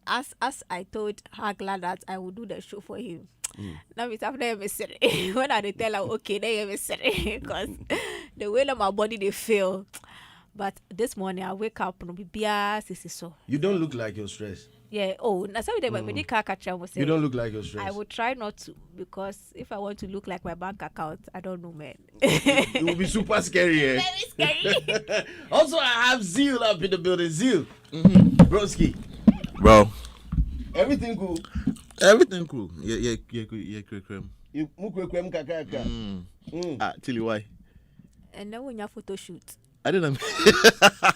as I told Hagla that I would do the show for him. Now it's after mystery. When I tell her, okay, they mystery because the way that my body they feel. But this morning I wake up and be so. You don't look like you're stressed. Yeah. Oh, that's how they when catch was saying. You don't look like you're stressed. I would try not to because if I want to look like my bank account, I don't know, man. It will be super scary. Eh? Very scary. Also, I have Zeal up in the building. Zeal, Broski, Bro, everything cool. everything cool. Yeah, cream. You mukwe kakaka. Tell you why. And then when you have photo shoot, I didn't.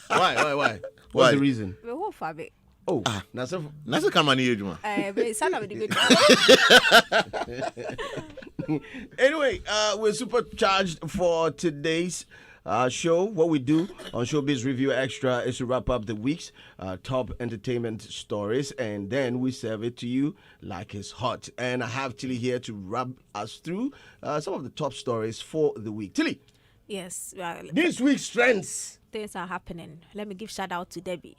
Why? What's the reason? we whole fabric. Oh, that's a come on here, Juma. But son of the good. Anyway, we're supercharged for today's show. What we do on Showbiz Review Xtra is to wrap up the week's top entertainment stories, and then we serve it to you like it's hot. And I have Tilly here to rub us through some of the top stories for the week. Tilly, Yes, this week's trends. things are happening. Let me give shout out to Debbie.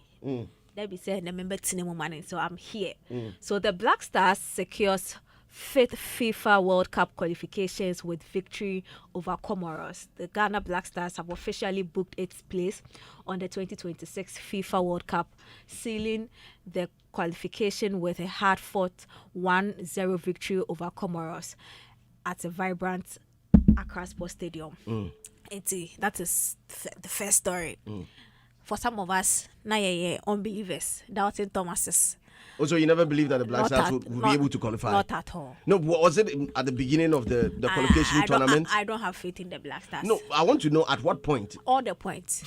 Debbie said, "Remember Tinemo money," so I'm here. So the Black Stars secures fifth FIFA World Cup qualifications with victory over Comoros. The Ghana Black Stars have officially booked its place on the 2026 FIFA World Cup, sealing the qualification with a hard-fought 1-0 victory over Comoros at a vibrant Accra Sports Stadium. That is the first story. For some of us, unbelievers, doubting Thomases. Also, you never believed that the Black Stars would be able to qualify? Not at all. No, was it at the beginning of the qualification tournament? I don't have faith in the Black Stars. No, I want to know at what point. All the points.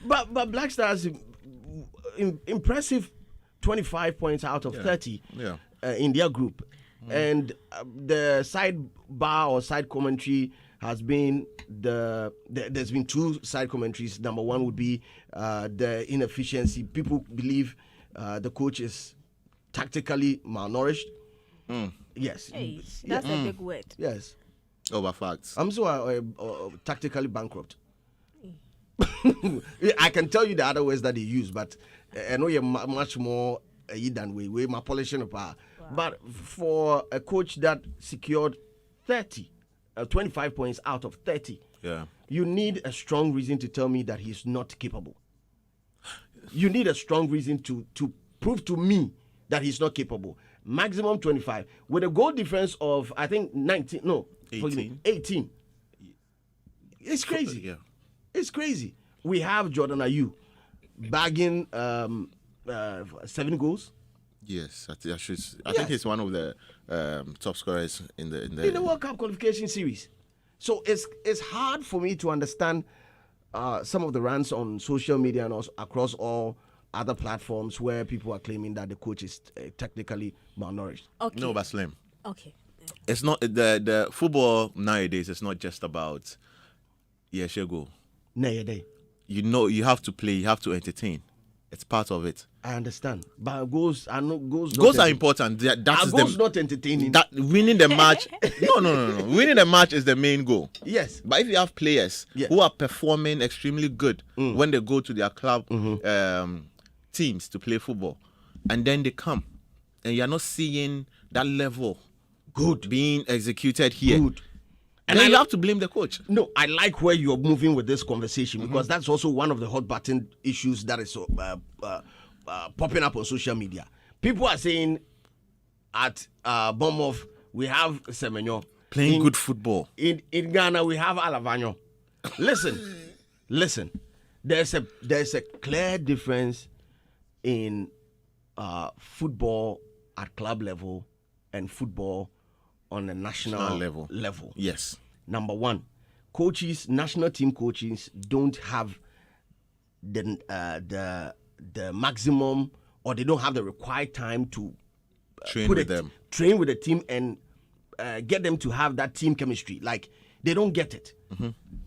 But Black Stars, impressive 25 points out of 30 in their group. And the sidebar or side commentary has been there's been two side commentaries. Number one would be the inefficiency. People believe the coach is tactically malnourished. Yes. Hey, that's a big word. Yes. Over facts. I'm so tactically bankrupt. I can tell you the other words that he used, but I know you're much more than we my polishing power. But for a coach that secured 25 points out of 30, you need a strong reason to tell me that he's not capable. You need a strong reason to prove to me that he's not capable. Maximum 25. With a goal difference of, I think, 18. It's crazy. Yeah. It's crazy. We have Jordan Ayew bagging 7 goals. Yes, I think he's one of the top scorers in the World Cup qualification series. So it's hard for me to understand some of the rants on social media and also across all other platforms where people are claiming that the coach is technically malnourished. Okay. No, but Slim. Okay. It's not the football nowadays. It's not just about go. You know, you have to play. You have to entertain. It's part of it. I understand, but goals are important. Goals not entertaining. That winning the match. No. Winning the match is the main goal. Yes, but if you have players who are performing extremely good when they go to their club teams to play football, and then they come, and you are not seeing that level being executed here. Good. And then you have to blame the coach. No, I like where you're moving with this conversation because that's also one of the hot button issues that is popping up on social media. People are saying at Bournemouth we have Semenyo playing good football. In Ghana we have Alavanyo. Listen. There's a clear difference in football at club level and football on a national level. Yes. Number one, national team coaches don't have the maximum, or they don't have the required time to train with the team and get them to have that team chemistry. Like, they don't get it.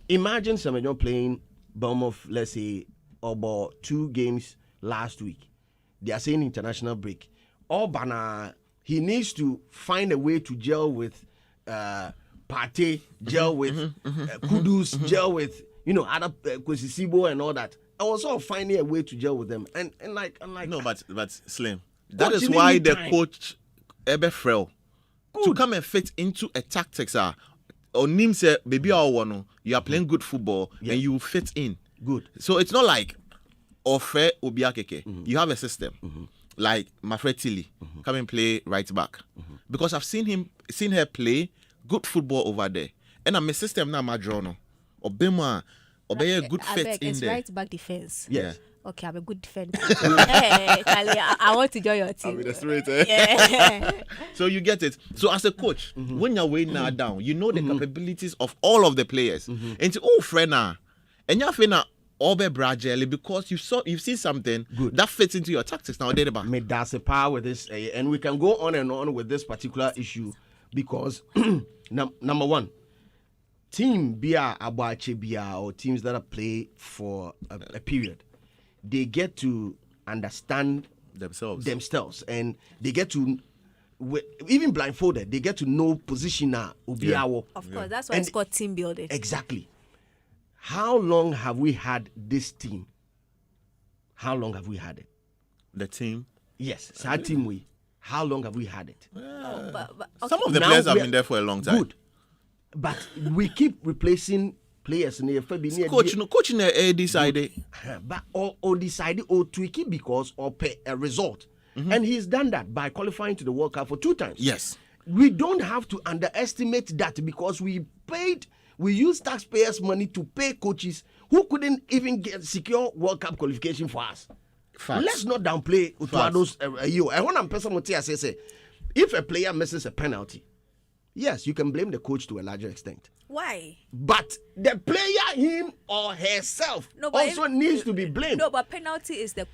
Imagine Semenyo playing Bournemouth, let's say, about 2 games last week. They are saying international break. Bana, he needs to find a way to gel with Partey, gel with Kudus, gel with, other Kwesisibo and all that. I was sort of finding a way to gel with them, and like I'm like no, but Slim. That is why the coach Ebe Frel to come and fit into a tactics or Nim say baby you are playing good football and you fit in. Good. So it's not like Ofe Obiakeke. You have a system. Like Mafred Tilly come and play right back. Because I've seen her play good football over there. And I'm a system now Madrono. Obema a good fit in there. Right back defense. Yes. Okay, I'm a good defender. Hey, Kali, I want to join your team. I'm in the street, Yeah. So you get it. So as a coach, when you're weighing now down, you know the capabilities of all of the players. And friend and you're finna Obe Brajeli because you've seen something good that fits into your tactics now. May that's a power with this, and we can go on and on with this particular issue because number one, team Bia Abache Bia or teams that play for a period. They get to understand themselves and they get to, even blindfolded, they get to know position Of course, that's why it's called team building. Exactly. How long have we had this team? How long have we had it? The team? Yes, it's our team. How long have we had it? But, okay. Some of the players have been there for a long time. Good. But we keep replacing players in the coach in the decided but or decided or tweak it because or pay a result, and he's done that by qualifying to the World Cup for 2 times. Yes, we don't have to underestimate that because we used taxpayers' money to pay coaches who couldn't even secure World Cup qualification for us. Facts. Let's not downplay Utuado's and when I'm person say if a player misses a penalty, yes, you can blame the coach to a larger extent. Why? But the player, him or herself, also needs to be blamed. No, but penalty is the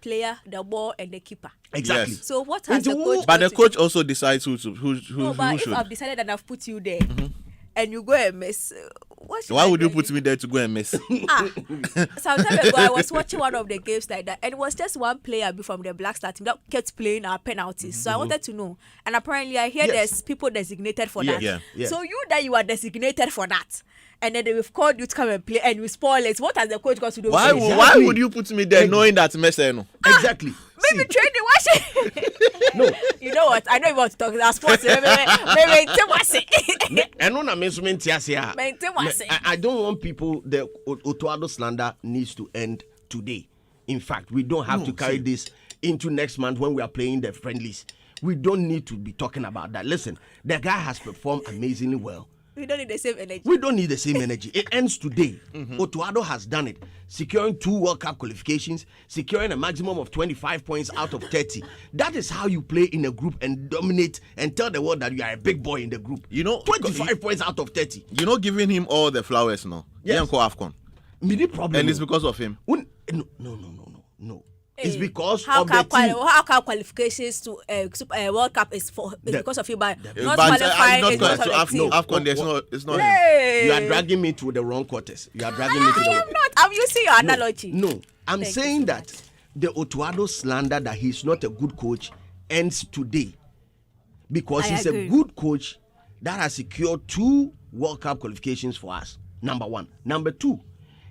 player, the ball, and the keeper. Exactly. Yes. So what has the coach? But the coach also decides who No, but should. if I've decided and I've put you there, and you go and miss, why would you put me there to go and miss? Some time ago, I was watching one of the games like that, and it was just one player from the Black Star team that kept playing our penalties. So I wanted to know, and apparently I hear there's people designated for that. Yeah. So you are designated for that, and then they've called you to come and play, and you spoil it. What has the coach got to do? Why would you put me there knowing that Messi? No? Exactly. Maybe training, watch it. No. You know what? I know you want to talk about sports. Maybe I don't want people, the Otuado slander needs to end today. In fact, we don't have to carry this into next month when we are playing the friendlies. We don't need to be talking about that. Listen, the guy has performed amazingly well. We don't need the same energy. We don't need the same energy. It ends today. Otuado has done it, securing 2 World Cup qualifications, securing a maximum of 25 points out of 30. That is how you play in a group and dominate and tell the world that you are a big boy in the group. 25 points out of 30. You're not giving him all the flowers now. Yes. AFCON. And it's because of him. No. It's because how of the team. How come qualifications to World Cup is because of you, but not qualifying is because of the team? AFCON, it's not him. You are dragging me to the wrong quarters. You are dragging me to the wrong. I am not. I'm using your analogy. No, I'm saying that the Otuado slander that he's not a good coach ends today because he's a good coach that has secured 2 World Cup qualifications for us. Number 1. Number 2.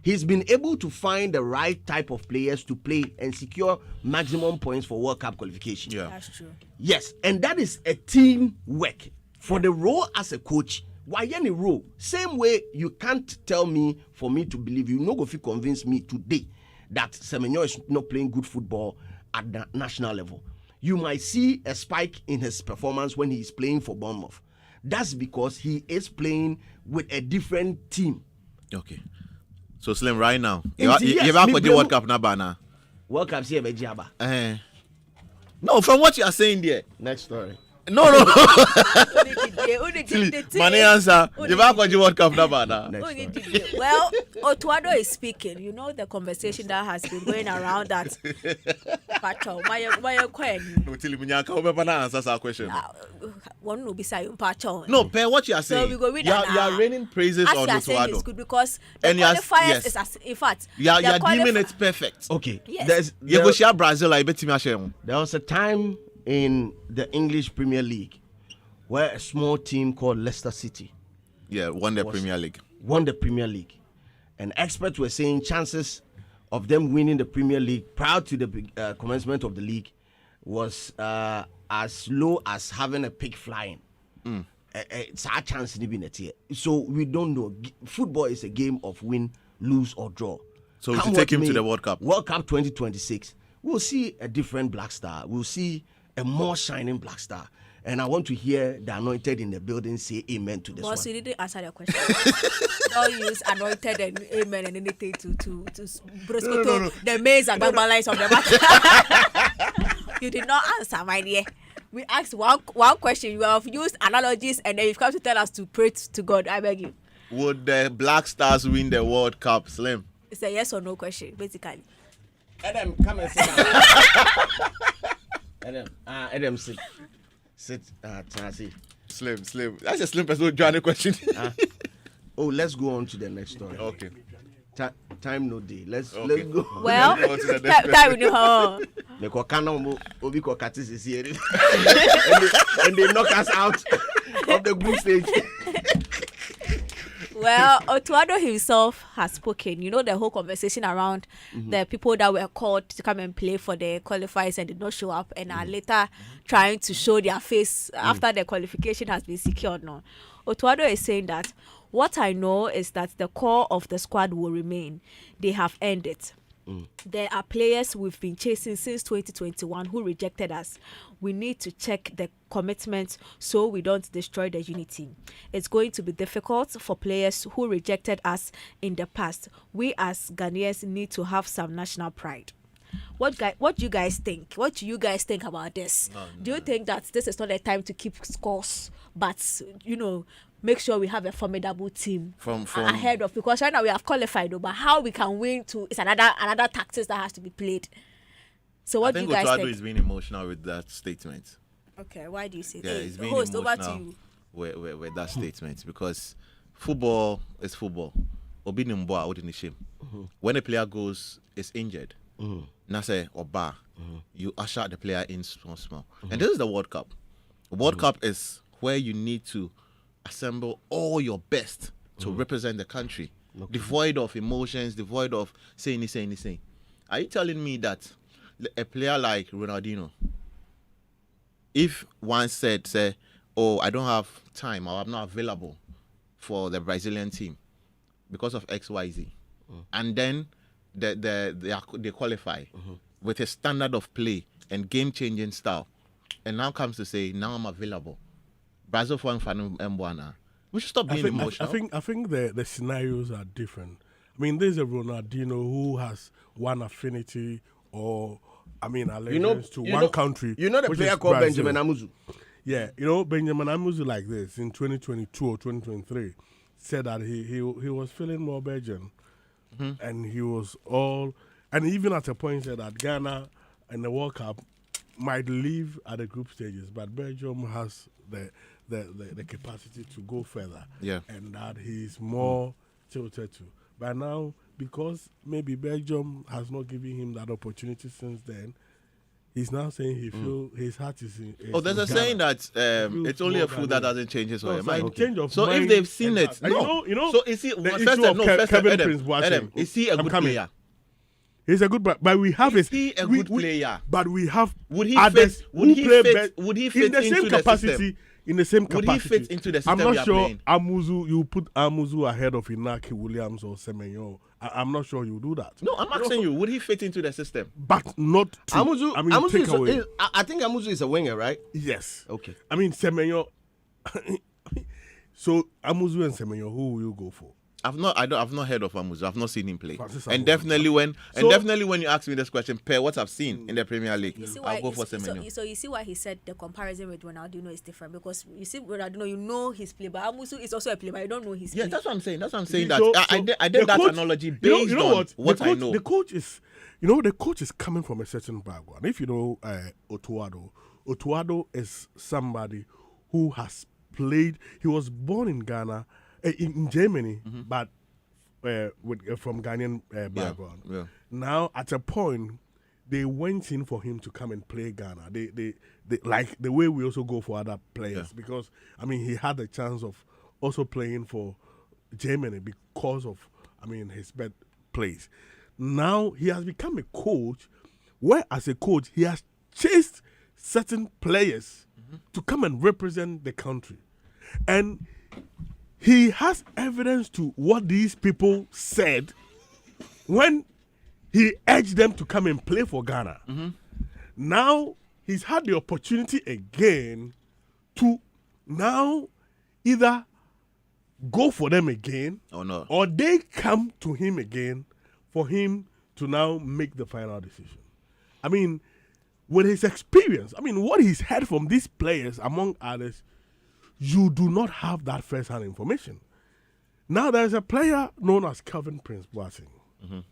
He's been able to find the right type of players to play and secure maximum points for World Cup qualification. Yeah, that's true. Yes, and that is a team work. For the role as a coach, why any role? Same way you can't tell me for me to believe you. No go fit convince me today that Semenyo is not playing good football at the national level. You might see a spike in his performance when he's playing for Bournemouth. That's because he is playing with a different team. Okay. So Slim, right now, you have the World Cup now. World Cup here, Bejiaba. No, from what you are saying there. Next story. No. Money answer. You have the World Cup now. Well, Otuado is speaking. You know the conversation that has been going around that. Pacho, why question. One will be saying Pacho. No, pay what you are saying. So we go read you are raining praises on Otuado. It's good because the qualifiers is in fact. You are deeming it perfect. Okay. Yes. You go share Brazil. I bet you. There was a time in the English Premier League where a small team called Leicester City won the Premier League. Won the Premier League. And experts were saying chances of them winning the Premier League prior to the commencement of the league was as low as having a pig flying. It's our chance to be in it. So we don't know. Football is a game of win, lose, or draw. So we should take him to the World Cup. World Cup 2026. We'll see a different Black Star. We'll see a more shining Black Star. And I want to hear the anointed in the building say amen to this one. Boss, you didn't answer the question. Don't use anointed and amen and anything to broscoto the maize and Bamba lines of the matter. You did not answer, my dear. We asked one question. You have used analogies and then you've come to tell us to pray to God. I beg you. Would the Black Stars win the World Cup, Slim? It's a yes or no question, basically. Adam, come and sit down. Adam, sit. Sit. Slim. That's a Slim person joining question. Let's go on to the next story. Okay. Time no day. Let's go. Well, time no. And they knock us out of the group stage. Well, Otuado himself has spoken. You know, the whole conversation around the people that were called to come and play for the qualifiers and did not show up and are later trying to show their face after the qualification has been secured now. Otuado is saying that what I know is that the core of the squad will remain. They have earned it. There are players we've been chasing since 2021 who rejected us. We need to check the commitment so we don't destroy the unity. It's going to be difficult for players who rejected us in the past. We as Ghanaians need to have some national pride. What do you guys think? What do you guys think about this? Do you think that this is not a time to keep scores, but make sure we have a formidable team from ahead of, because right now we have qualified, but how we can win it's another tactics that has to be played. So what do you guys think? I think Otuado is being emotional with that statement. Okay, why do you say that? Yeah, he's being Host, emotional over to you. with that statement, because football is football. When a player is injured, you usher the player in small. And this is the World Cup. The World Cup is where you need to assemble all your best to represent the country, devoid of emotions, devoid of saying. Are you telling me that a player like Ronaldinho, if one said, I don't have time, or I'm not available for the Brazilian team because of XYZ, and then they qualify with a standard of play and game-changing style, and now comes to say, now I'm available. Brazil for Mbwana. We should stop being emotional. I think the scenarios are different. I mean, there's a Ronaldinho who has one affinity or allegiance to one country. You know the player called Brazil. Benjamin Amuzu? Yeah, Benjamin Amuzu like this in 2022 or 2023 said that he was feeling more Belgian, and he was and even at a point said that Ghana in the World Cup might leave at the group stages, but Belgium has the capacity to go further, and that he's more tilted to. But now, because maybe Belgium has not given him that opportunity since then, he's now saying he feel his heart is in. There's a saying that it's only a fool that doesn't change his mind. So if they've seen it, So is he? Adam, is he a good player? He's a good, but we have is he a good player? But we have would he others would he fit in the same into capacity? The system? In the same capacity. Would he fit into the system? I'm not sure Amuzu, you put Amuzu ahead of Inaki Williams or Semenyo. I'm not sure you do that. No, I'm asking you, would he fit into the system? But not to, Amuzu I think Amuzu is a winger, right? Yes. Okay. Semenyo. So Amuzu and Semenyo, who will you go for? I've not heard of Amuzu. I've not seen him play. And definitely when you ask me this question, per what I've seen in the Premier League, I'll go for Semenyo. So you see why he said the comparison with Ronaldinho is different, because you see Ronaldinho, you know his play, but Amuzu is also a player, but you don't know his play. Yeah, that's what I'm saying. I did that analogy based on what I know. The coach is coming from a certain background. If you know Otuado is somebody who has played. He was born in Ghana. In Germany, but from Ghanaian background. Yeah. Now, at a point, they went in for him to come and play Ghana. They like the way we also go for other players, because he had the chance of also playing for Germany because of his best plays. now he has become a coach where, as a coach, he has chased certain players to come and represent the country. And he has evidence to what these people said when he urged them to come and play for Ghana. Now, he's had the opportunity again to now either go for them again or they come to him again for him to now make the final decision. I mean, with his experience, I mean, what he's heard from these players, among others, you do not have that first-hand information. Now, there's a player known as Kelvin Prince Boateng,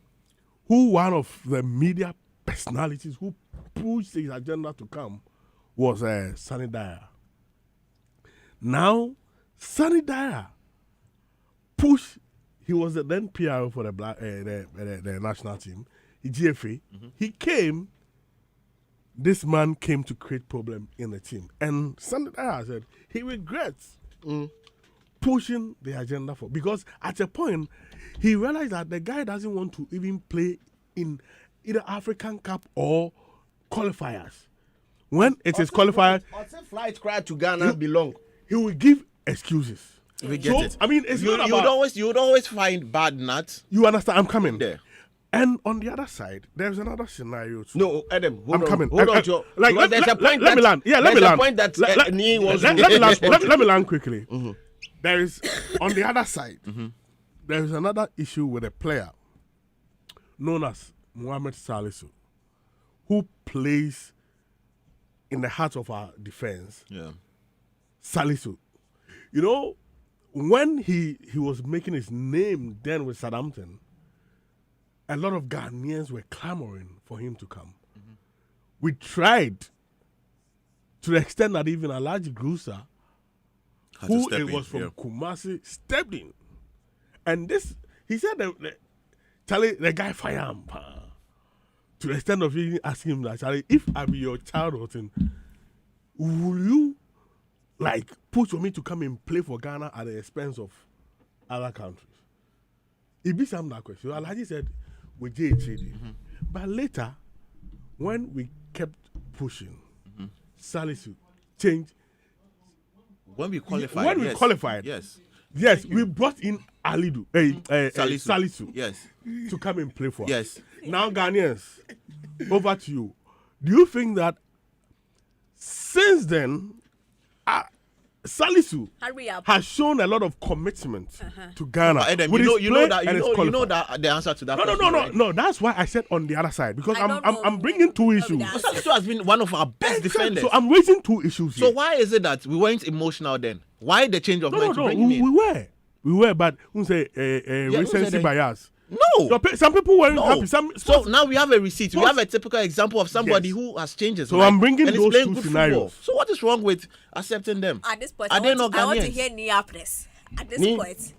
who one of the media personalities who pushed his agenda to come was Sunny Dyer. Now, Sunny Dyer pushed, he was the then PRO for the national team, the GFA. He came, this man came to create problem in the team. And Sunny Dyer said he regrets pushing the agenda for, because at a point, he realized that the guy doesn't want to even play in either African Cup or qualifiers. When it is qualifiers, flight cry to Ghana belong. He will give excuses. We get it. I mean, it's you not you would always find bad nuts. You understand? I'm coming there. And on the other side, there's another scenario too. No, Adam, hold on. Coming. Hold on, Joe. Like, there's a point let me land. Yeah, let me land. Point that let me land quickly. There is, on the other side, there is another issue with a player known as Mohamed Salisu, who plays in the heart of our defense. Yeah. Salisu. You know, when he was making his name then with Southampton, a lot of Ghanaians were clamoring for him to come. We tried to the extent that even Alhaji Grusa, who it was from Kumasi, stepped in. And this, he said, Charlie, the guy fire him. To the extent of even asking him that, Charlie, if I be your child, will you like push for me to come and play for Ghana at the expense of other countries? He beat him that question. Alhaji said, we did trading. But later, when we kept pushing, Salisu changed. When we qualified. Qualified. Yes, we brought in Alidu, Salisu. Yes. To come and play for us. Yes. Now, Ghanaians, over to you. Do you think that since then, Salisu has shown a lot of commitment to Ghana? Adam, you know that the answer to that. No. That's why I said on the other side, because I'm bringing two issues. Salisu has been one of our best defenders. So I'm raising two issues here. So why is it that we weren't emotional then? Why the change of mind to bring him in? We were, but recency bias. No. Some people weren't happy. So now we have a receipt. We have a typical example of somebody who has changed his mind. So I'm bringing those two scenarios. Football. So what is wrong with accepting them? At this point, I want to hear Nia press. At this point.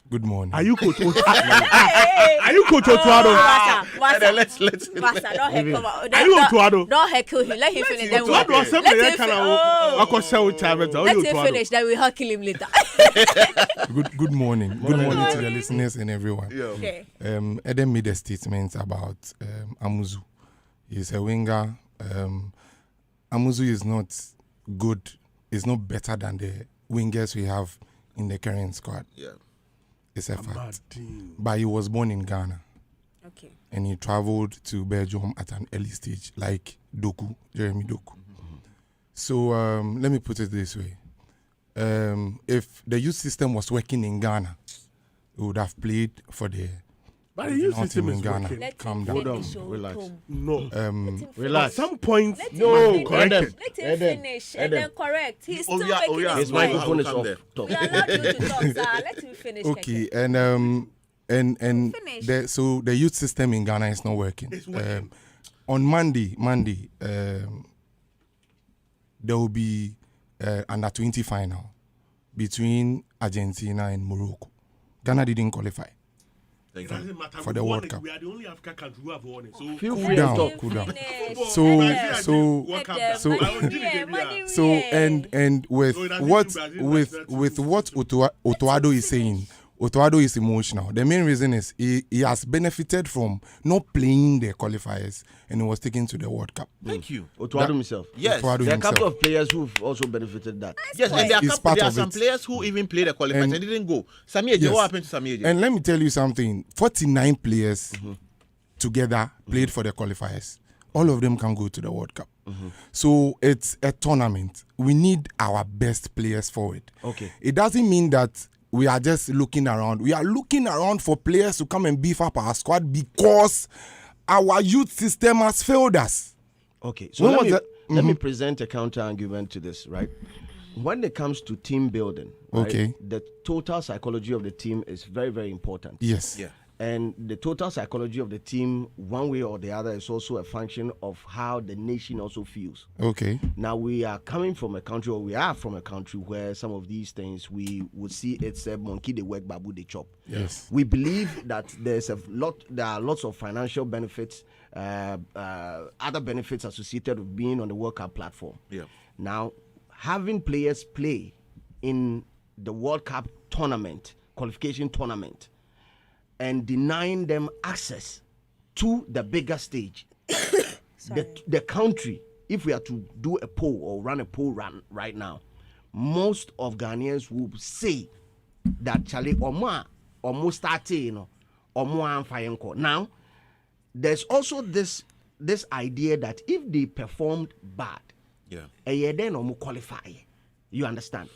Good morning. Are you Coach Are you Coach Otuado? Let's Are you Otuado? Don't heckle him. Let him finish. Let him finish. Then we'll heckle him later. Good morning. Good morning to the listeners and everyone. Okay. Eden made a statement about Amuzu. He's a winger. Amuzu is not good. Is not better than the wingers we have in the current squad. Yeah. It's a fact. But he was born in Ghana. Okay. And he traveled to Belgium at an early stage, like Jeremy Doku. So let me put it this way. If the youth system was working in Ghana, he would have played for the But the youth system in is Ghana. Let Calm him down. finish. Relax. No. Relax. At some point, Let him finish and then correct. He's still making his His point. microphone is off. We allowed you to talk, sir. Let him finish. Okay, and Finish. so the youth system in Ghana is not working. It's working. On Monday, there will be under 20 final between Argentina and Morocco. Ghana didn't qualify for the World Cup. We are the only African country who have won it. So Cool down. So and with what Otuado is saying, Otuado is emotional. The main reason is he has benefited from not playing the qualifiers and he was taken to the World Cup. Thank you. Otuado himself. Yes. Otuado There are a himself. couple of players who've also benefited that. Yes, and It's part there are of some it. players who even played the qualifiers and didn't go. Samir Eje, Yes. what happened to Samir Eje? And let me tell you something. 49 players together played for the qualifiers. All of them can go to the World Cup. So it's a tournament. We need our best players forward. Okay. It doesn't mean that we are just looking around. We are looking around for players to come and beef up our squad because our youth system has failed us. Okay, so When let was me, that- let me present a counter argument to this, right? When it comes to team building, right, Okay. the total psychology of the team is very, very important. Yes. Yeah. And the total psychology of the team, one way or the other, is also a function of how the nation also feels. Okay. Now, we are coming from a country, or we are from a country where some of these things we would see it's a monkey they work, babu they chop. Yes. We believe that there are lots of financial benefits, other benefits associated with being on the World Cup platform. Yeah. Now, having players play in the World Cup tournament, qualification tournament, and denying them access to the bigger stage, the country, if we are to do a poll or run a poll right now, most of Ghanaians will say that Charlie almost started, now, there's also this idea that if they performed bad, then qualify. You understand?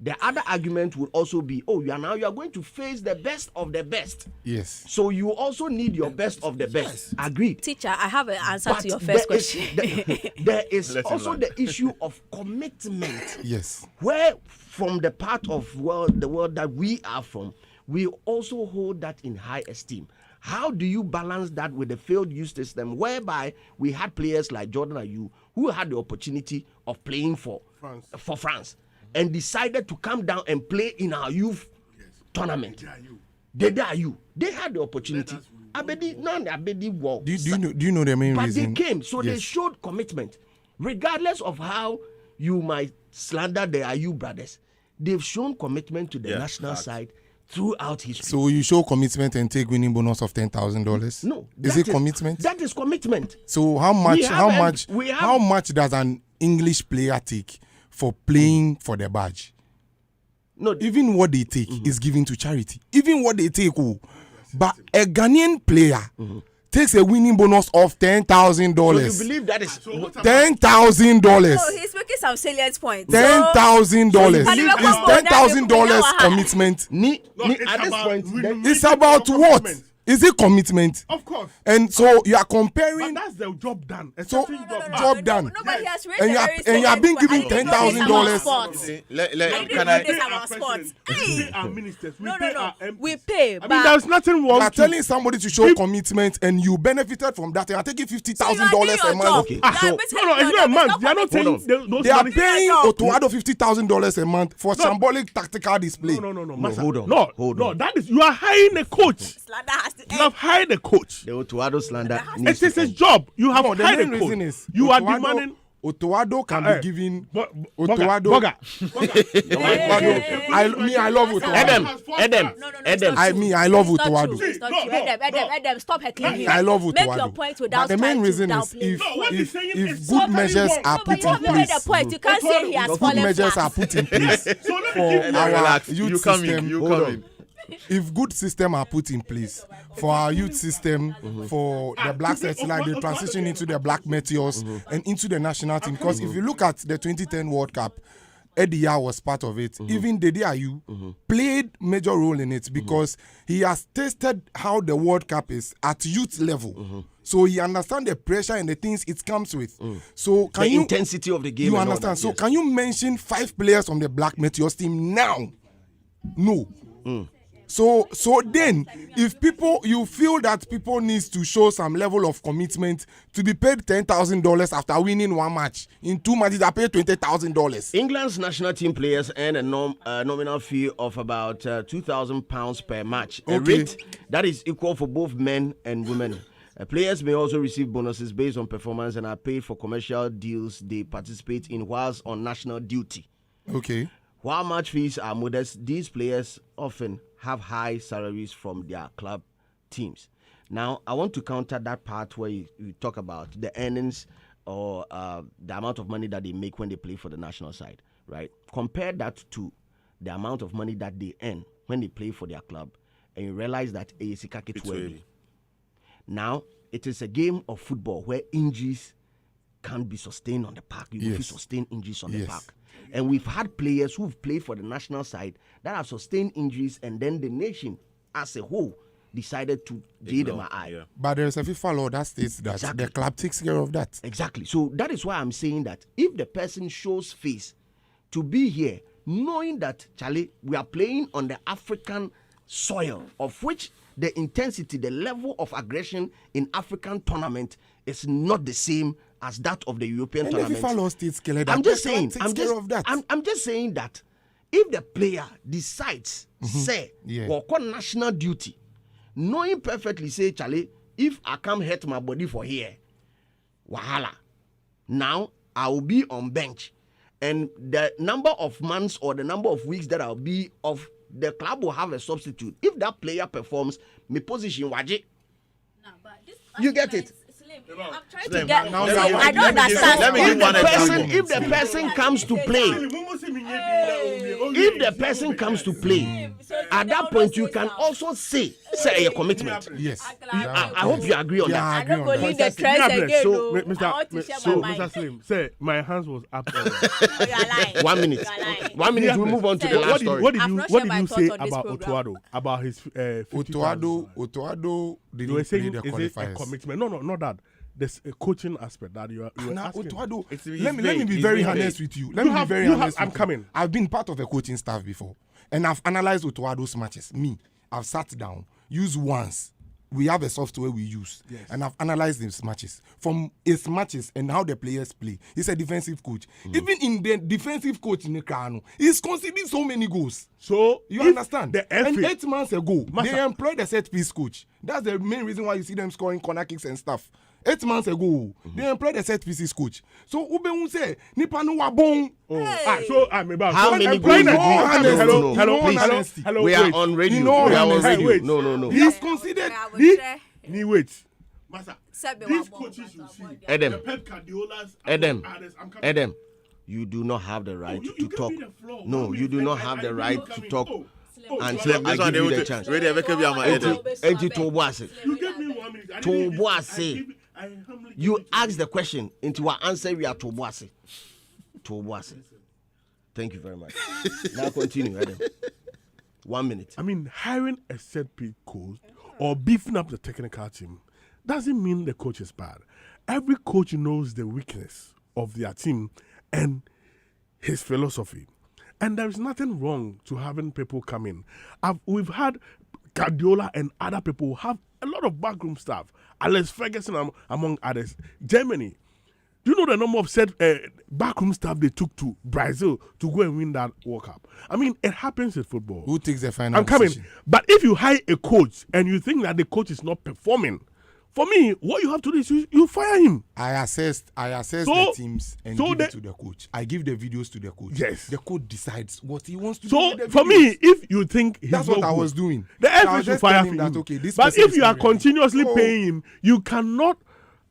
The other argument would also be, you are going to face the best of the best. Yes. So you also need your best of the best. Agreed. Teacher, I have an answer But to your first there is- question. there is Let him also learn. the issue of commitment. Yes. Where from the part of the world that we are from, we also hold that in high esteem. How do you balance that with the failed youth system, whereby we had players like Jordan Ayew who had the opportunity of playing for France and decided to come down and play in our youth tournament? They had the opportunity. Do you know the main But reason? they came, so they Yes. showed commitment. Regardless of how you might slander the Ayew brothers, they've shown commitment to the national side throughout history. So you show commitment and take winning bonus of $10,000? No, Is that it commitment? That is commitment. So how much? We have- How much does an English player take for playing for the badge? No, Even what they take is given to charity. Even what they take, but a Ghanaian player takes a winning bonus of $10,000. so you believe that is $10,000. Oh, he's making some salient points. $10,000. So- Is $10,000 commitment? At this point, It's about what? Is it commitment? Of course. And so you are But comparing. that's the job done. A So certain job done. No, but he has raised And you a are- very and you are salient being point. given I didn't know this $10,000. about sports. I didn't Can know I? this pay our about sports. president, we Hey. pay our ministers, we No, pay no, our no. MPs. We pay, I but mean, there's nothing You wrong are to telling somebody to show commitment and you benefited from that. They are taking $50,000 a month. Okay, so No, it's not a month. They are not Hold saying those They are money- paying No. Otuado $50,000 a month for shambolic tactical display. No, Master. hold on, No, hold no, on. that is, you are hiring a coach. Slander has to You end. have hired a coach. the Otuado slander It needs is to his end. job. You have No, the hired main a coach. reason is You are Otuado- demanding. Otuado can Eh, be given. Boga. Otuado. I love Otuado. Edem. No, it's not I true. mean, I love It's not Otuado. true. It's not No, true. no, Edem, stop heckling him. I love Make Otuado. your point without But the main trying reason to is downplay. if No, what he's saying if is good so measures very are No, but put you in haven't made place, a point. You can't say he has good fallen measures flat. are put in place So let me for give you- our Relax. youth You come system. in. You Hold come on. in. If good system are put in place for our youth system, for the black sets, like they transition into the black meteors and into the national team. Because if you look at the 2010 World Cup, Eddie Yah was part of it. Even Dede Ayew played major role in it because he has tasted how the World Cup is at youth level. So he understands the pressure and the things it comes with. So can The you intensity of the game. you and all understand? that, So yes. can you mention 5 players from the Black Meteors team now? No. So then, if you feel that people needs to show some level of commitment to be paid $10,000 after winning one match, in 2 matches they pay $20,000. England's national team players earn a nominal fee of about £2,000 per match, a Okay. rate that is equal for both men and women. Players may also receive bonuses based on performance and are paid for commercial deals they participate in whilst on national duty. Okay. While match fees are modest, these players often have high salaries from their club teams. Now, I want to counter that part where you talk about the earnings or the amount of money that they make when they play for the national side, right? Compare that to the amount of money that they earn when they play for their club, and you realize that now it is a game of football where injuries can be sustained on the park. You will sustain injuries on the park. And we've had players who've played for the national side that have sustained injuries, and then the nation as a whole decided to give them an eye. Yeah. But there's a FIFA law that states that the club takes care of that. Exactly. So that is why I'm saying that if the person shows face to be here, knowing that, Charlie, we are playing on the African soil, of which the intensity, the level of aggression in African tournament is not the same as that of the European and tournament. The FIFA law states clearly that I'm just saying, I'm just saying that if the player decides, say, work on national duty, knowing perfectly, say, Charlie, if I come hurt my body for here, wahala, now I will be on bench. And the number of months or the number of weeks that I'll be off, the club will have a substitute. If that player performs, my position, waji. You get it? I'm trying to get. I don't understand. Let me give one example. If the person comes to play, if the person comes to play, at that point you can also say a commitment. Yes. I hope you agree on that. I don't believe the trends again. So, I want to share my mind. Mr. Slim, say my hands was up. You are lying. 1 minute. You are lying. 1 minute. We move on to the last story. What did I've you not what shared did my you thoughts say on this about program. Otuado? About his 50,000? Otuado You didn't were play saying the is it a qualifiers. commitment? No, not that. There's a coaching aspect that you are asking. Otuado, It's let me vague. be It's very vague. honest with you. I'm coming. I've been part of a coaching staff before, and I've analyzed Otuado's matches. I've sat down, used once. We have a software we use, and I've analyzed his matches from his matches and how the players play. He's a defensive coach. Even in the defensive coach in the Kano, he's conceding so many goals. So You understand? The And FA 8 months ago, Master. they employed a set piece coach. That's the main reason why you see them scoring corner kicks and stuff. 8 months ago, they employed a set pieces coach. So Ube won't say, Nipa no wabong. I'm about How so many employing goals a- did you hello, know? hello, Please. hello, hello, We are wait. on radio. You know, We are on hey, radio. wait. No. He's considered. Ni wait. Master, these coaches you see, Adam. the Pep Guardiolas, Adam. others, I'm coming. Adam, you do not have the right You to gave talk. me the floor. No, One you do minute. not have the right to talk until I This one give you they the will chance. ready make up your mind. Enti Toboase. You gave me 1 minute. I To didn't give- Boase. I humbly You gave it to ask the question into our answer. We are Toboase. Toboase. Thank you very much. Now continue, Adam. 1 minute. I mean, hiring a set piece coach or beefing up the technical team doesn't mean the coach is bad. Every coach knows the weakness of their team and his philosophy. And there is nothing wrong to having people come in. We've had Guardiola and other people have a lot of backroom staff. Alex Ferguson, among others. Germany. Do you know the number of backroom staff they took to Brazil to go and win that World Cup? I mean, it happens in football. Who takes the final I'm coming. decision? But if you hire a coach and you think that the coach is not performing, for me, what you have to do is you fire him. I assess So- the teams and so give the- it to the coach. I give the videos to the coach. Yes. The coach decides what he wants to do. So with the for videos. me, if you think he's That's not what I good, was doing. the So I FA was should just fire telling him. him that, okay, this But person if is you are not ready. continuously So- paying him, you cannot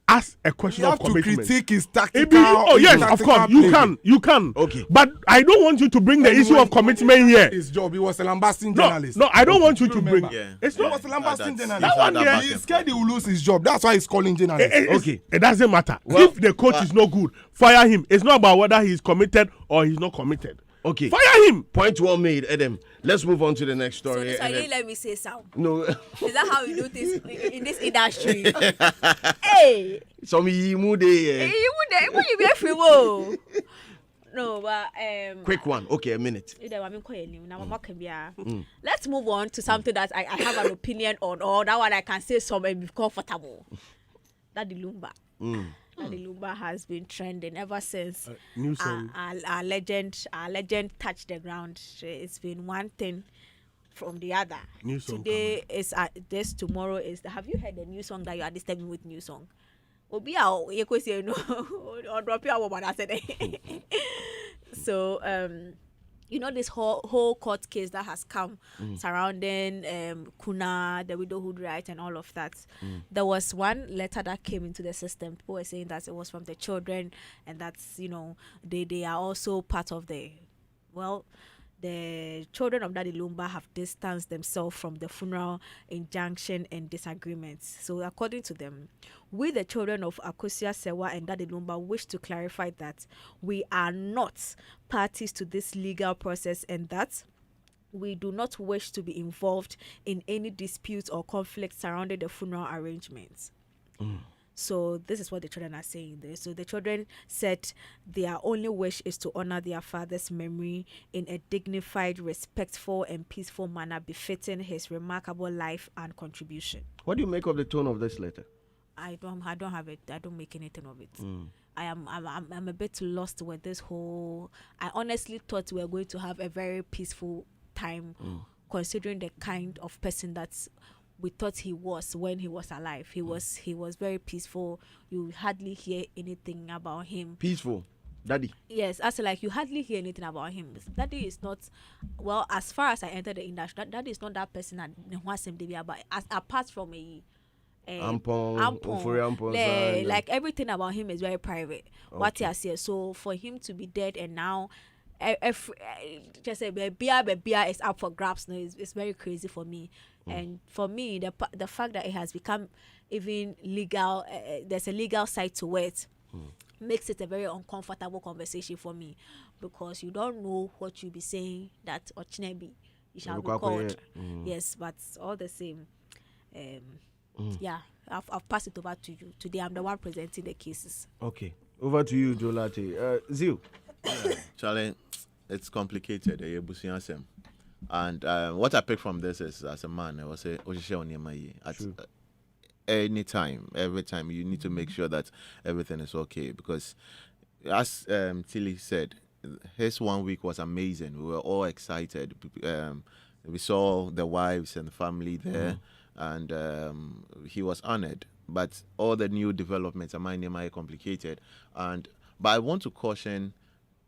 ask a question You of have to commitment. critique his It tactical. be- oh yes, of tactical course, you play. can. Okay. But I don't want you to bring the issue of commitment here. His job. He was a lambasting No, journalist. no, I don't want you to bring. Remember. Yeah. It's He not. was a lambasting That's- journalist. That one there, He's scared he will lose his job. That's why he's calling journalists. Okay. It doesn't matter. Well, if the coach is not good, fire him. It's not about whether he's committed or he's not committed. Okay. Fire him. Point well made, Adam. Let's move on to the next So story. this and one, then- let me say something. no, Is that how you do this in this industry? Hey, some yimu dey. you would when you be free wo. No, but Quick one. Okay, a minute. Let's move on to something that I have an opinion on, or that one I can say some and be comfortable. That the Lumba. That the Lumba has been trending ever since New song. our legend touched the ground. It's been one thing from the other. New song Today is this, tomorrow is. Have you heard the new song that you are disturbing with new song? Obi you could say no or drop your woman. I said. So you know, this whole court case that has come surrounding Kuna, the widowhood right, and all of that. There was one letter that came into the system. People were saying that it was from the children, and that's, you know, they are also part of the, well, the children of Daddy Lumba have distanced themselves from the funeral injunction and disagreements. So according to them, we, the children of Akosua Sewa and Daddy Lumba, wish to clarify that we are not parties to this legal process and that we do not wish to be involved in any disputes or conflicts surrounding the funeral arrangements. So this is what the children are saying there. So the children said their only wish is to honor their father's memory in a dignified, respectful, and peaceful manner befitting his remarkable life and contribution. What do you make of the tone of this letter? I don't have it. I don't make anything of it. I'm a bit lost with this whole. I honestly thought we were going to have a very peaceful time, considering the kind of person that's we thought he was when he was alive. He was very peaceful. You hardly hear anything about him. Peaceful, Daddy. Yes, as like you hardly hear anything about him. Daddy is not, well, as far as I entered the industry, Daddy is not that person that wants him to be about. Apart from Ampon, like everything about him is very private. What he has here. So for him to be dead and now just say baby is up for grabs, no, it's very crazy for me. And for me, the fact that it has become even legal, there's a legal side to it, makes it a very uncomfortable conversation for me, because you don't know what you'll be saying that Ochnebi you shall be called. Yes, but all the same, yeah, I've passed it over to you. Today I'm the one presenting the cases. Okay, over to you, Jolate. Zil. Charlie, it's complicated. And what I pick from this is, as a man, I will say, anytime, every time, you need to make sure that everything is okay. Because, as Tilly said, his 1 week was amazing. We were all excited. We saw the wives and the family there, and he was honored. But all the new developments are complicated. But I want to caution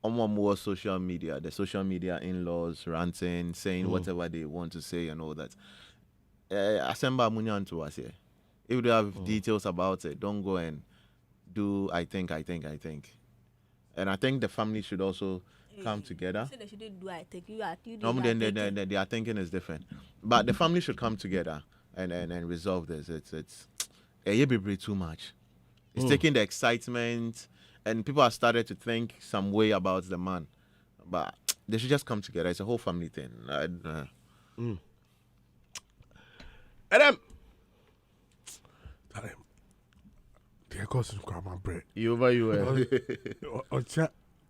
on more social media, the social media in-laws ranting, saying whatever they want to say and all that. Asemba Munyan to us here. If you have details about it, don't go and do I think. And I think the family should also come together. So they shouldn't do I think. You their thinking is different. But the family should come together and resolve this. It's too much. It's taking the excitement. And people have started to think some way about the man. But they should just come together. It's a whole family thing. Adam! They're causing my bread. You over you.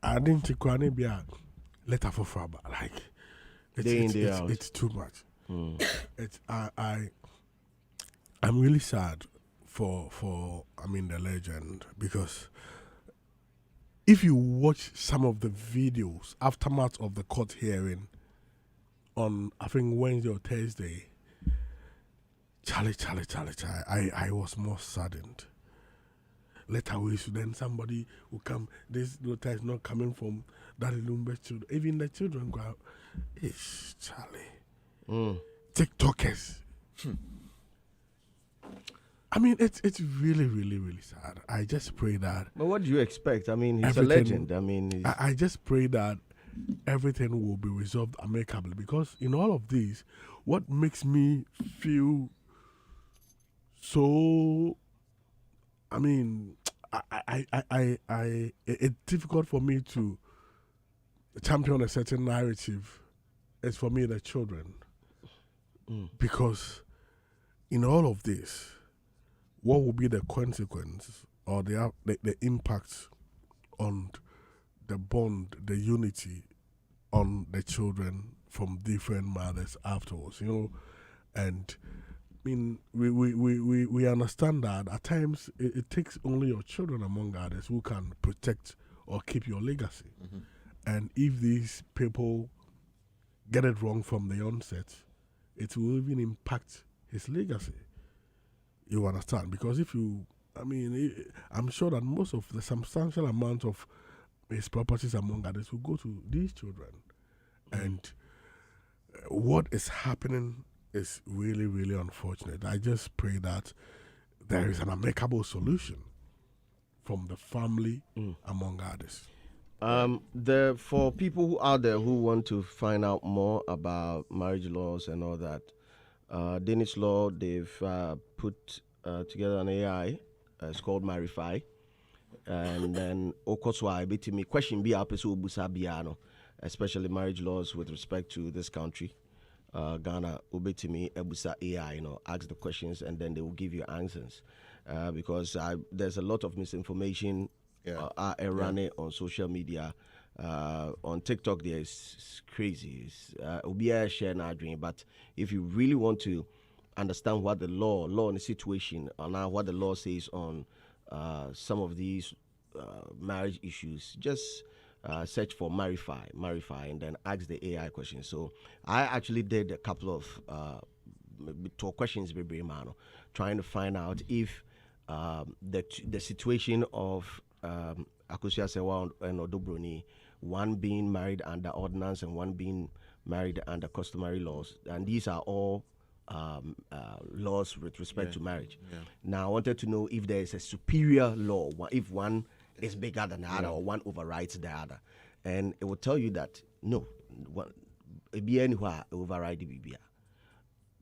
I didn't take one be a letter for Faba. Like, it's too much. I'm really sad for the legend, because if you watch some of the videos aftermath of the court hearing on, I think, Wednesday or Thursday, Charlie, I was more saddened. Later, then somebody will come. This letter is not coming from Daddy Lumba's children. Even the children go out. It's Charlie. TikTokers. I mean, it's really, really, really sad. I just pray that. But what do you expect? I mean, he's a legend. I mean, I just pray that everything will be resolved amicably, because in all of this, what makes me feel so, I mean, it's difficult for me to champion a certain narrative is for me the children, because in all of this, what will be the consequence or the impact on the bond, the unity on the children from different mothers afterwards, and I mean, we understand that at times it takes only your children, among others, who can protect or keep your legacy. And if these people get it wrong from the onset, it will even impact his legacy. You understand? Because I'm sure that most of the substantial amount of his properties, among others, will go to these children. And what is happening is really, really unfortunate. I just pray that there is an amicable solution from the family, among others. For people who out there who want to find out more about marriage laws and all that, Danish law, they've put together an AI. It's called Marify. And then okoswa betimi question be apeso busa biano, especially marriage laws with respect to this country. Ghana obetimi ebusa AI, ask the questions and then they will give you answers. Because there's a lot of misinformation running on social media. On TikTok, it's crazy. It's share our dream. But if you really want to understand what the law in the situation, or now what the law says on some of these marriage issues, just search for Marify, and then ask the AI questions. So I actually did a couple of questions, trying to find out if the situation of Akosua Sewa and Odobroni, one being married under ordinance and one being married under customary laws, and these are all laws with respect to marriage. Now I wanted to know if there is a superior law, if one is bigger than the other or one overrides the other, and it will tell you that no, it be anywhere override the BBA.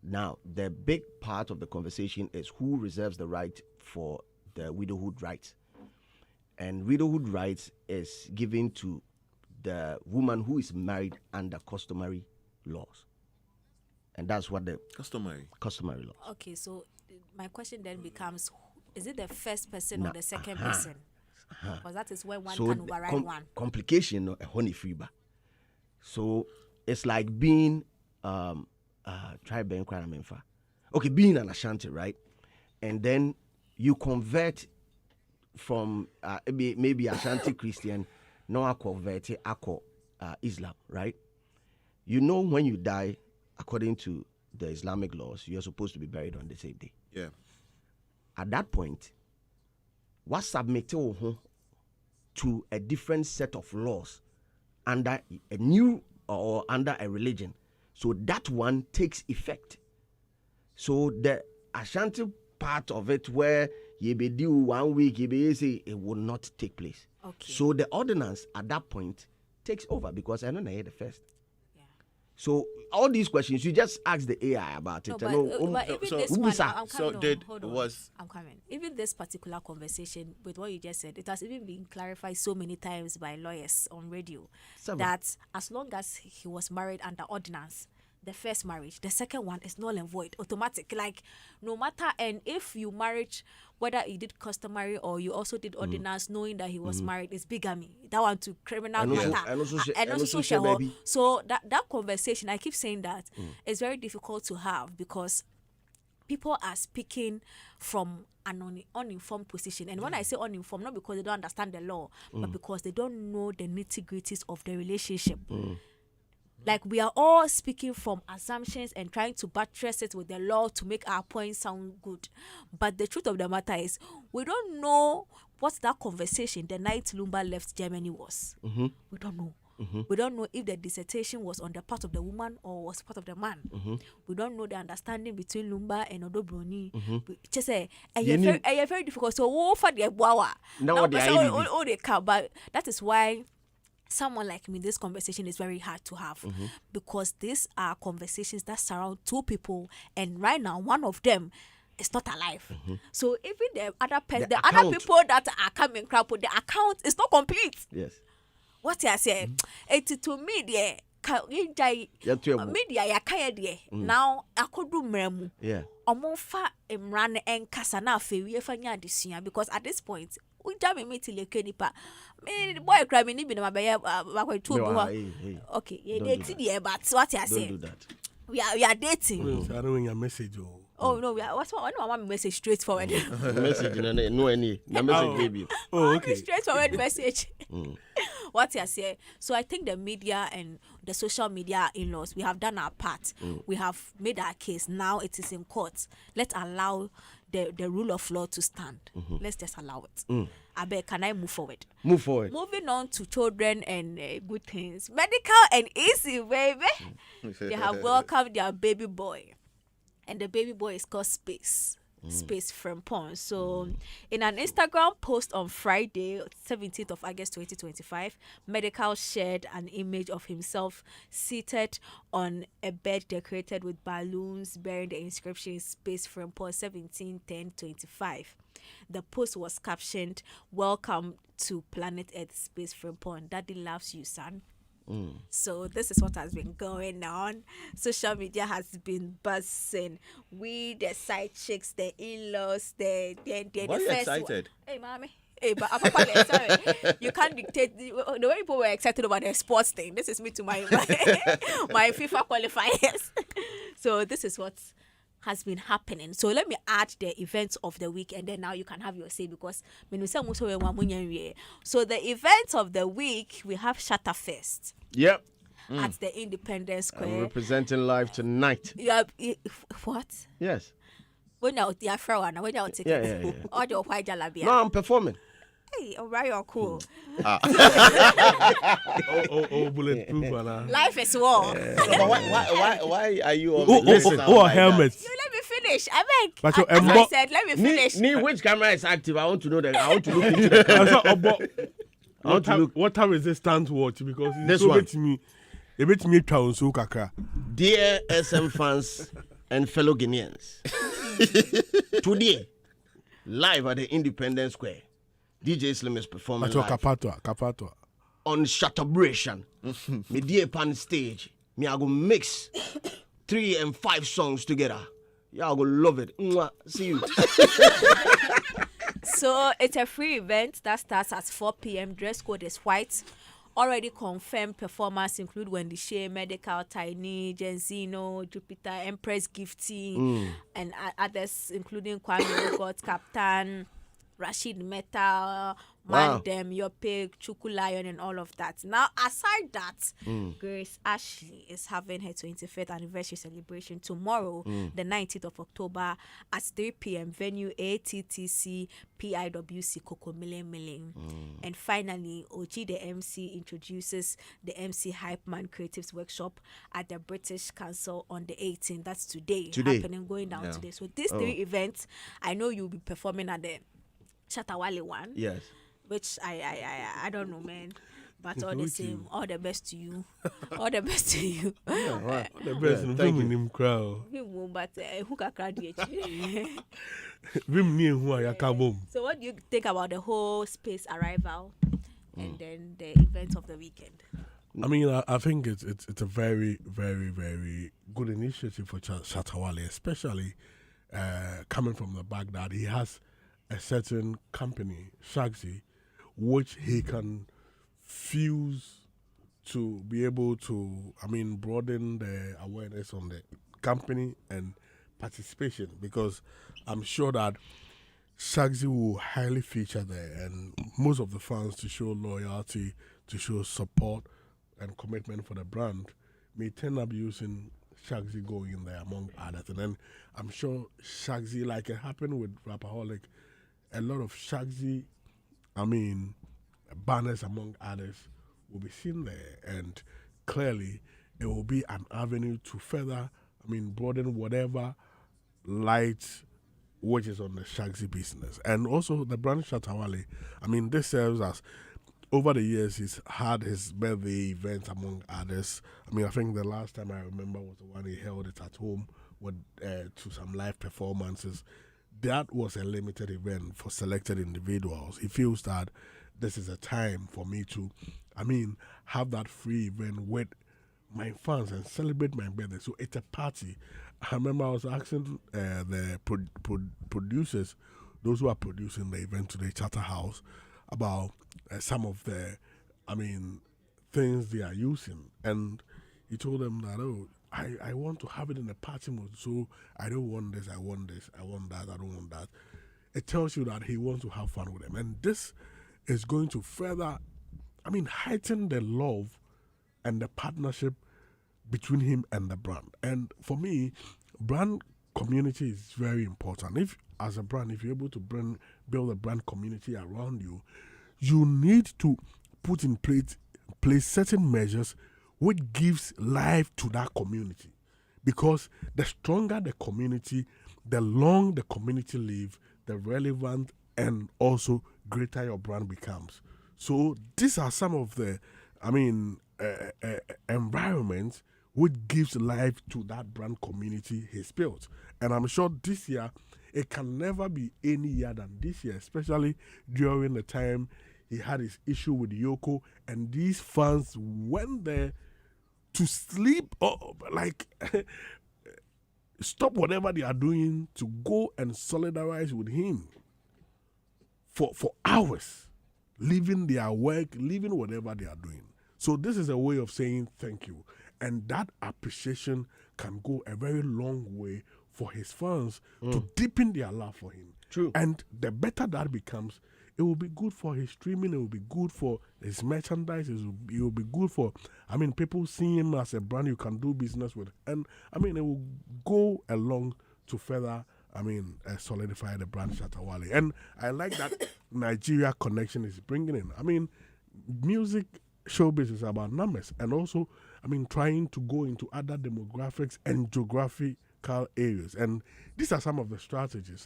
Now the big part of the conversation is who reserves the right for the widowhood rights, and widowhood rights is given to the woman who is married under customary laws. And that's what the customary law. Okay, so my question then becomes: is it the first person or the second person? Because that is where one can override one. Complication, a honey fever. So it's like being try being menfa. Okay, being an Ashanti, right? And then you convert from maybe Ashanti Christian, no I convert Islam, right? You know, when you die, according to the Islamic laws, you're supposed to be buried on the same day. Yeah. At that point, what submitted to a different set of laws under a new or under a religion, so that one takes effect. So the Ashanti part of it, where you be due 1 week, you be say it will not take place. Okay. So the ordinance at that point takes over, because I don't know the first. So all these questions, you just ask the AI about it. But even this one, I'm coming. Even this particular conversation with what you just said, it has even been clarified so many times by lawyers on radio that as long as he was married under ordinance, the first marriage, the second one is null and void, automatic. Like no matter, and if you married, whether you did customary or you also did ordinance, knowing that he was married, is bigamy. That one to criminal matter. And also social. So that conversation, I keep saying that, is very difficult to have, because people are speaking from an uninformed position. And when I say uninformed, not because they don't understand the law, but because they don't know the nitty-gritties of the relationship. Like, we are all speaking from assumptions and trying to buttress it with the law to make our point sound good. But the truth of the matter is, we don't know what that conversation the night Lumba left Germany was. We don't know. We don't know if the dissertation was on the part of the woman or was part of the man. We don't know the understanding between Lumba and Odobroni. Just say, very difficult. So, for the Boawa. But that is why someone like me, this conversation is very hard to have, because these are conversations that surround two people, and right now one of them is not alive. So even the other other people that are coming crap with the account is not complete. Yes. What I say, it's to me media ya kaya de now akodu mremu. Yeah. Omonfa emran en kasa na afewi efanya adesua, because at this point we jam me till ekenipa me boy cry me ni bi na mabeya okay you date the but what I say, don't do that. we are dating. I don't want your message. Oh no, we are. What's what? I want my message straightforward. Message no any. The message baby. Oh, okay. Straightforward message. What you say? So I think the media and the social media in-laws, we have done our part. We have made our case. Now it is in court. Let's allow the rule of law to stand. Let's just allow it. I beg, can I move forward? Move forward. Moving on to children and good things. Medical and easy, baby. They have welcomed their baby boy. And the baby boy is called Space. Space Frimpong. So, in an Instagram post on Friday, 17th of August 2025, Medical shared an image of himself seated on a bed decorated with balloons bearing the inscription Space Frimpong 171025. The post was captioned, "Welcome to Planet Earth, Space Frimpong. Daddy loves you, son." So this is what has been going on. Social media has been buzzing. We, the side chicks, the in-laws, the Why are you first excited? One. Hey, mommy. Hey, but I'm sorry. You can't dictate the way people were excited about the sports thing. This is me to my my FIFA qualifiers. So this is what has been happening. So let me add the events of the week, and then now you can have your say, because so the events of the week, we have Shatta Fest. Yep. At the Independence I'm Square. representing live tonight. Yeah, what? Yes. When you're the Afro one, when you're taking Yeah. all your white jalabia. No, I'm performing. Hey, all right, you're cool. Bulletproof. Life is war. But why are you Oh, helmet. You let me finish. I beg. But your I said, let me finish. Which camera is active? I want to know that. I want to look into it. What time is this stand watch? Because it's This so one. a bit me town so kaka. Dear SM fans and fellow Guineans, today, live at the Independence Square, DJ Slim is performing live Kapatwa. on Shattabration. Me dear pan stage, me I go mix 3 and 5 songs together. Yeah, I go love it. Mwah. See you. So it's a free event that starts at 4 p.m. Dress code is white. Already confirmed performers include Wendy Shea, Medical, Tiny, Genzino, Jupiter, Empress Gifty, and others including Kwame God, Captain, Rashid Meta, Wow. Mandem, Your Pig, Chuku Lion, and all of that. Now, aside that, Grace Ashley is having her 25th anniversary celebration tomorrow, the 19th of October at 3 p.m. Venue ATTC PIWC Coco Milling. And finally, OG the MC introduces the MC Hype Man Creatives Workshop at the British Council on the 18th. That's today. Happening, going down today. So these 3 events, I know you'll be performing at the Shatta Wale one. Yes. Which I don't know, man. But all the same, all the best to you. All the best to you. Right. The best in him crowd. But who can cry So what do you think about the whole Space arrival and then the events of the weekend? I mean, I think it's a very, very, very good initiative for Shatta Wale, especially coming from the back that he has a certain company, Shagsy, which he can fuse to be able to, broaden the awareness on the company and participation, because I'm sure that Shagsy will highly feature there, and most of the fans, to show loyalty, to show support and commitment for the brand, may end up using Shagsy going in there among others. And then I'm sure Shagsy, like it happened with Rapaholic, a lot of Shagsy, banners among others will be seen there, and clearly it will be an avenue to further, broaden whatever light which is on the Shagsy business. And also the brand Shatta Wale, this serves as, over the years, he's had his birthday events among others. I think the last time I remember was the one he held it at home with to some live performances. That was a limited event for selected individuals. He feels that this is a time for me to, have that free event with my fans and celebrate my birthday. So it's a party. I remember I was asking the producers, those who are producing the event today, Charterhouse, about some of the, things they are using. And he told them that, I want to have it in a party mode, so I don't want this, I want this, I want that, I don't want that. It tells you that he wants to have fun with them. And this is going to further, heighten the love and the partnership between him and the brand. And for me, brand community is very important. If as a brand, if you're able to build a brand community around you, you need to put in place certain measures which gives life to that community. Because the stronger the community, the longer the community live, the relevant and also greater your brand becomes. So these are some of the, environments which gives life to that brand community he's built. And I'm sure this year, it can never be any year than this year, especially during the time he had his issue with Yoko, and these fans went there to sleep or stop whatever they are doing to go and solidarize with him for hours, leaving their work, leaving whatever they are doing. So this is a way of saying thank you. And that appreciation can go a very long way for his fans to deepen their love for him. True. And the better that becomes, it will be good for his streaming, it will be good for his merchandise, it will be good for, people seeing him as a brand you can do business with. And, it will go along to further, solidify the brand Shatta Wale. And I like that Nigeria connection is bringing in. Music showbiz is about numbers and also, trying to go into other demographics and geographical areas. And these are some of the strategies.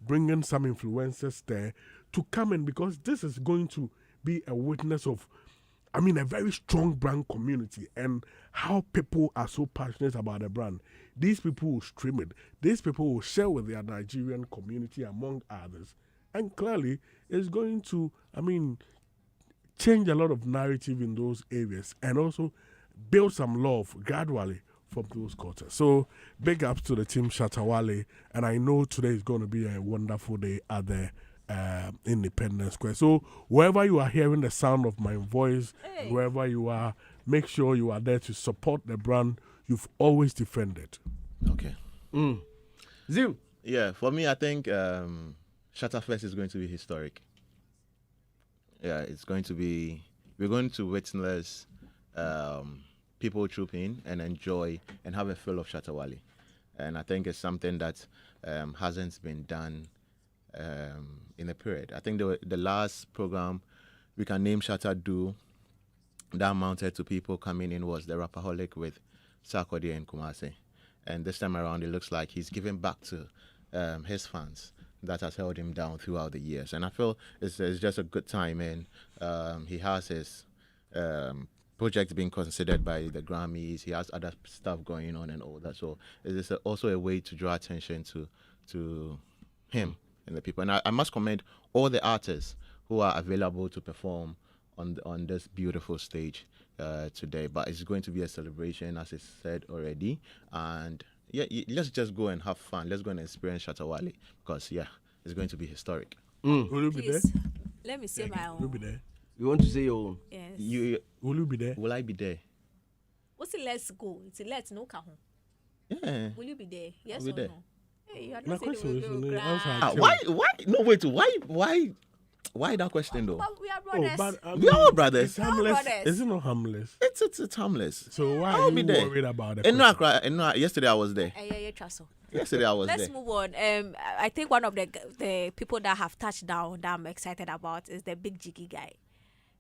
Bringing some influencers there to come in, because this is going to be a witness of, a very strong brand community and how people are so passionate about the brand. These people will stream it. These people will share with their Nigerian community, among others. And clearly, it's going to, change a lot of narrative in those areas and also build some love gradually from those quarters. So big ups to the team Shatta Wale, and I know today is going to be a wonderful day at the Independence Square. So wherever you are hearing the sound of my voice, wherever you are, make sure you are there to support the brand you've always defended. Okay. Zim. Yeah, for me, I think Shatta Fest is going to be historic. Yeah, it's going to be, we're going to witness people troop in and enjoy and have a feel of Shatta Wale. And I think it's something that hasn't been done in a period. I think the last program we can name Shatta do that amounted to people coming in was the Rapaholic with Sarkodie and Kumasi. And this time around, it looks like he's giving back to his fans that has held him down throughout the years. And I feel it's just a good time. And he has his projects being considered by the Grammys. He has other stuff going on and all that. So it's also a way to draw attention to him and the people. And I must commend all the artists who are available to perform on this beautiful stage today. But it's going to be a celebration, as I said already. And yeah, let's just go and have fun. Let's go and experience Shatta Wale, because it's going to be historic. Will you be there? Please, let me say my Will you be own. there? You want to say your own? Yes. Will you be there? Will I be there? What's it? Let's go. It's a let's no kaho. Yeah. Will you be there? Yes I'll be or there. no? Hey, you are My not saying question we is, will the go answer grand. I Why? No, wait. Why that question though? But we are Oh, brothers. but We are all brothers. It's harmless. brothers. Is it not harmless? It's harmless. So why I'll are be you there. worried about the And no, question? yesterday I was there. Yeah, trust so. Yesterday I was Let's there. move on. I think one of the people that have touched down that I'm excited about is the big jiggy guy.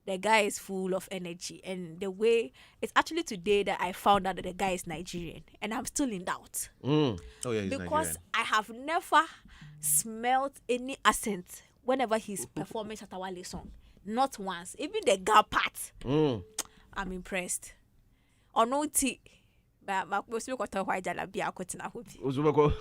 The guy is full of energy, and the way it's actually today that I found out that the guy is Nigerian, and I'm still in doubt Oh yeah, he's because Nigerian. I have never smelled any accent whenever he's performing Shatta Wale song. Not once, even the girl part. I'm impressed. Or no tea. But we speak about why jala be akotina hobi. Uzubako.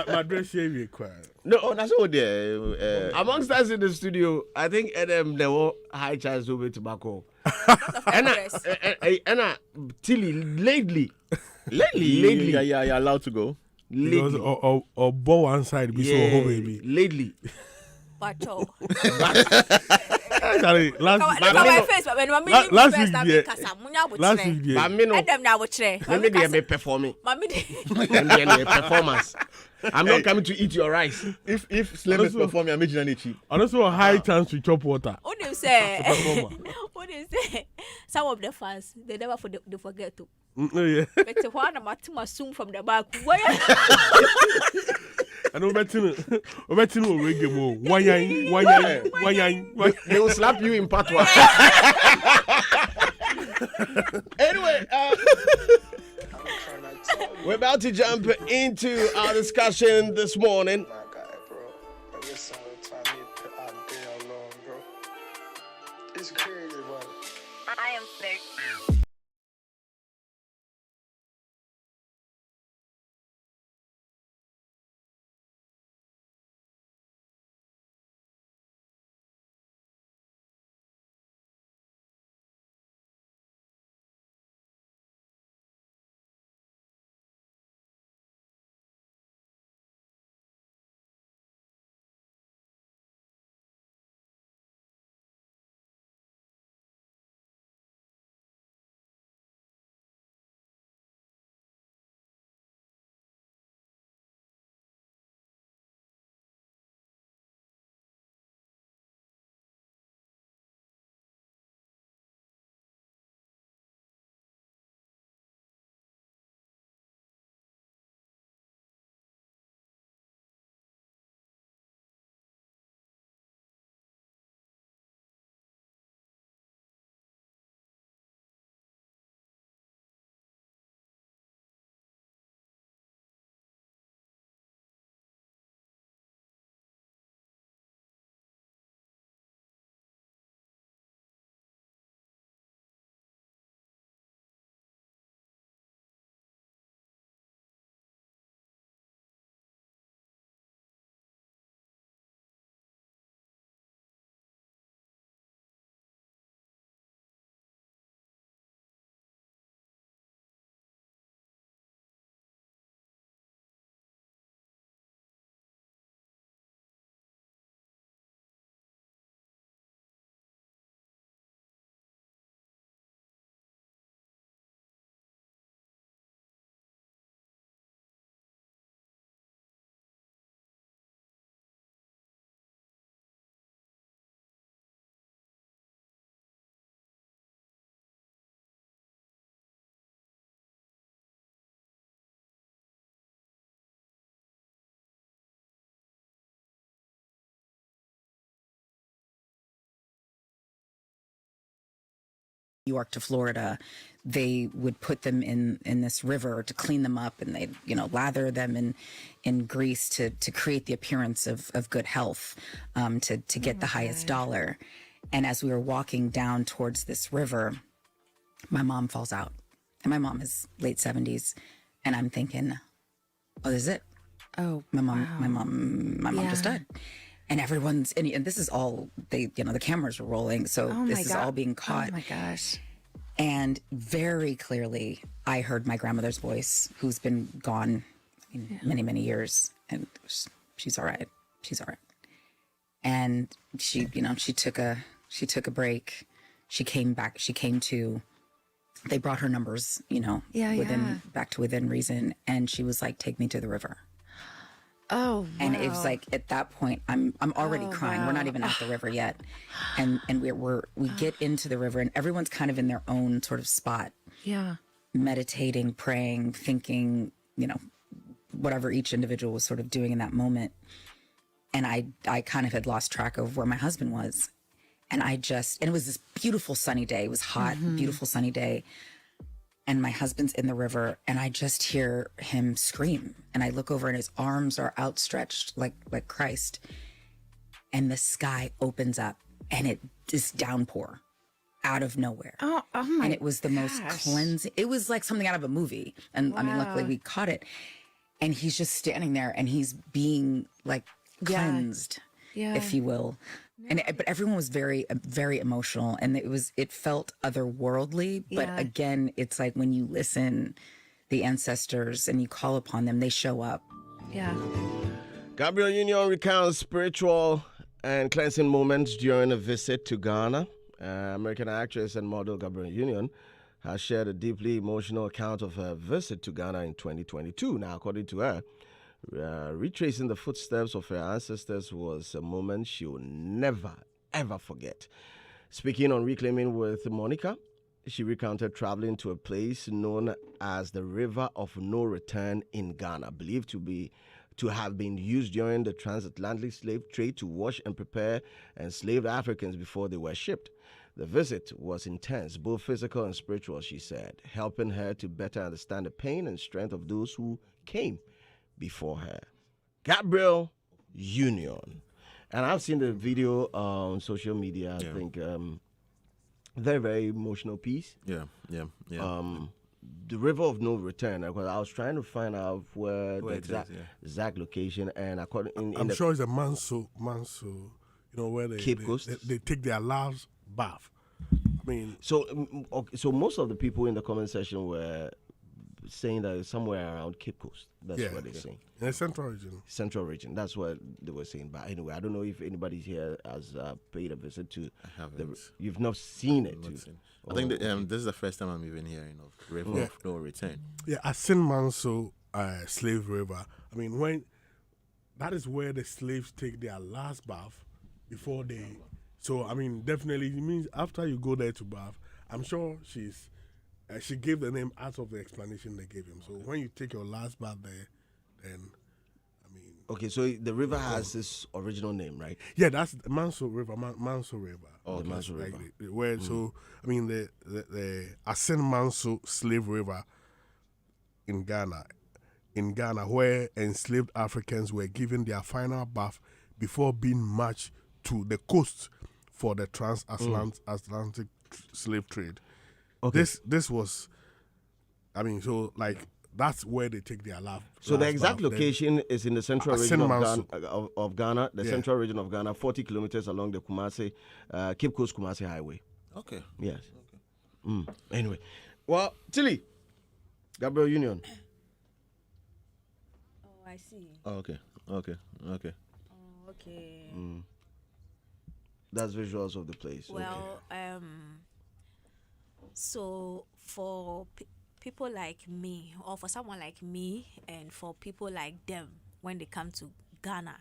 My dress shave required. No, that's all there. Amongst us in the studio, I think Adam there were high chance over tobacco. And Tilly lately, Lately, yeah, you're allowed to go. Because or bow one side be so whole baby. lately. Bacho. Sorry, last Last week, yeah. Last week, yeah. But me no. Let me be performing. Performance. I'm not coming to eat your rice. If Slim is performing, I'm making an cheap. And also a high chance to chop water. What do you say? What do you say? Some of the fans, they never forget to. Yeah. But the one about to assume from the back. And we bet you reggae more. Why? They will slap you in patois. Anyway, we're about to jump into our discussion this morning. My guy, bro. But this time you put out day alone, bro. It's crazy, bro. I am sick. York to Florida, they would put them in this river to clean them up, and they'd lather them in grease to create the appearance of good health, to get the highest dollar. And as we were walking down towards this river, my mom falls out, and my mom is late 70s, and I'm thinking, oh, this is it. Oh, my mom just died. And everyone's, and this is all, the cameras were rolling. So this is all being caught. Oh my gosh. And very clearly, I heard my grandmother's voice, who's been gone many, many years. And she's all right. She's all right. And she took a break. She came back. She came to, they brought her numbers, back to within reason. And she was like, take me to the river. Oh, wow. And it was like, at that point, I'm already crying. Wow. We're not even at the river yet, and we get into the river, and everyone's kind of in their own sort of spot. Yeah, meditating, praying, thinking, whatever each individual was sort of doing in that moment. And I kind of had lost track of where my husband was, and it was this beautiful sunny day. It was hot, beautiful sunny day. And my husband's in the river, and I just hear him scream. And I look over, and his arms are outstretched like Christ. And the sky opens up, and it is downpour out of nowhere. Oh my! And it was the most cleansing. It was like something out of a movie. And I mean, luckily we caught it. And he's just standing there, and he's being like cleansed, if you will. But everyone was very, very emotional, and it felt otherworldly. But again, it's like when you listen, the ancestors, and you call upon them, they show up. Yeah. Gabriel Union recounts spiritual And cleansing moments during a visit to Ghana. American actress and model Gabrielle Union has shared a deeply emotional account of her visit to Ghana in 2022. Now, according to her, retracing the footsteps of her ancestors was a moment she will never, ever forget. Speaking on Reclaiming with Monica, she recounted traveling to a place known as the River of No Return in Ghana, believed to have been used during the transatlantic slave trade to wash and prepare enslaved Africans before they were shipped. The visit was intense, both physical and spiritual, she said, helping her to better understand the pain and strength of those who came before her. Gabrielle Union. And I've seen the video on social media. I think very, very emotional piece. Yeah. The River of No Return. Because I was trying to find out where the exact location, and according I'm sure it's a Manso, where Cape Coast. They take their last bath. I mean, so most of the people in the comment section were saying that it's somewhere around Cape Coast. That's what they're saying. In the central region. Central region. That's what they were saying. But anyway, I don't know if anybody here has paid a visit to. I haven't. You've not seen it. I think this is the first time I'm even hearing of River of No Return. Yeah, I've seen Manso Slave River. I mean, that is where the slaves take their last bath before they. So I mean, definitely it means after you go there to bath, I'm sure she gave the name out of the explanation they gave him. So when you take your last bath there, then I mean. Okay, so the river has this original name, right? Yeah, that's Manso River. Manso River. Oh, the Manso River. Where so I mean the Asin Manso Slave River in Ghana, where enslaved Africans were given their final bath before being marched to the coast for the transatlantic slave trade. Okay. This was, I mean, so like that's where they take their last. So the exact location is in the central region of Ghana, the central region of Ghana, 40 kilometers along the Cape Coast Kumasi Highway. Okay. Yes. Okay. Anyway, well, Tilly, Gabrielle Union. Oh, I see. Oh, okay. Oh, okay. That's visuals of the place. Well, so for people like me, or for someone like me, and for people like them, when they come to Ghana,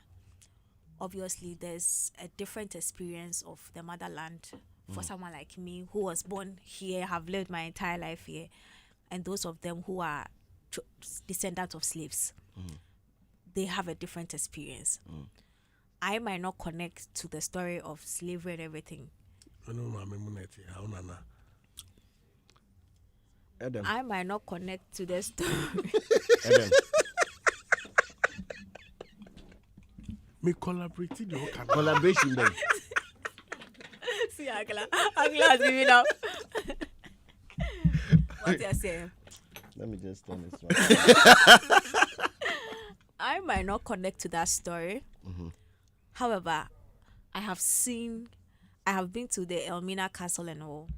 obviously there's a different experience of the motherland. For someone like me, who was born here, have lived my entire life here, and those of them who are descendants of slaves, they have a different experience. I might not connect to the story of slavery and everything. Adam. I might not connect to the story. Adam. Me collaborating, Collaboration then. See, Agla has given up. What you saying? Let me just turn this one. I might not connect to that story. However, I have been to the Elmina Castle and all,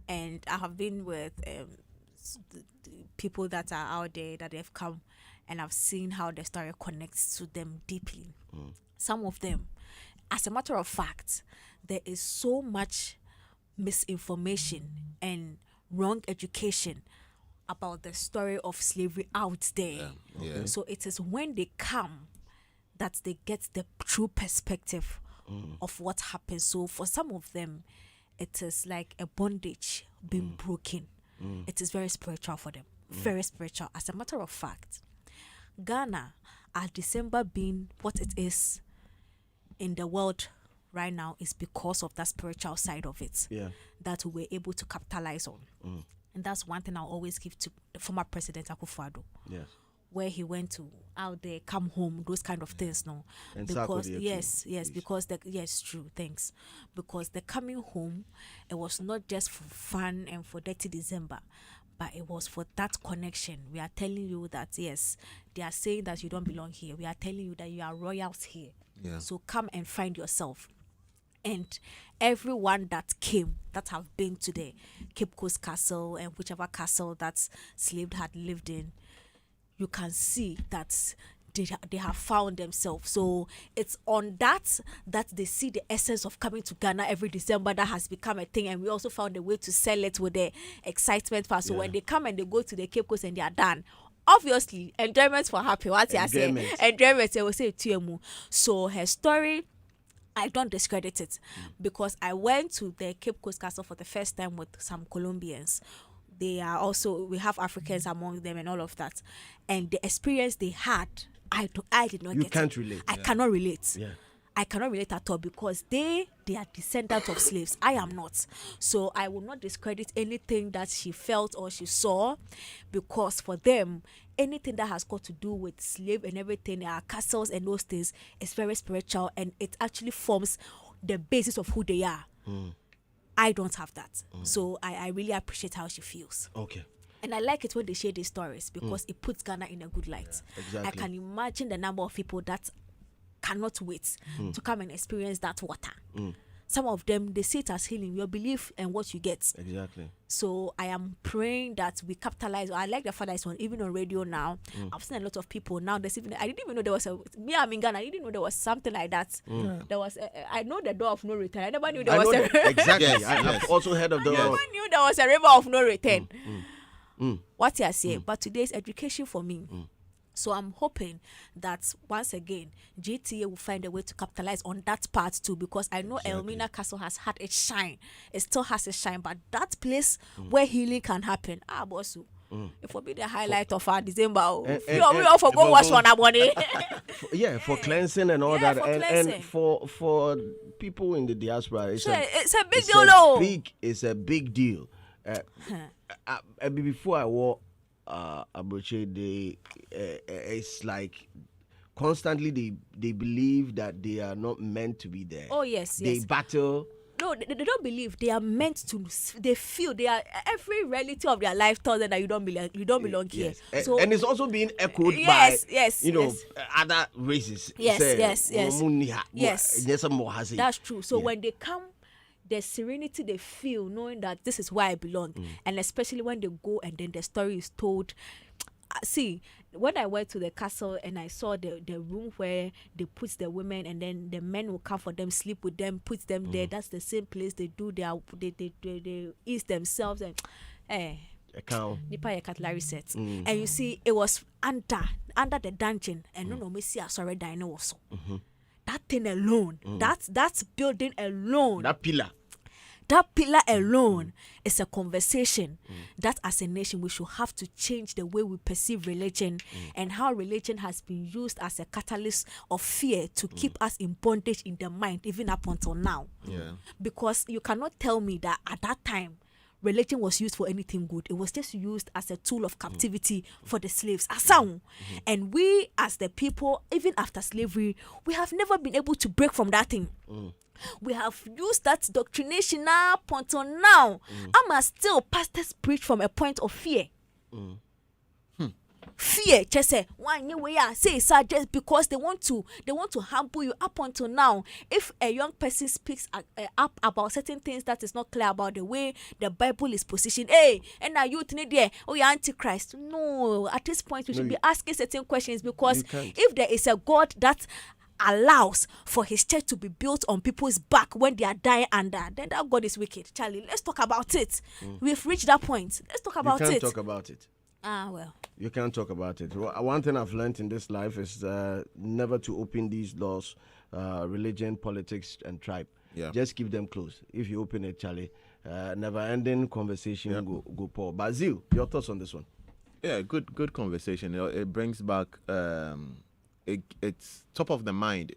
and I have been with the people that are out there that have come, and I've seen how the story connects to them deeply. Some of them, as a matter of fact, there is so much misinformation and wrong education about the story of slavery out there. Yeah. So it is when they come that they get the true perspective of what happened. So for some of them, it is like a bondage being broken. It is very spiritual for them. Very spiritual. As a matter of fact, Ghana, as December being what it is in the world right now, is because of that spiritual side of it that we were able to capitalize on. And that's one thing I'll always give to the former President Akufo-Addo. Yes. Where he went to out there, come home, those kind of things, no. And because Sarkodie because true, thanks. Because the coming home, it was not just for fun and for dirty December, but it was for that connection. We are telling you that yes, they are saying that you don't belong here. We are telling you that you are royals here. Yeah. So come and find yourself. And everyone that came, that have been to the Cape Coast Castle and whichever castle that slave had lived in, you can see that they have found themselves. So it's on that they see the essence of coming to Ghana every December that has become a thing, and we also found a way to sell it with the excitement part. So when they come and they go to the Cape Coast and they are done, obviously enjoyment for happy. What you say? Enjoyment. I will say TMU. So her story, I don't discredit it because I went to the Cape Coast Castle for the first time with some Colombians. They are also, we have Africans among them and all of that, and the experience they had, I did not. You get can't it. relate. I cannot relate. Yeah. I cannot relate at all because they are descendants of slaves. I am not. So I will not discredit anything that she felt or she saw, because for them, anything that has got to do with slave and everything, our castles and those things, is very spiritual, and it actually forms the basis of who they are. I don't have that. So I really appreciate how she feels. Okay. And I like it when they share these stories because it puts Ghana in a good light. Exactly. I can imagine the number of people that cannot wait to come and experience that water. Some of them, they see it as healing, your belief and what you get. Exactly. So I am praying that we capitalize. I like the fact that it's even on radio now. I've seen a lot of people now. I didn't even know there was I'm in Ghana. I didn't know there was something like that. There was. I know the door of no return. I never knew there was exactly. Yes, I've also heard of the. I never knew there was a river of no return. What you say? But today's education for me. So I'm hoping that once again, GTA will find a way to capitalize on that part too, because I know Elmina Castle has had its shine. It still has its shine, but that place where healing can happen, boss, it will be the highlight of our December. We all forgot what's on our money. For cleansing and all that, for and cleansing. for people in the diaspora, it's a big deal. It's a big deal. Before I walk. Abroche, it's like constantly they believe that they are not meant to be there. Oh yes, they battle. No, they don't believe they are meant to. They feel they are. Every reality of their life tells them that you don't belong here. Yes. So and it's also being echoed by other races. Yes. That's true. So Yeah. when they come, the serenity they feel knowing that this is where I belong, and especially when they go and then the story is told. See, when I went to the castle and I saw the room where they put the women and then the men will come for them, sleep with them, put them there. That's the same place they do they ease themselves and Nipa cutlery set. And you see, it was under the dungeon, and no me see sorry dino also. That thing alone, that building alone, that pillar alone is a conversation that as a nation we should have to change the way we perceive religion and how religion has been used as a catalyst of fear to keep us in bondage in the mind even up until now. Because you cannot tell me that at that time religion was used for anything good. It was just used as a tool of captivity for the slaves. And we as the people, even after slavery, we have never been able to break from that thing. We have used that doctrination up until now. Still pastors preach from a point of fear. Fear, just say one new way. Say just because they want to humble you up until now. If a young person speaks up about certain things that is not clear about the way the Bible is positioned, and now you think there, you're antichrist. No, at this point we should be asking certain questions, because if there is a God that allows for his church to be built on people's back when they are dying under, then that God is wicked. Charlie, let's talk about it. We've reached that point. Let's talk about it. You can't talk about it. Well. You can't talk about it. One thing I've learned in this life is never to open these doors, religion, politics, and tribe. Just keep them closed. If you open it, Charlie, never-ending conversation go poor. Basil, your thoughts on this one? Yeah, good conversation. It brings back. It's top of the mind.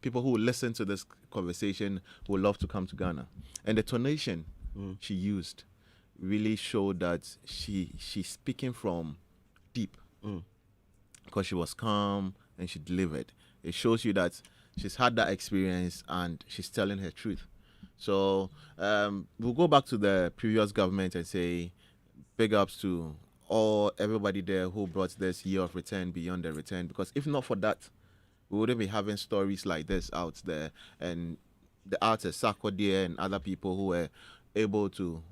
People who listen to this conversation will love to come to Ghana, and the tonation she used really showed that she's speaking from deep, because she was calm and she delivered. It shows you that she's had that experience and she's telling her truth. So we'll go back to the previous government and say big ups to everybody there who brought this year of return beyond the return, because if not for that, we wouldn't be having stories like this out there, and the artists Sarkodie and other people who were able to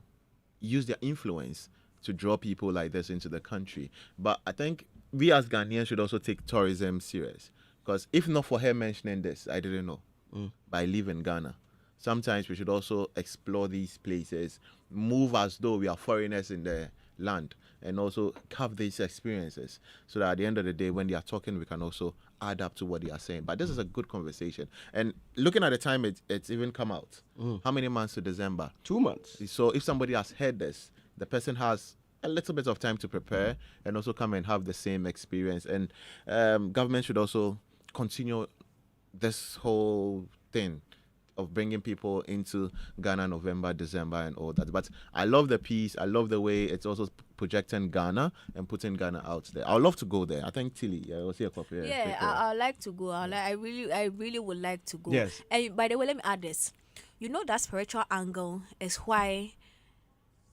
use their influence to draw people like this into the country. But I think we as Ghanaians should also take tourism serious. Because if not for her mentioning this, I didn't know. But I live in Ghana. Sometimes we should also explore these places, move as though we are foreigners in the land, and also have these experiences. So that at the end of the day, when they are talking, we can also add up to what they are saying. But this is a good conversation. And looking at the time, it's even come out. How many months to December? 2 months. So if somebody has heard this, the person has a little bit of time to prepare and also come and have the same experience. And government should also continue this whole thing of bringing people into Ghana, November, December, and all that. But I love the piece. I love the way it's also projecting Ghana and putting Ghana out there. I would love to go there. I think Tilly, I will see a copy. Yeah, I'd like to go. I really would like to go. Yes. And by the way, let me add this. You know that spiritual angle is why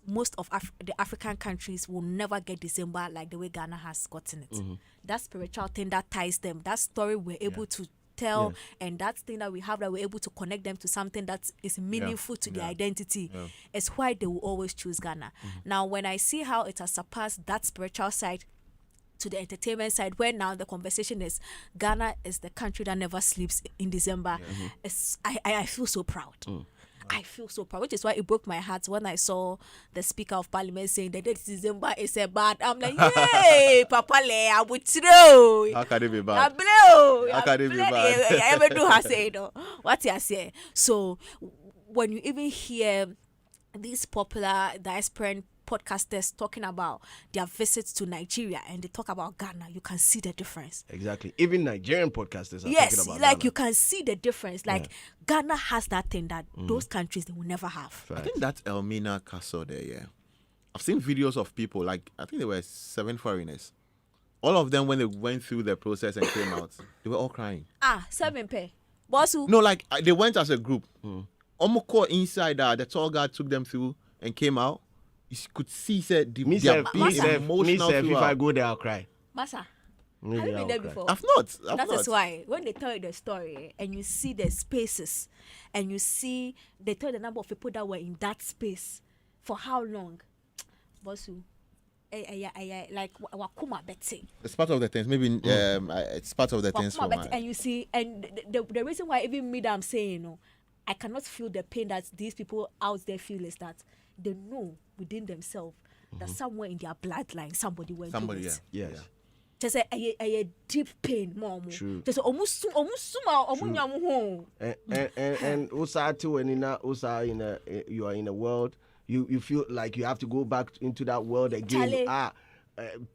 most of the African countries will never get December like the way Ghana has gotten it. That spiritual thing that ties them, that story we're able to tell, and that thing that we have that we're able to connect them to something that is meaningful to their identity, is why they will always choose Ghana. Now, when I see how it has surpassed that spiritual side to the entertainment side, where now the conversation is Ghana is the country that never sleeps in December, I feel so proud. I feel so proud, which is why it broke my heart when I saw the Speaker of Parliament saying that December is a bad. I'm like, yay, Papa Le, I would know. How can it be bad? How can it be bad? I ever do her say, what you say. So when you even hear these popular diasporan podcasters talking about their visits to Nigeria and they talk about Ghana, you can see the difference. Exactly. Even Nigerian podcasters are talking about like Ghana. you can see the difference. Like Ghana has that thing that those countries they will never have. I think that's Elmina Castle there, yeah. I've seen videos of people, like, I think there were 7 foreigners. All of them, when they went through the process and came out, they were all crying. 7 pay. Bossu. No, like, they went as a group. Omoko inside, the tour guide took them through and came out. You could see said the emotional if I go there, I'll cry. Masa, have you been there before? I've not. That is why when they tell you the story and you see the spaces and you see they tell the number of people that were in that space for how long, Bossu, like wakuma bete. It's part of the things. Maybe it's part of the things for my... And you see, and the reason why even me that I'm saying, I cannot feel the pain that these people out there feel is that they know within themselves that somewhere in their bloodline somebody went through it. Yes. Just a deep pain, mom. True. Just almost and also too, when you are in a world, you feel like you have to go back into that world again.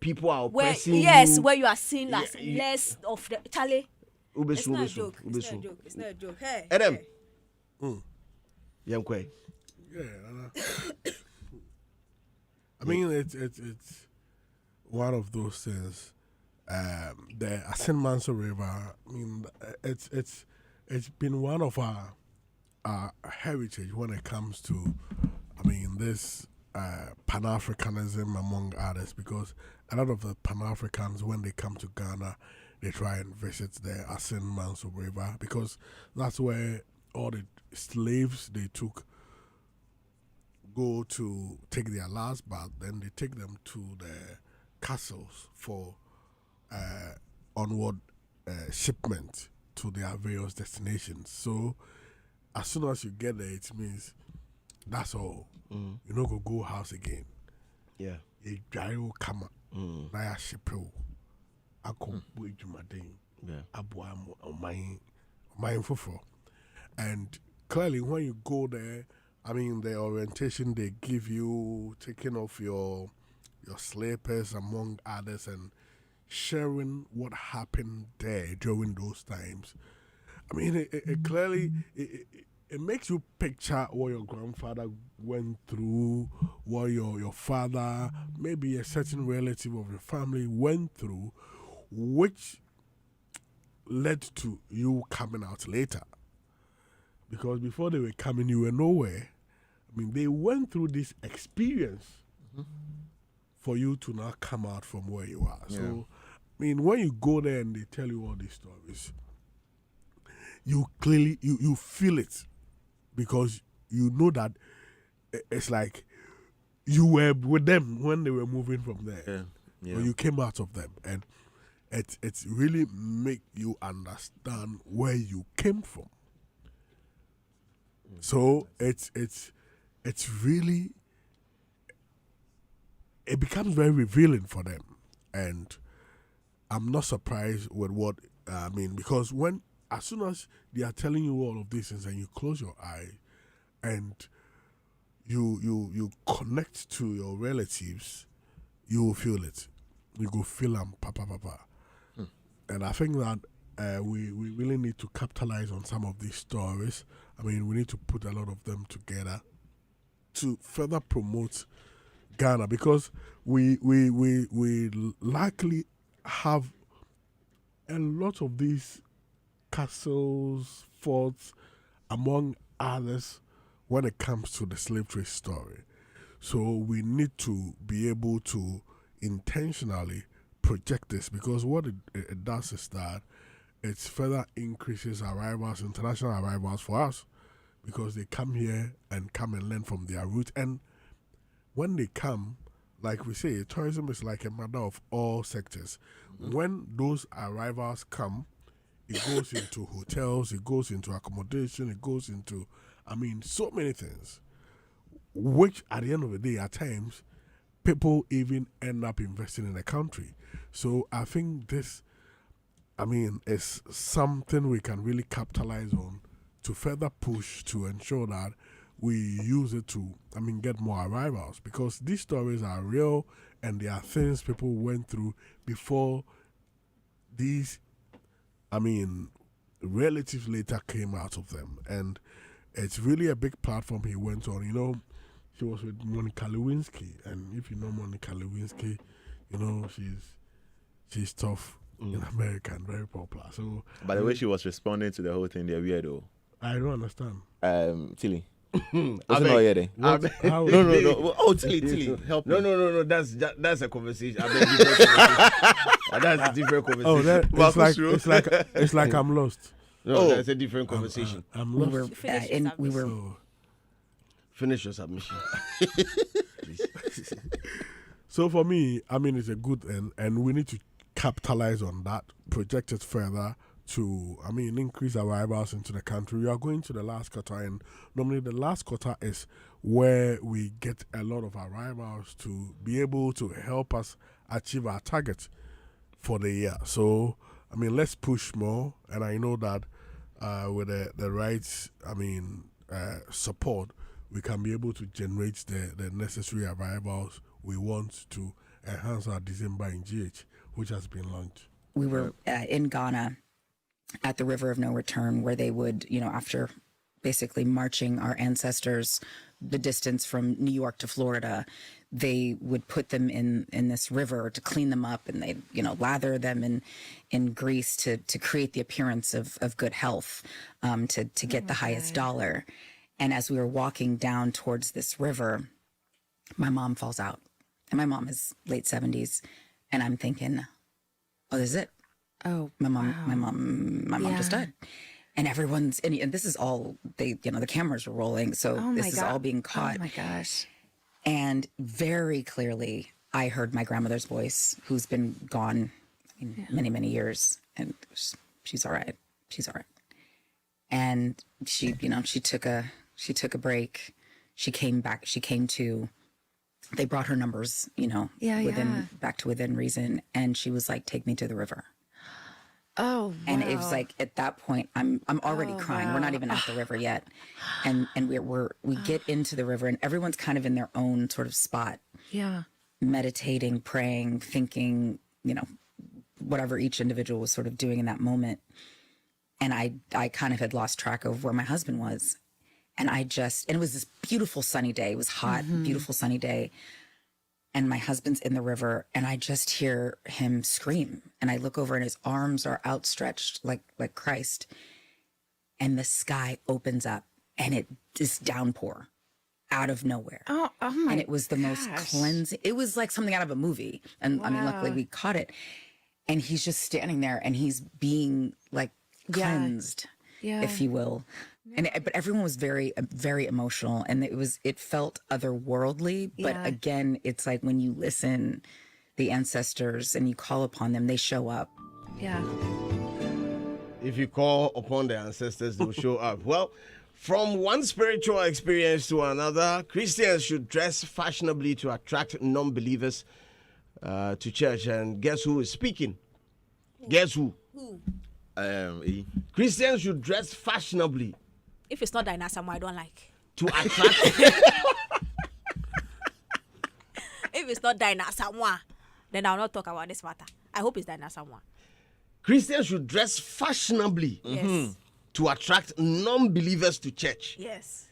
People are oppressing you. Where you are seeing less of the Charlie. It's not a joke. It's not a joke. Hey. Adam. Yankwe. Yeah, I mean it's one of those things. The Asin Manso River. I mean, it's been one of our heritage when it comes to, I mean, this Pan-Africanism among others, because a lot of the Pan-Africans, when they come to Ghana, they try and visit the Asin Manso River, because that's where all the slaves they took go to take their last bath, then they take them to the castles for onward shipment to their various destinations. So as soon as you get there, it means that's all. You know, go house again. Yeah. A gyro kama. Naya shipel. Ako buijumadin. Yeah. Abwa my fufo. And clearly when you go there, I mean, the orientation they give you, taking off your slippers among others and sharing what happened there during those times. I mean, it clearly, it makes you picture what your grandfather went through, what your father, maybe a certain relative of your family went through, which led to you coming out later. Because before they were coming, you were nowhere. I mean, they went through this experience for you to now come out from where you are. Yeah. So, I mean, when you go there and they tell you all these stories, you clearly, you feel it, because you know that it's like you were with them when they were moving from there. Yeah. or you came out of them, and it's really make you understand where you came from. So it's really, it becomes very revealing for them, and I'm not surprised with what I mean, because as soon as they are telling you all of these things and you close your eye and you connect to your relatives, you will feel it. You go feel them, papa. And I think that we really need to capitalize on some of these stories. I mean, we need to put a lot of them together to further promote Ghana, because we likely have a lot of these castles, forts, among others, when it comes to the slave trade story. So we need to be able to intentionally project this, because what it does is that it further increases arrivals, international arrivals for us, because they come here and come and learn from their roots. And when they come, like we say, tourism is like a matter of all sectors. When those arrivals come, it goes into hotels, it goes into accommodation, it goes into, so many things, which at the end of the day, at times, people even end up investing in the country. So I think this, is something we can really capitalize on to further push to ensure that we use it to, get more arrivals, because these stories are real and they are things people went through before these, relatives later came out of them. And it's really a big platform he went on. She was with Monica Lewinsky, and if you know Monica Lewinsky, she's tough in America and very popular. So, by the way she was responding to the whole thing, they're weird though. I don't understand. Tilly. What's not here then? No. Oh, Tilly, help me. No. That's a conversation. That's a different conversation. Oh, it's like I'm lost. No, that's a different conversation. I'm lost. We were. Finish your submission. So for me, it's a good end, and we need to capitalize on that, project it further to, increase arrivals into the country. We are going to the last quarter, and normally the last quarter is where we get a lot of arrivals to be able to help us achieve our target for the year. So, let's push more, and I know that with the right, support, we can be able to generate the necessary arrivals we want to enhance our December in GH, which has been launched. We were in Ghana at the River of No Return, where they would, after basically marching our ancestors the distance from New York to Florida, they would put them in this river to clean them up, and they lather them in grease to create the appearance of good health, to get the highest dollar. And as we were walking down towards this river, my mom falls out, and my mom is late 70s, and I'm thinking, oh, this is it. Oh, my mom just died. And everyone's, and this is all, the cameras were rolling, so this is all being caught. Oh my gosh. And very clearly, I heard my grandmother's voice, who's been gone many, many years, and she's all right. She's all right. And she took a break. She came back. She came to. They brought her numbers, back to within reason, and she was like, "Take me to the river." Oh, wow. And it was like at that point, I'm already crying. Wow. We're not even at the river yet, and we get into the river, and everyone's kind of in their own sort of spot. Yeah, meditating, praying, thinking, whatever each individual was sort of doing in that moment. And I kind of had lost track of where my husband was, and it was this beautiful sunny day. It was hot, beautiful sunny day. And my husband's in the river, and I just hear him scream. And I look over, and his arms are outstretched like Christ. And the sky opens up, and it is downpour out of nowhere. Oh my! And it was the most cleansing. It was like something out of a movie. And luckily we caught it. And he's just standing there, and he's being like cleansed, if you will. But everyone was very, very emotional, and it felt otherworldly. But again, it's like when you listen the ancestors and you call upon them, they show up. Yeah. If you call upon the ancestors, they'll show up. Well, from one spiritual experience to another, Christians should dress fashionably to attract non-believers to church. And guess who is speaking? Guess who? Christians should dress fashionably. If it's not Dinah Samoa, I don't like. To attract. If it's not Dinah Samoa, then I'll not talk about this matter. I hope it's Dinah Samoa. Christians should dress fashionably to attract non-believers to church. Yes.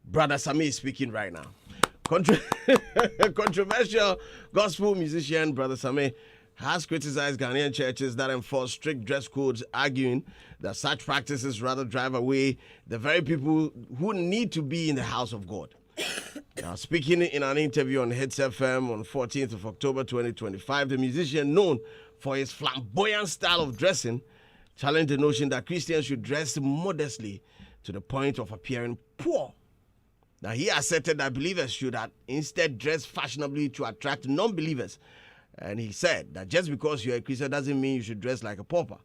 Brother Sami is speaking right now. Controversial gospel musician Brother Sami has criticized Ghanaian churches that enforce strict dress codes, arguing that such practices rather drive away the very people who need to be in the house of God. Now, speaking in an interview on Hitz FM on 14th of October 2025, the musician, known for his flamboyant style of dressing, challenged the notion that Christians should dress modestly to the point of appearing poor. Now, he asserted that believers should instead dress fashionably to attract non-believers. And he said that just because you're a Christian doesn't mean you should dress like a pauper.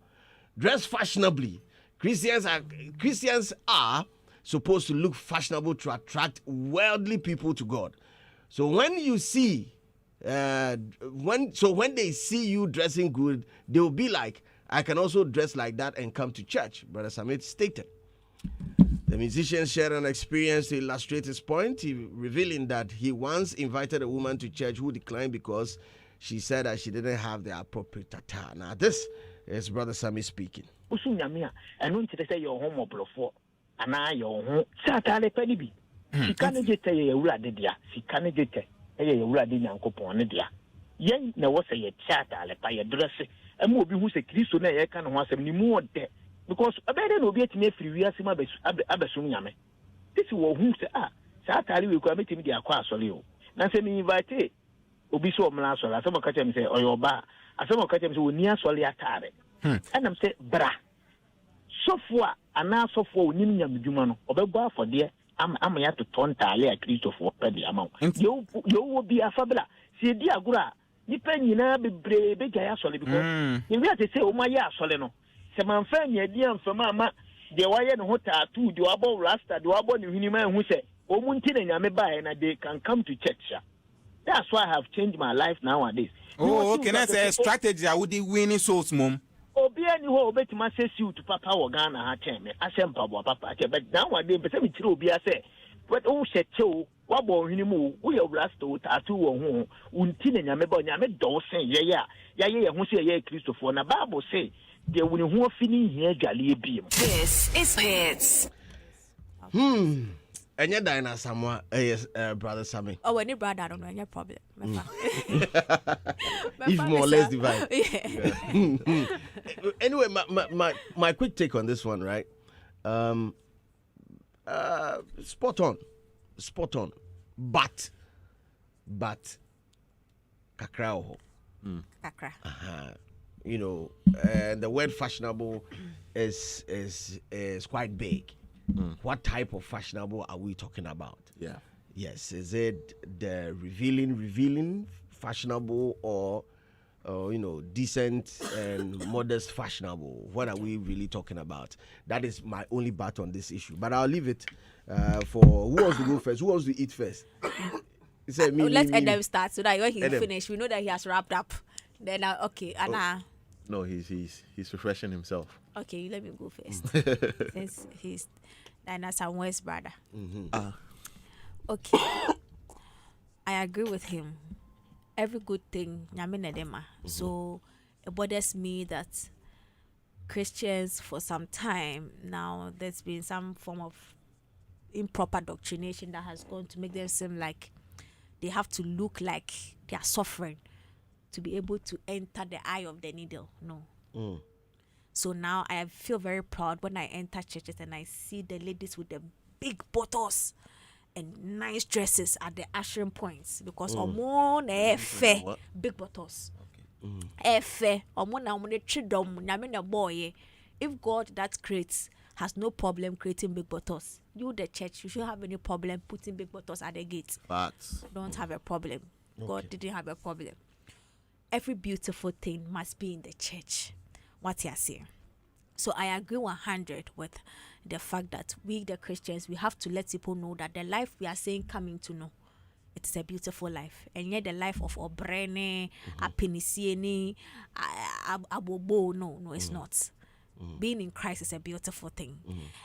Dress fashionably. Christians are supposed to look fashionable to attract worldly people to God. So when you see, when they see you dressing good, they will be like, I can also dress like that and come to church, Brother Samit stated. The musician shared an experience to illustrate his point, revealing that he once invited a woman to church who declined because she said that she didn't have the appropriate attire. Now, this is Brother Sammy speaking. Ana yo ho satale pani bi sika ne jete ye wurade dia sika ne jete ye wurade nyankopon ne dia yen na wo se ye satale pa ye dress e mo obi hu se Kristo na ye ka ne ho asem ni mu ode because abede na obi atime afiri wi asem abesum nyame tisi wo hu se satale we ko ametimi dia akwa asole o na se mi invite obi so omla asole asem ka chem se oyoba asem ka chem se oni asole atare enam se bra sofua ana sofua onim nyamdwuma no obegwa afode ama ya to tontale a Christopher pedi ama yo wo bi afabla si edi agura nipa nyina bebre beja ya sole because you we say o ma ya sole no se manfa nya di amfama ama de waye no ho tattoo de wabo rasta de wabo ne huni man hu se o mu nti na nyame bae na they can come to church. That's why I have changed my life nowadays. Okay, that's a strategy I would win souls mom. Obia ni ho obetima say to papa wo Ghana ha teme asempa bo papa che but nowadays pese me kire obia say but o hyeche wa bo hwini mu wo ye rasta wo tattoo wo ho unti na nyame ba nyame do sen ye ho say ye Christopher na Bible say de woni ho fini hia adwale ebiem. This is Hitz. Enya Dinah Samoa, yes, Brother Sammy. Oh, any brother, I don't know, any problem. If more or less divine. Yeah. Anyway, my quick take on this one, right? Spot on. But kakra. Kakra. You know, and the word fashionable is quite big. What type of fashionable are we talking about? Yeah. Yes. Is it the revealing fashionable or decent and modest fashionable? What are we really talking about? That is my only bat on this issue. But I'll leave it for who wants to go first? Who wants to eat first? Let Adam start so that when he's finished, we know that he has wrapped up. Then okay, Anna. No, he's refreshing himself. Okay, let me go first. Since he's Dinah Samuel's brother. Okay. I agree with him. Every good thing, so it bothers me that Christians for some time now, there's been some form of improper doctrination that has gone to make them seem like they have to look like they are suffering to be able to enter the eye of the needle. No. So now I feel very proud when I enter churches and I see the ladies with the big bottles and nice dresses at the ushering points because big bottles. If God that creates has no problem creating big bottles, you the church, you shouldn't have any problem putting big bottles at the gates. Facts. Don't have a problem. Okay. God didn't have a problem. every beautiful thing must be in the church. What you are saying. So I agree 100 with the fact that we, the Christians, we have to let people know that the life we are saying coming to know, it's a beautiful life. And yet the life of Obrene, Apenisieni, Abobo, no, it's not. Being in Christ is a beautiful thing.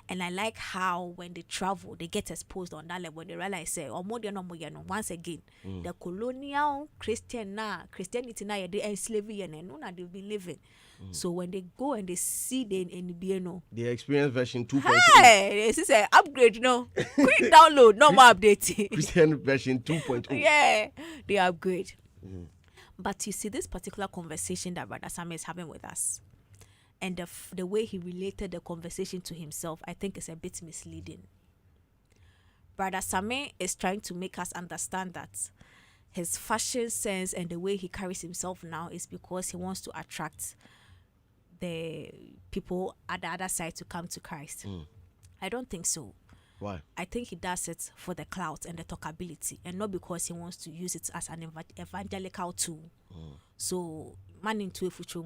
And I like how when they travel, they get exposed on that level. When they realize, say, or more than once again, the colonial Christianity now, they enslave you and they've been living. So when they go and they see the NBNO, the experience version 2.0. Hey, this is an upgrade, quick download, no more updating. Christian version 2.0. Yeah, they upgrade. But you see, this particular conversation that Brother Sam is having with us, and the way he related the conversation to himself, I think is a bit misleading. Brother Same is trying to make us understand that his fashion sense and the way he carries himself now is because he wants to attract the people at the other side to come to Christ. I don't think so. Why? I think he does it for the clout and the talkability, and not because he wants to use it as an evangelical tool. So, man into a future.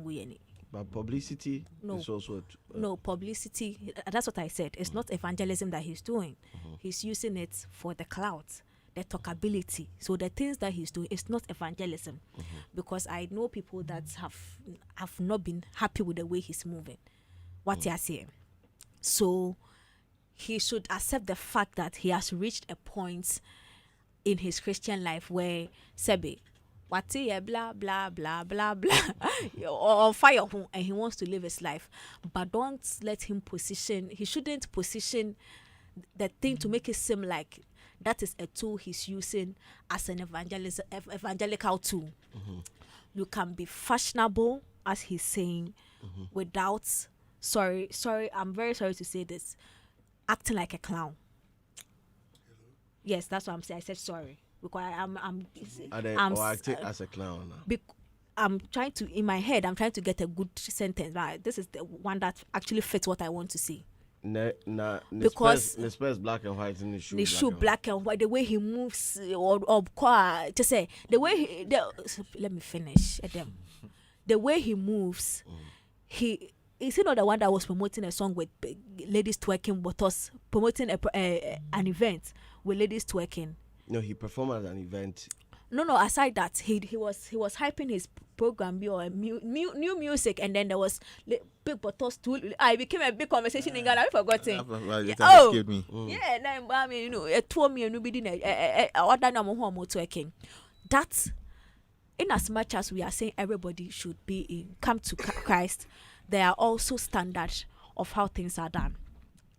But publicity is also... no, publicity, that's what I said. It's not evangelism that he's doing. He's using it for the clout, the talkability. So the things that he's doing, it's not evangelism. Because I know people that have not been happy with the way he's moving. What you're saying. So he should accept the fact that he has reached a point in his Christian life where, Sebe, blah blah blah blah blah on fire, and he wants to live his life, but don't let him he shouldn't position the thing to make it seem like that is a tool he's using as an evangelical tool. You can be fashionable, as he's saying, without I'm very sorry to say this, acting like a clown. Yes, that's what I'm saying. I said sorry. Because I'm acting as a clown now. I'm trying to, in my head, I'm trying to get a good sentence. But this is the one that actually fits what I want to see. Because the space black and white in the shoe black and white, the way he moves, or just say the way let me finish. The way he moves, is he not the one that was promoting a song with ladies twerking, but us promoting an event with ladies twerking? No, he performed at an event. No. Aside that, he was hyping his program or new music, and then there was big bottles too. I became a big conversation in Ghana. I forgot it. Yeah. I mean, it told me nobody other than twerking. That, in as much as we are saying everybody should come to Christ, there are also standards of how things are done.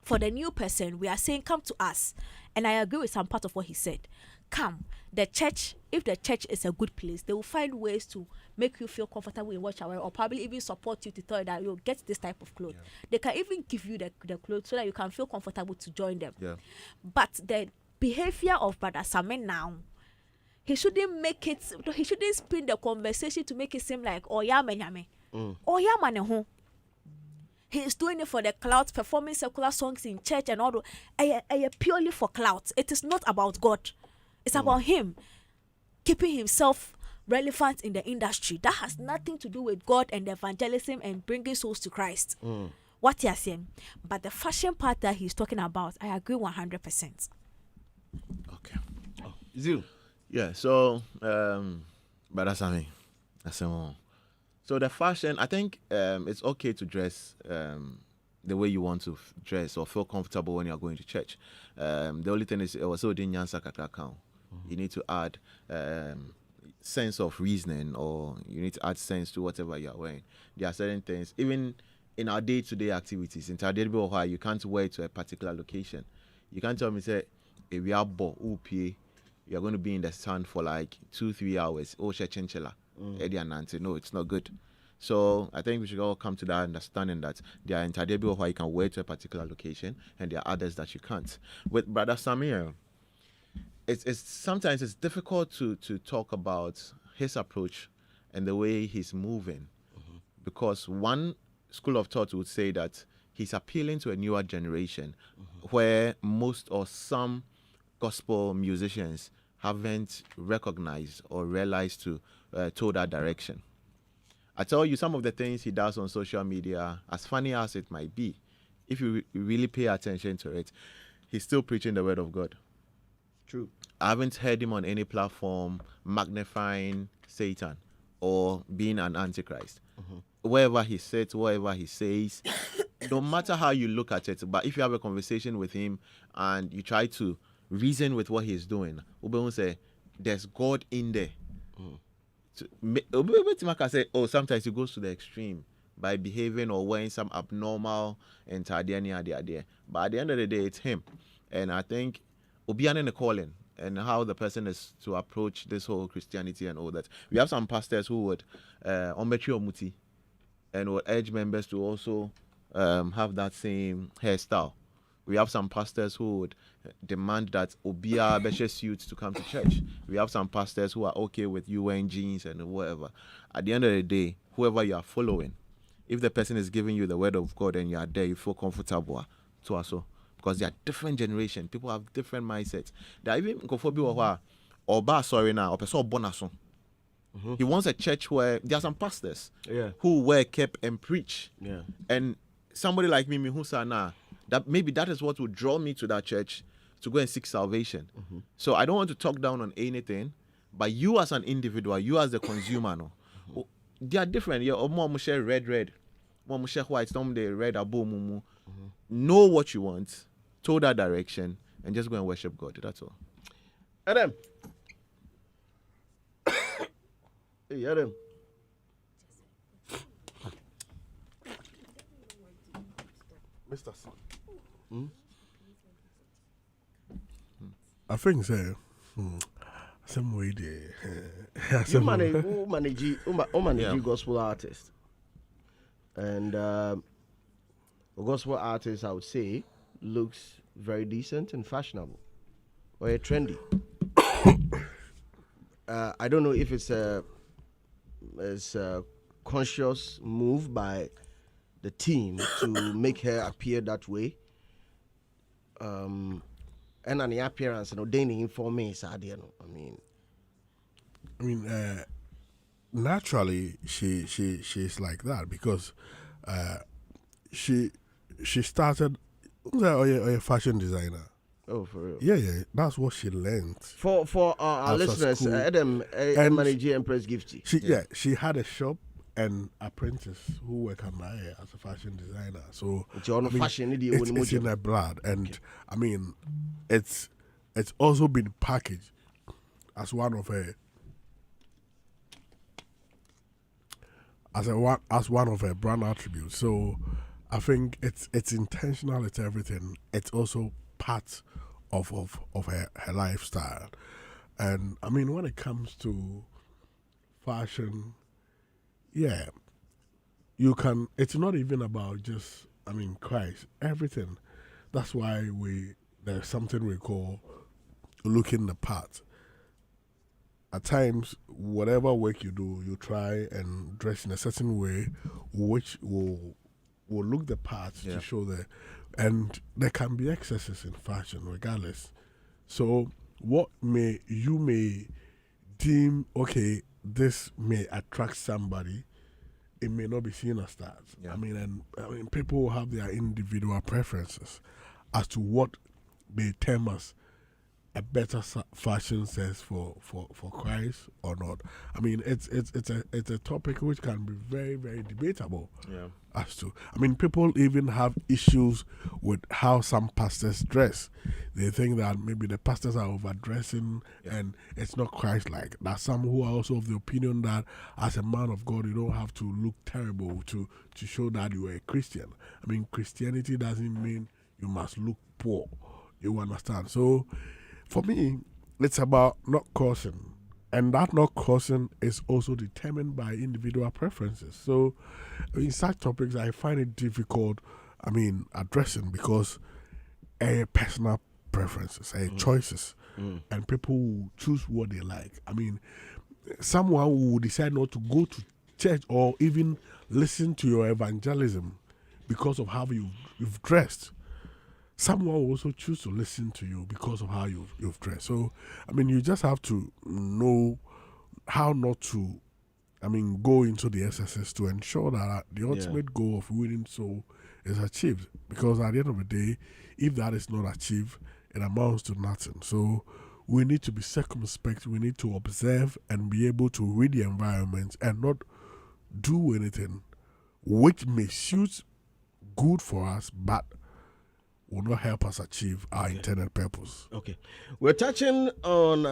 For the new person, we are saying, come to us. And I agree with some part of what he said. Come. The church, if the church is a good place, they will find ways to make you feel comfortable in what you wear, or probably even support you to tell you that you'll get this type of clothes. Yeah. They can even give you the clothes so that you can feel comfortable to join them. Yeah. But the behavior of Brother Samen now, he shouldn't spin the conversation to make it seem like, oh yeah, man. Oh yeah, man. He's doing it for the clout, performing secular songs in church and all. Purely for clout. It is not about God. It's about him keeping himself relevant in the industry. That has nothing to do with God and evangelism and bringing souls to Christ. What you're saying. But the fashion part that he's talking about, I agree 100%. Okay. Zil. Yeah, so, but that's something. So the fashion, I think it's okay to dress the way you want to dress or feel comfortable when you're going to church. The only thing is, also you need to add sense of reasoning, or you need to add sense to whatever you're wearing. There are certain things, even in our day-to-day activities, in Tadebe, you can't wear it to a particular location. You can't tell me, say, if we are you're going to be in the sun for like 2-3 hours. Oh, no, it's not good. So I think we should all come to that understanding that there are Tadebe where you can wear to a particular location, and there are others that you can't. With Brother Samir, it's sometimes it's difficult to talk about his approach and the way he's moving, because one school of thought would say that he's appealing to a newer generation, where most or some gospel musicians haven't recognized or realized to toe that direction. I tell you, some of the things he does on social media, as funny as it might be, if you really pay attention to it, he's still preaching the word of God. True. I haven't heard him on any platform magnifying Satan or being an antichrist. Wherever he sits, whatever he says, no matter how you look at it, but if you have a conversation with him and you try to reason with what he's doing, Ube will say, there's God in there. Ube can say, oh, sometimes he goes to the extreme by behaving or wearing some abnormal and but at the end of the day, it's him. And I think Obiane in the calling and how the person is to approach this whole Christianity and all that. We have some pastors who would ometri omuti and would urge members to also have that same hairstyle. We have some pastors who would demand that Obia Beshe suits to come to church. We have some pastors who are okay with you wearing jeans and whatever. At the end of the day, whoever you are following, if the person is giving you the word of God and you are there, you feel comfortable to also. Because they are different generation. People have different mindsets. There are even he wants a church where there are some pastors who wear cape and preach. Yeah. And somebody like me, who say, nah, that maybe that is what would draw me to that church to go and seek salvation. So I don't want to talk down on anything, but you as an individual, you as the consumer, no, they are different. Yeah, more share red, more share white, some they red abo mumu. Know what you want, toe that direction, and just go and worship God. That's all. Adam. Hey, Adam. Mr. Son. I think so. Some way there. You manage gospel artist. And a gospel artist, I would say, looks very decent and fashionable. Or trendy. I don't know if it's a conscious move by the team to make her appear that way. And on the appearance, ordaining for me, I mean, naturally, she's like that because she started a fashion designer. Oh, for real? Yeah. That's what she learned. For our listeners, Adam, manager Empress Gifty. She had a shop and apprentice who work under her as a fashion designer. So it's in her blood, and I mean, it's also been packaged as one of her brand attributes. So I think it's intentional. It's everything. It's also part of her lifestyle. And I mean, when it comes to fashion, yeah, you can. It's not even about just, Christ. Everything. That's why there's something we call looking the part. At times, whatever work you do, you try and dress in a certain way, which will look the part to show the. And there can be excesses in fashion, regardless. So, what you may deem, okay, this may attract somebody, it may not be seen as that. Yeah. I mean, people have their individual preferences as to what they term as a better fashion sense for Christ or not. I mean, it's a topic which can be very, very debatable. Yeah. As to, people even have issues with how some pastors dress. They think that maybe the pastors are overdressing and it's not Christ-like. There's some who are also of the opinion that as a man of God, you don't have to look terrible to show that you are a Christian. Christianity doesn't mean you must look poor. You understand? So, for me, it's about not causing. And that not causing is also determined by individual preferences. So, in such topics, I find it difficult, addressing because personal preferences, choices, and people will choose what they like. Someone who will decide not to go to church or even listen to your evangelism because of how you've dressed. Someone will also choose to listen to you because of how you've dressed. So, you just have to know how not to go into the SSS to ensure that the ultimate goal of winning soul is achieved. Because at the end of the day, if that is not achieved, it amounts to nothing. So we need to be circumspect. We need to observe and be able to read the environment and not do anything which may suit good for us, but will not help us achieve our intended purpose. Okay. We're touching on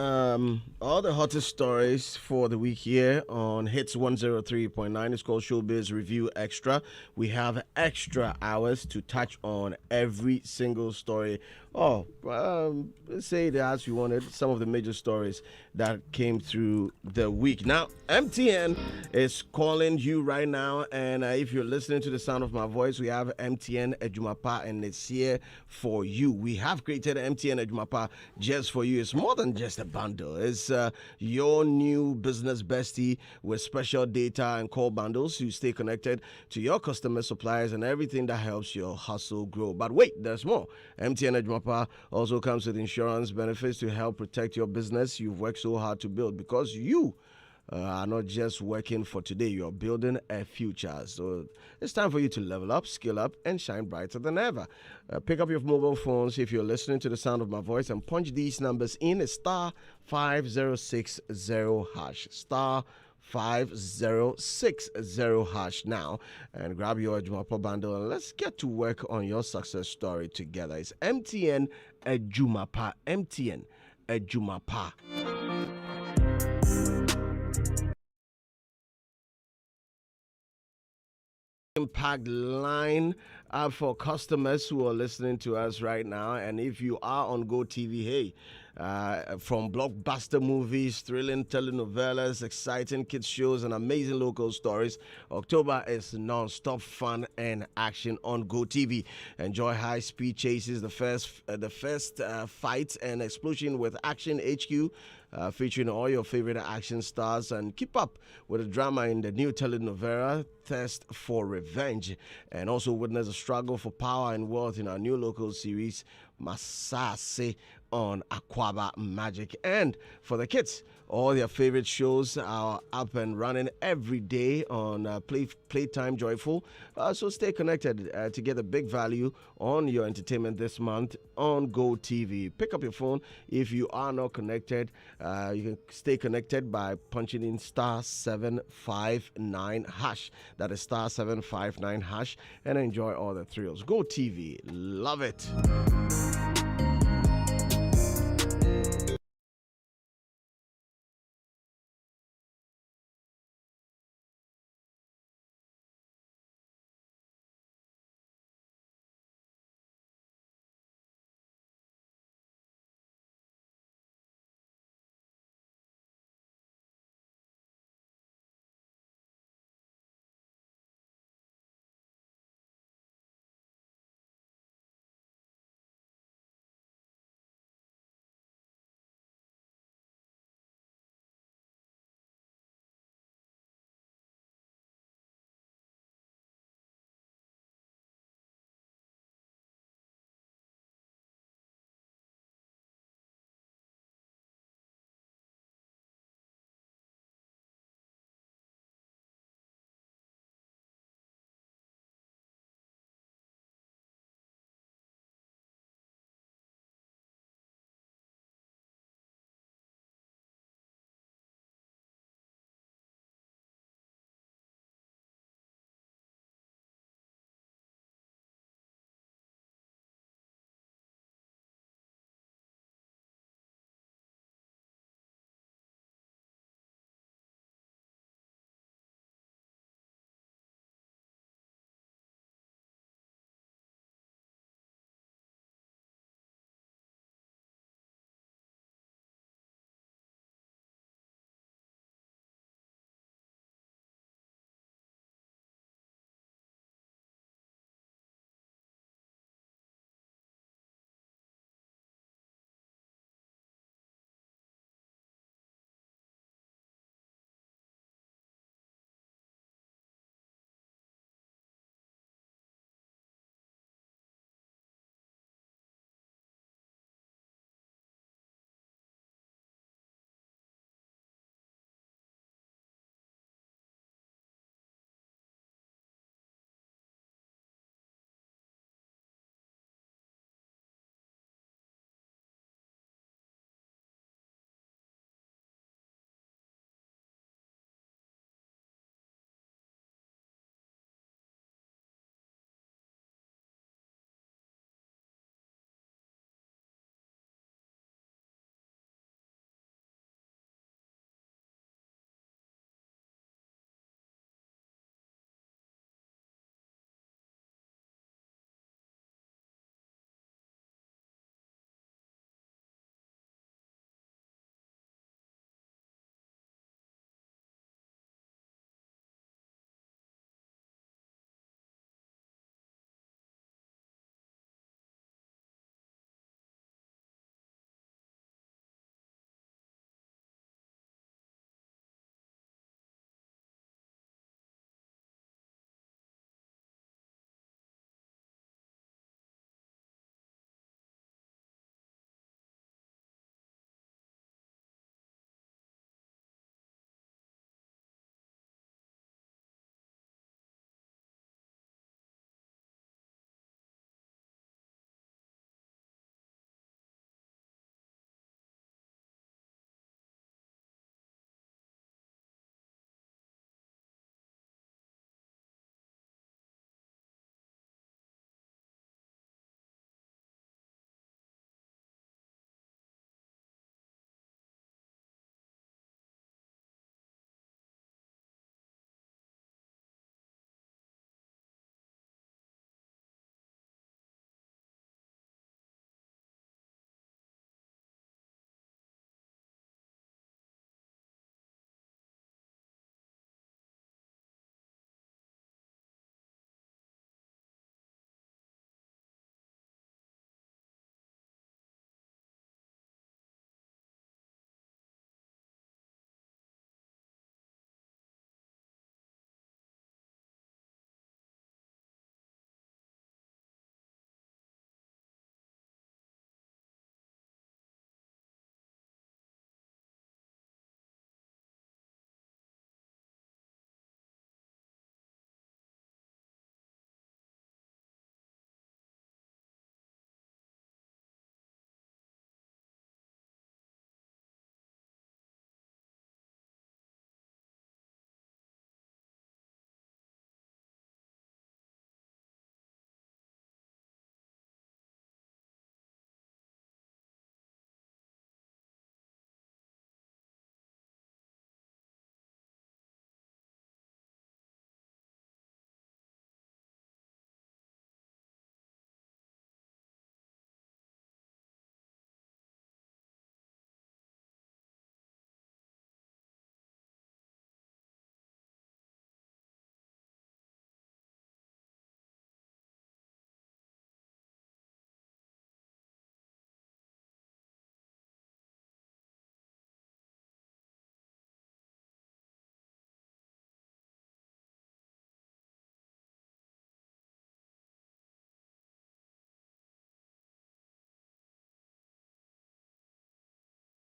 all the hottest stories for the week here on Hitz 103.9. It's called Showbiz Review Extra. We have extra hours to touch on every single story. Let's say that as you wanted, some of the major stories that came through the week. Now, MTN is calling you right now, and if you're listening to the sound of my voice, we have MTN Ejumapa, and it's here for you. We have created MTN Ejumapa just for you. It's more than just a bundle. It's your new business bestie with special data and call bundles. You stay connected to your customer, suppliers, and everything that helps your hustle grow. But wait, there's more. MTN Ejumapa also comes with insurance benefits to help protect your business you've worked so hard to build, because you are not just working for today, you're building a future. So it's time for you to level up, skill up, and shine brighter than ever. Pick up your mobile phones if you're listening to the sound of my voice and punch these numbers in. It's star 5060 hash, star 5060 hash now, and grab your Ejumapa bundle and let's get to work on your success story together. It's MTN Ejumapa. MTN Ejumapa. Impact line for customers who are listening to us right now, and if you are on GoTV, hey, from blockbuster movies, thrilling telenovelas, exciting kids shows, and amazing local stories, October is non-stop fun and action on GoTV. Enjoy high-speed chases, the first fights and explosion with Action HQ, featuring all your favorite action stars, and keep up with the drama in the new telenovela Thirst for Revenge, and also witness the struggle for power and wealth in our new local series Masase on Aquaba Magic. And for the kids, all their favorite shows are up and running every day on Playtime Joyful. So stay connected to get a big value on your entertainment this month on GoTV. Pick up your phone. If you are not connected, you can stay connected by punching in star 759 hash. That is star 759 hash, and enjoy all the thrills. GoTV, love it.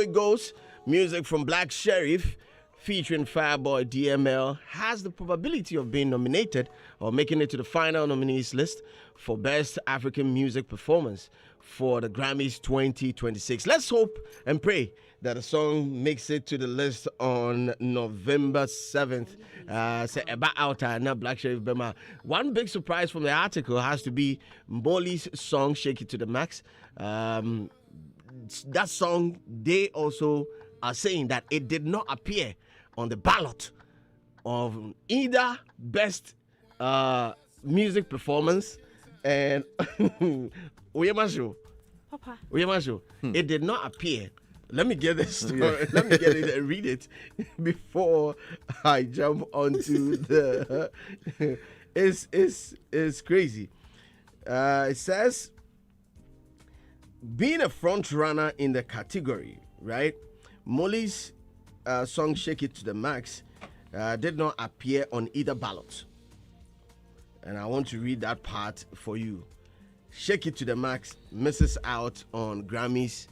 it goes, music from Black Sheriff featuring Fireboy DML has the probability of being nominated or making it to the final nominees list for Best African Music Performance for the Grammys 2026. Let's hope and pray that the song makes it to the list on November 7th. About out now Black Sheriff Bema. One big surprise from the article has to be Mboli's song Shake It to the Max. That song, they also are saying that it did not appear on the ballot of either best music performance and Uyemashu. Papa. Uyemashu. It did not appear. Let me get this story. Let me get it and read it before I jump onto the. It's crazy. It says being a front runner in the category, right? Molly's song "Shake It to the Max" did not appear on either ballot, and I want to read that part for you. "Shake It to the Max" misses out on Grammys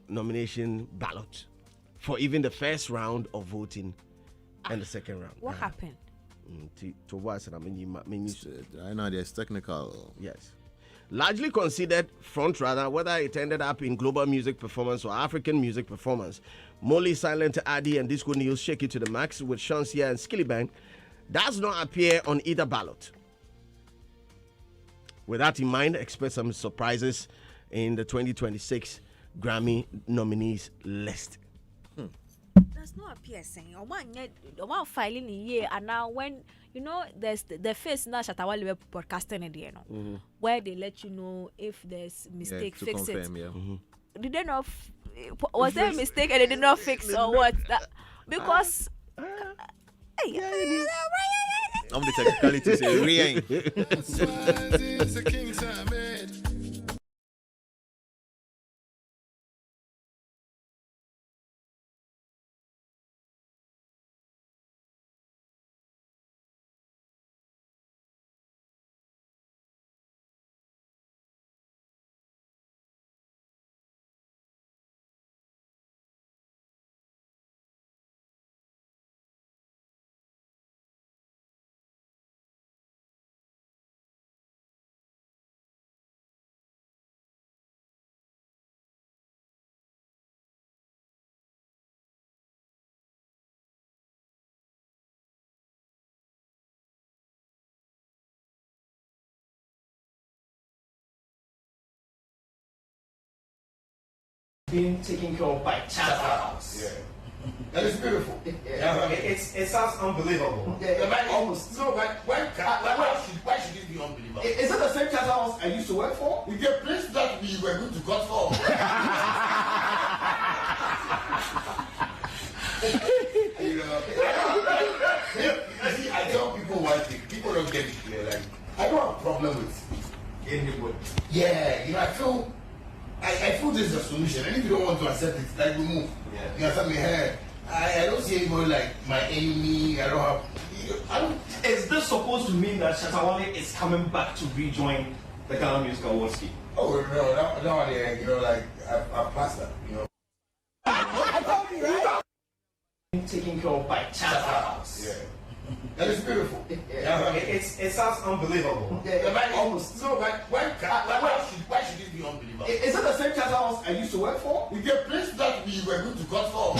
nomination ballot for even the first round of voting and the second round. What happened? To what? I know there's technical. Yes. Largely considered front runner, whether it ended up in global music performance or African music performance. Molly, Silent Addy, and Disco News "Shake It to the Max" with Shansia and Skillibang does not appear on either ballot. With that in mind, expect some surprises in the 2026 Grammy nominees list. Does not appear saying one filing in year, and now when you know there's the first now Shatta Wale broadcasting in the where they let you know if there's mistake, fix confirm, it. Yeah. Did they not? Was there a mistake and they did not fix or what? Because I'm the technicality say re-aim. Being taken care of by Charterhouse. Yeah. That is beautiful. Yeah. It sounds unbelievable. Almost. No, but why should it be unbelievable? Is it the same Charterhouse I used to work for? With the place that we were going to cut for. You see, I tell people one thing. People don't get it clear. Like, I don't have a problem with anybody. Yeah, I feel this is a solution, and if you don't want to accept it, like we move. Yeah. You understand me? Hey, I don't see anybody like my enemy. I don't. Is this supposed to mean that Shatta Wale is coming back to rejoin the Ghana Music Awards scheme? Oh no, like I've passed that. Taken care of by Charterhouse. Yeah. That is beautiful. Yeah. It sounds unbelievable. Almost. No, but why should it be unbelievable? Is it the same Charterhouse I used to work for? With the place that we were going to cut for.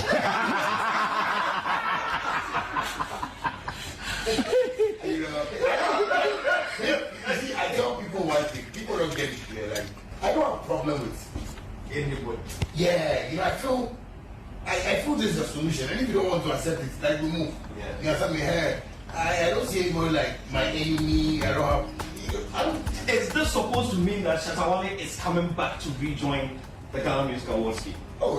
See, I tell people one thing. People don't get it clear. Like, I don't have a problem with anybody. Yeah, I feel this is a solution, and if you don't want to accept it, like we move. Yeah. You understand me? Hey, I don't see anybody like my enemy. I don't. Is this supposed to mean that Shatta Wale is coming back to rejoin the Ghana Music Awards scheme? Oh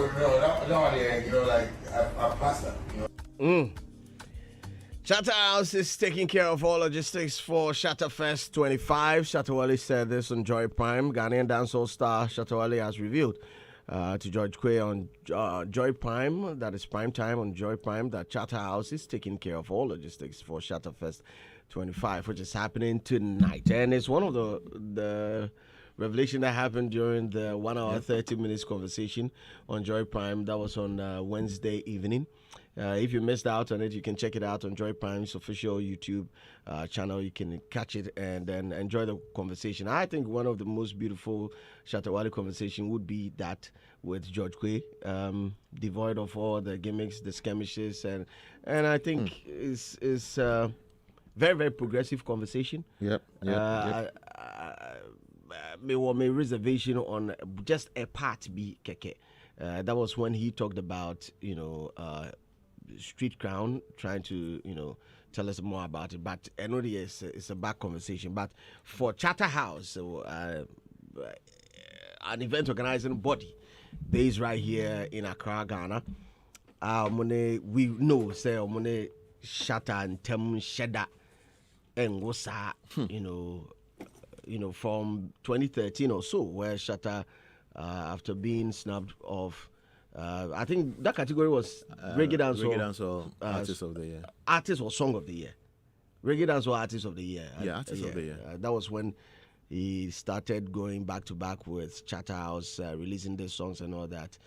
no, like I've passed that. Charterhouse is taking care of all logistics for Shatta Fest 25. Shatta Wale said this on Joy Prime. Ghanaian dancehall star Shatta Wale has revealed to George Quay on Joy Prime, that is prime time on Joy Prime, that Charterhouse is taking care of all logistics for Shatta Fest 25, which is happening tonight. And it's one of the revelation that happened during the 1 hour 30 minutes conversation on Joy Prime. That was on Wednesday evening. If you missed out on it, you can check it out on Joy Prime's official YouTube channel. You can catch it and then enjoy the conversation. I think one of the most beautiful Shatta Wale conversation would be that with George Kwe, devoid of all the gimmicks, the skirmishes, and I think it's very, very progressive conversation. Yep. My reservation on just a part B keke. That was when he talked about, Street Crown, trying to, tell us more about it. But I know it's a back conversation. But for Charterhouse, an event organizing body based right here in Accra, Ghana, we know, say, Shatta and Tem Sheda and Wosa, from 2013 or so, where Shatta, after being snubbed off, I think that category was reggae dance or artist of the year, artist or song of the year, reggae dance or artist of the year. Artist of the year. That was when he started going back to back with Charterhouse, releasing the songs and all that.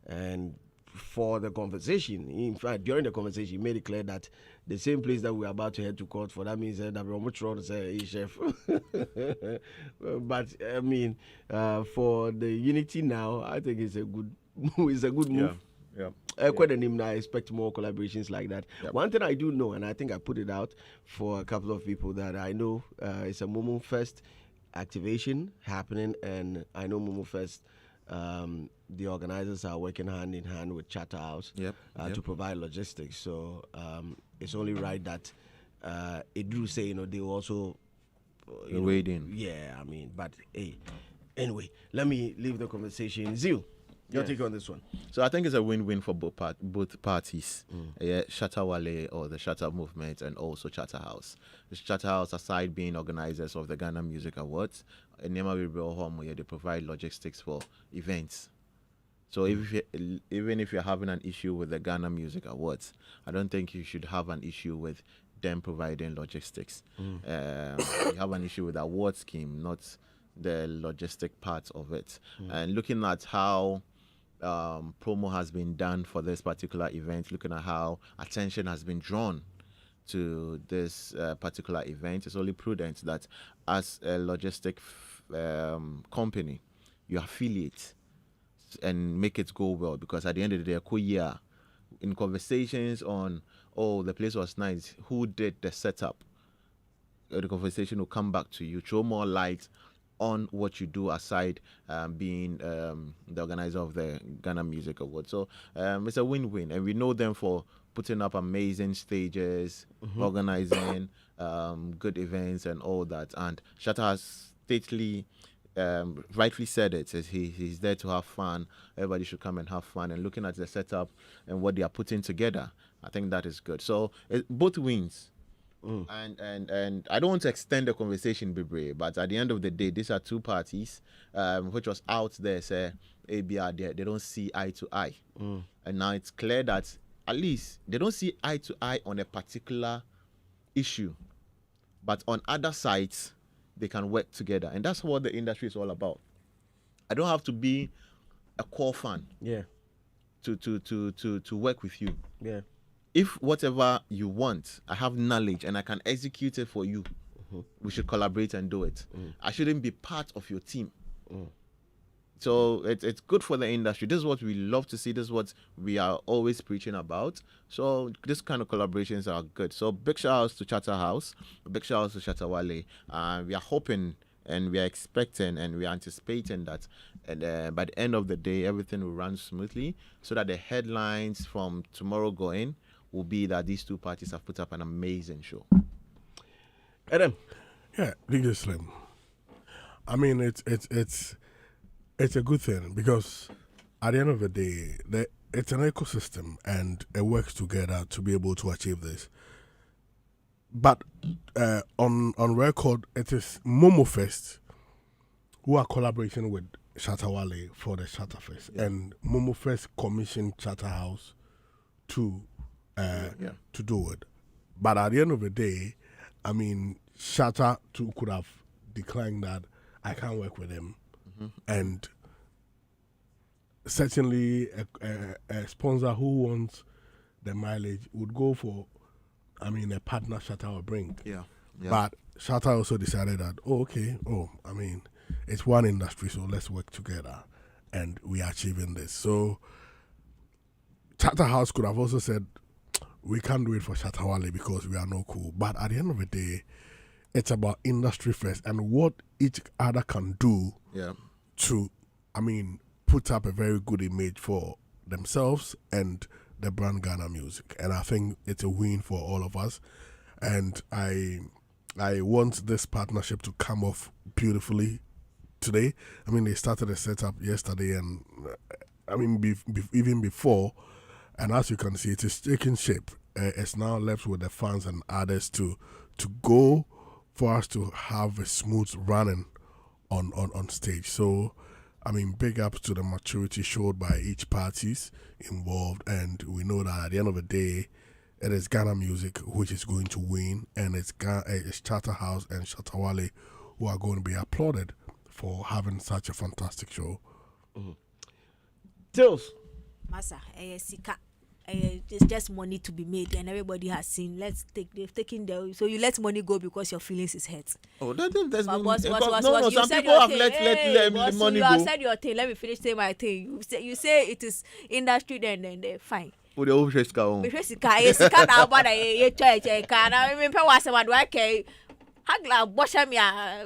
And for the conversation, in fact, during the conversation, he made it clear that the same place that we're about to head to court for, that means that we're much rather say, hey, chef. But I mean, for the unity now, I think it's a good move. Quite an I expect more collaborations like that. One thing I do know, and I think I put it out for a couple of people that I know, it's a Momo Fest activation happening, and I know Momo Fest, the organizers are working hand in hand with Charterhouse to provide logistics. So it's only right that it do say, they will also wade in. Yeah, I mean, but hey, anyway, let me leave the conversation. Zil, your take on this one. So I think it's a win-win for both parties. Shatta Wale or the Shatta movement, and also Charterhouse. Charterhouse, aside being organizers of the Ghana Music Awards, they provide logistics for events. So even if you're having an issue with the Ghana Music Awards, I don't think you should have an issue with them providing logistics. You have an issue with the award scheme, not the logistic part of it. And looking at how promo has been done for this particular event, looking at how attention has been drawn to this particular event, it's only prudent that as a logistic company, you affiliate and make it go well, because at the end of the day, in conversations on, the place was nice, who did the setup, the conversation will come back to you, throw more light on what you do aside being the organizer of the Ghana Music Awards. So it's a win-win, and we know them for putting up amazing stages, organizing good events and all that. And Shatta has rightfully said it, says he's there to have fun. Everybody should come and have fun. And looking at the setup and what they are putting together, I think that is good. So both wins. And I don't want to extend the conversation, Bibre, but at the end of the day, these are two parties which was out there, say, ABR, they don't see eye to eye. And now it's clear that at least they don't see eye to eye on a particular issue, but on other sides, they can work together. And that's what the industry is all about. I don't have to be a core fan to work with you. If whatever you want, I have knowledge and I can execute it for you, we should collaborate and do it. I shouldn't be part of your team. So it's good for the industry. This is what we love to see. This is what we are always preaching about. So this kind of collaborations are good. So big shout outs to Charterhouse, big shout outs to Shatta Wale. We are hoping and we are expecting and we are anticipating that by the end of the day, everything will run smoothly, so that the headlines from tomorrow going will be that these two parties have put up an amazing show. Adam. Yeah, DJ Slim. I mean, it's a good thing, because at the end of the day, it's an ecosystem and it works together to be able to achieve this. But on record, it is Momo Fest who are collaborating with Shatta Wale for the Shatta Fest, and Momo Fest commissioned Charterhouse to do it. But at the end of the day, I mean, Shatta too could have declined that. I can't work with him. and certainly a sponsor who wants the mileage would go for, a partner Shatta will bring. Yeah. But Shatta also decided that, it's one industry, so let's work together, and we are achieving this. So Charterhouse could have also said, we can't do it for Shatta Wale because we are no cool. But at the end of the day, it's about industry first and what each other can do to, put up a very good image for themselves and the brand Ghana Music. And I think it's a win for all of us. And I want this partnership to come off beautifully today. They started a setup yesterday, and even before. And as you can see, it is taking shape. It's now left with the fans and others to go for us to have a smooth running on stage. So, big ups to the maturity showed by each parties involved. And we know that at the end of the day, it is Ghana Music which is going to win. And it's Charterhouse and Shatta Wale who are going to be applauded for having such a fantastic show. Tills. Masa, Sika. It's just money to be made, and everybody has seen. They've taken so you let money go because your feelings is hurt. Oh, that's been, no. Some people have let money you go. have said your thing. Let me finish saying my thing. You say it is industry, then they're fine. Oh, the old Sika. Sika now, but I Hagla,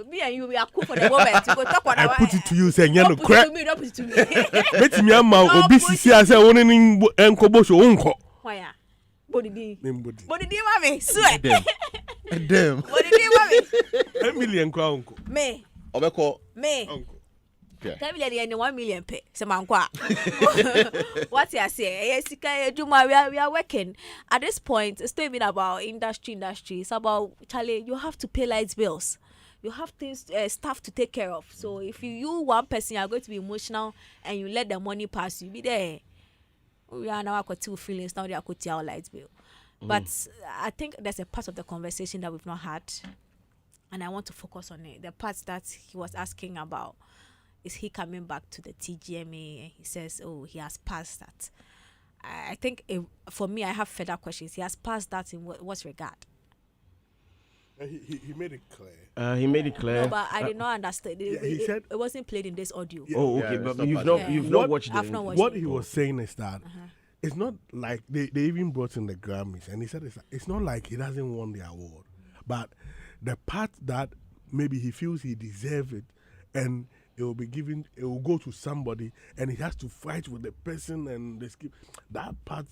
me and you, we are cool for the moment. I put it to you, saying, "Don't put it to me. Don't put it to me." Let me obesity. I say, "One in Nkobosho unko." Why? Body. Mami. Swear. Damn. Body, mami. 1 million unko. Me. Obeko. Me. Unko. 10 million, 1 million pay. Samankwa. What you say? Yes, we are working. At this point, it's not even about industry. It's about Charlie. You have to pay lights bills. You have things, stuff to take care of. So if you one person, you are going to be emotional, and you let the money pass, you be there. We are now got 2 feelings. Now they are got our lights bill. But I think there's a part of the conversation that we've not had, and I want to focus on it. The part that he was asking about. Is he coming back to the TGMA? He says, he has passed that. I think for me, I have further questions. He has passed that in what regard? He made it clear. He made it clear. No, but I did not understand. He said it wasn't played in this audio. Yeah, okay, but you've not watched it. What he was saying is that it's not like they even brought in the Grammys, and he said it's not like he doesn't want the award, but the part that maybe he feels he deserves it, and it will be given. It will go to somebody, and he has to fight with the person and the skip. That part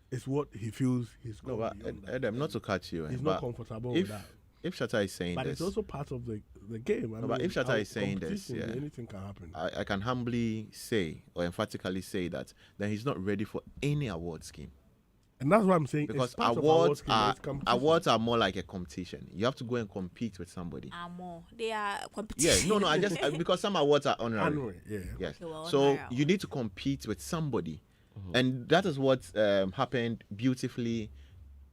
is what he feels he's going. No, but Adam, not to catch you. He's not comfortable with that. If Shatta is saying but this, it's also part of the game. But if Shatta is saying this, anything can happen. I can humbly say or emphatically say that he's not ready for any award scheme. And that's what I'm saying. Because awards are more like a competition. You have to go and compete with somebody. They are competition. Yeah, no, I just because some awards are honorary. Yes. So you need to compete with somebody, and that is what happened beautifully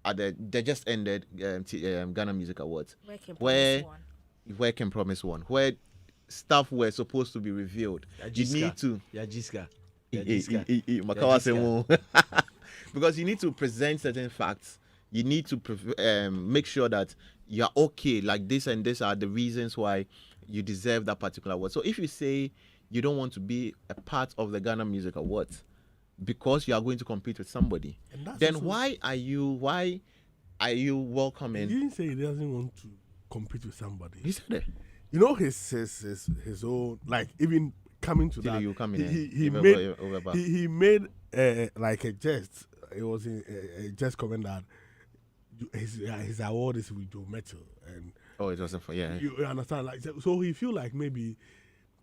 at the just ended Ghana Music Awards, where Can Promise won, where stuff were supposed to be revealed. You need to. Because you need to present certain facts. You need to make sure that you're okay. Like this and this are the reasons why you deserve that particular award. So if you say you don't want to be a part of the Ghana Music Awards because you are going to compete with somebody, then why are you welcoming? He didn't say he doesn't want to compete with somebody. He said it. You know his own, like, even coming to that. You come in he made like a jest. It was a jest comment that his award is with Joe Metal, and it wasn't for You understand, like, so he feel like maybe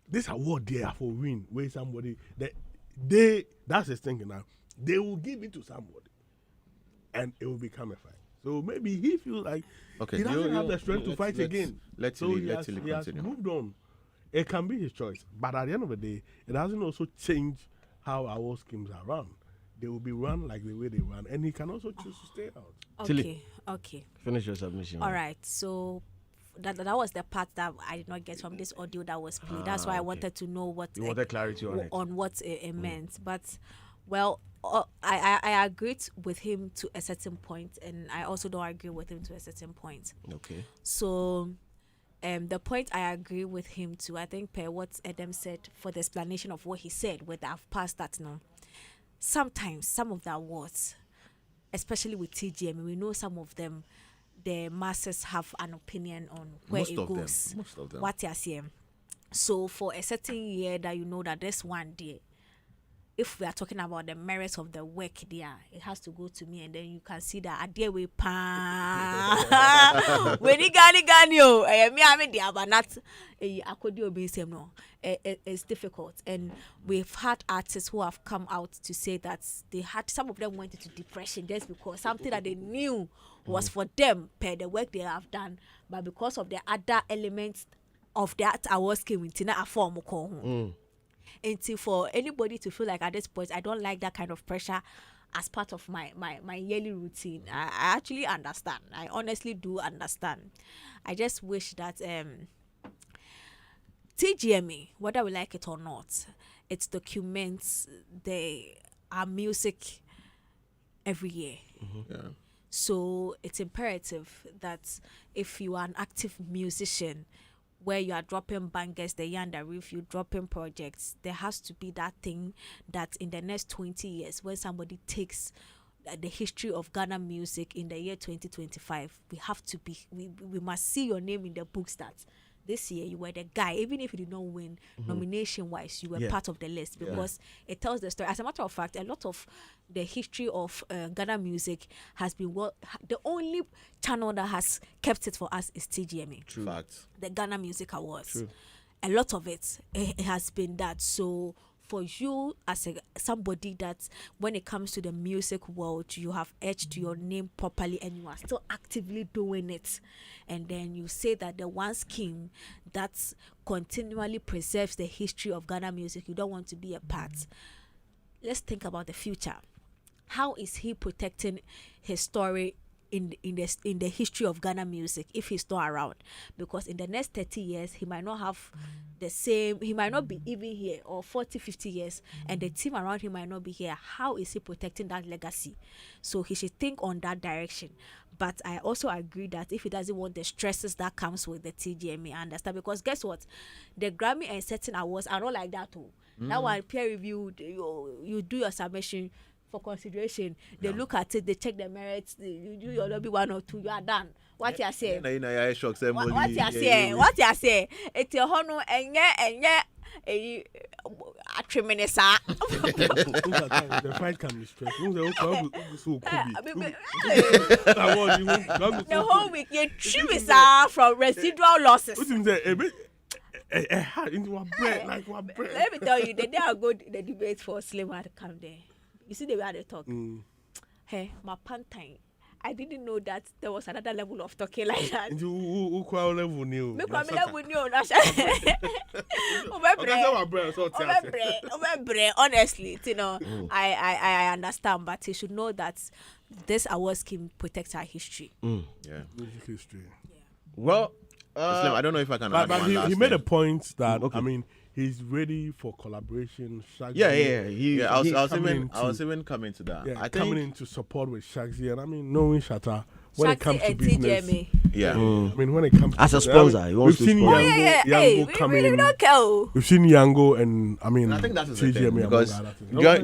this award there for win where somebody that's his thinking now. They will give it to somebody, and it will become a fight. So maybe he feels like he doesn't have the strength to fight again. He has moved on. It can be his choice, but at the end of the day, it doesn't also change how award schemes are run. They will be run like the way they run, and he can also choose to stay out. Okay. Finish your submission. All right. So, that was the part that I did not get from this audio that was played. That's why I wanted to know what you wanted clarity on what it meant. But well, I agreed with him to a certain point, and I also don't agree with him to a certain point. Okay. So the point I agree with him to, I think per what Adam said for the explanation of what he said, whether I've passed that now. Sometimes some of the awards, especially with TGM, we know some of them, the masses have an opinion on where Most it of goes. them. Most of them. What you're saying. So for a certain year that you know that this one day, if we are talking about the merits of the work there, it has to go to me, and then you can see that I deal with when you gani yo, me I mean the but not I could do be same no. It's difficult, and we've had artists who have come out to say that they had, some of them went into depression just because something that they knew was for them per the work they have done, but because of the other elements of that award scheme in a form until for anybody to feel like at this point I don't like that kind of pressure as part of my yearly routine. I actually understand. I honestly do understand. I just wish that TGMA, whether we like it or not, it documents our music every year. Yeah. So it's imperative that if you are an active musician, where you are dropping bangers, the year under review, dropping projects, there has to be that thing that in the next 20 years, when somebody takes the history of Ghana music in the year 2025, we have to be, we must see your name in the books that this year you were the guy, even if you did not win nomination wise, you were part of the list, because it tells the story. As a matter of fact, a lot of the history of Ghana music has been the only channel that has kept it for us is TGMA. True. Facts. The Ghana Music Awards. True. A lot of it has been that. So for you as somebody that when it comes to the music world, you have etched your name properly and you are still actively doing it, and then you say that the one scheme that continually preserves the history of Ghana music, you don't want to be a part. Let's think about the future. How is he protecting his story in the history of Ghana music if he's not around? Because in the next 30 years he might not have the same, he might not be even here, or 40-50 years, and the team around him might not be here. How is he protecting that legacy? So he should think on that direction. But I also agree that if he doesn't want the stresses that comes with the TGMA, I understand, because guess what, the Grammy and certain awards are not like that too. That one peer reviewed, you do your submission for consideration, they look at it, they check the merits, you do your lobby 1 or 2, you are done. What you say? What you say? What you say? It's your honor and a tremendous. The fight can be stressed. The whole week you trim from residual losses. Let me tell you, the day I go the debate for Slim had come there. You see the way they talk. Hey, my pantine. I didn't know that there was another level of talking like that. Who level new? Honestly, you know, I understand, but you should know that this award scheme protects our history. Yeah, music history. Yeah. Well, I don't know if I can. But he made a point that I mean, he's ready for collaboration. Shagsy. I was even coming to that. Yeah, coming in to support with Shagsy, and I mean, knowing Shatta when it comes to business. Yeah. I mean, when it comes as to a sponsor, we've seen Yango coming in. We've seen Yango and I mean, I think that's TGMA because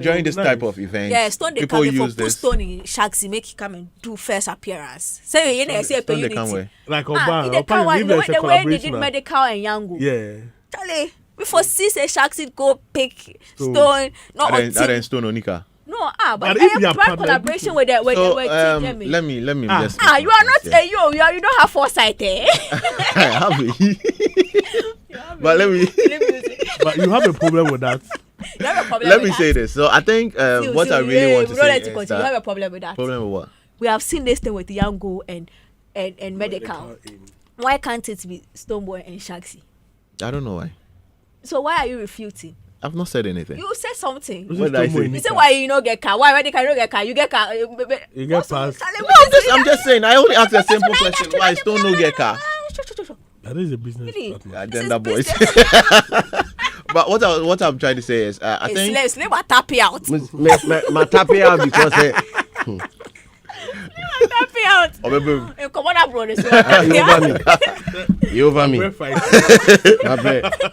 during this type of event, people use this. Stone in Shagsy make he come and do first appearance. So you know, say a unity. Like Obama, the way they did medical and Yango. Yeah. Charlie. Before say Shagsy go pick Stone, not on team. Stone Onika. No, but if you have collaboration with the TGMA. Let me just. You are not you don't have foresight there. Have we? But let me. But you have a problem with that. You have a problem let me say this. So I think what I really want to say is that you have a problem with that. Problem with what? We have seen this thing with Yango and medical. Why can't it be Stoneboy and Shagsy? I don't know why. So why are you refuting? I've not said anything. You said something. What did I say? You say why you not get car? Why when they can not get car? You get car. You get pass. I'm just saying. I only asked a simple question. Why Stone no get car? That is a business Really? partner. Agenda boys. But what I'm trying to say is, I think Slave, what tap you out? My tap you out because Tap you out. oh, baby, You come on up, bro. you over me. You over me.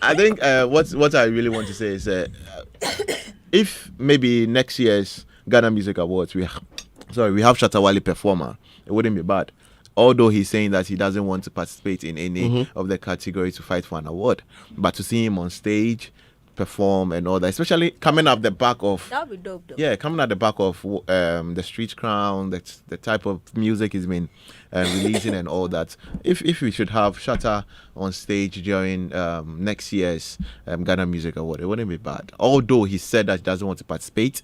I think what I really want to say is if maybe next year's Ghana Music Awards we have Shatta Wale performer, it wouldn't be bad. Although he's saying that he doesn't want to participate in any of the categories to fight for an award, but to see him on stage perform and all that, especially coming up the back of That would be dope, though. yeah, coming at the back of the Street Crown, the type of music he's been releasing and all that. If we should have Shatta on stage during next year's Ghana Music Award, it wouldn't be bad. Although he said that he doesn't want to participate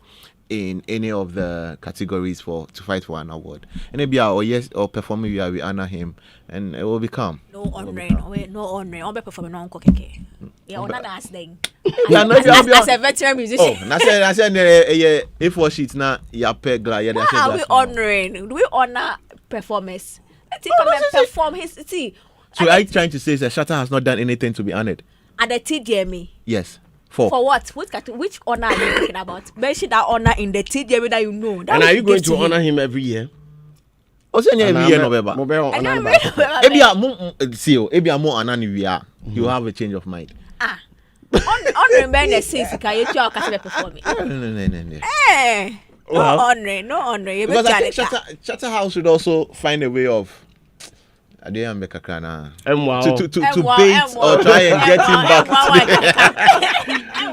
in any of the categories to fight for an award. And maybe or performing we honor him and it will become. No honoring. I'm performing on Kokeke. Yeah, on that ass thing. As a veteran musician. Oh, I said if what she's not ya pegla ya. How are we honoring? Do we honor performers? Let's come and perform his see. So are you trying to say that Shatta has not done anything to be honored? At the TDME. Yes. For what? Which honor are you talking about? Mention that honor in the TDME that you know. That and are you going to honor him every year? Every year, November. You have a change of mind. Honoring men the sins can you tell us performing? No. No honoring. Because I think Charterhouse should also find a way of to bait or try and get him back.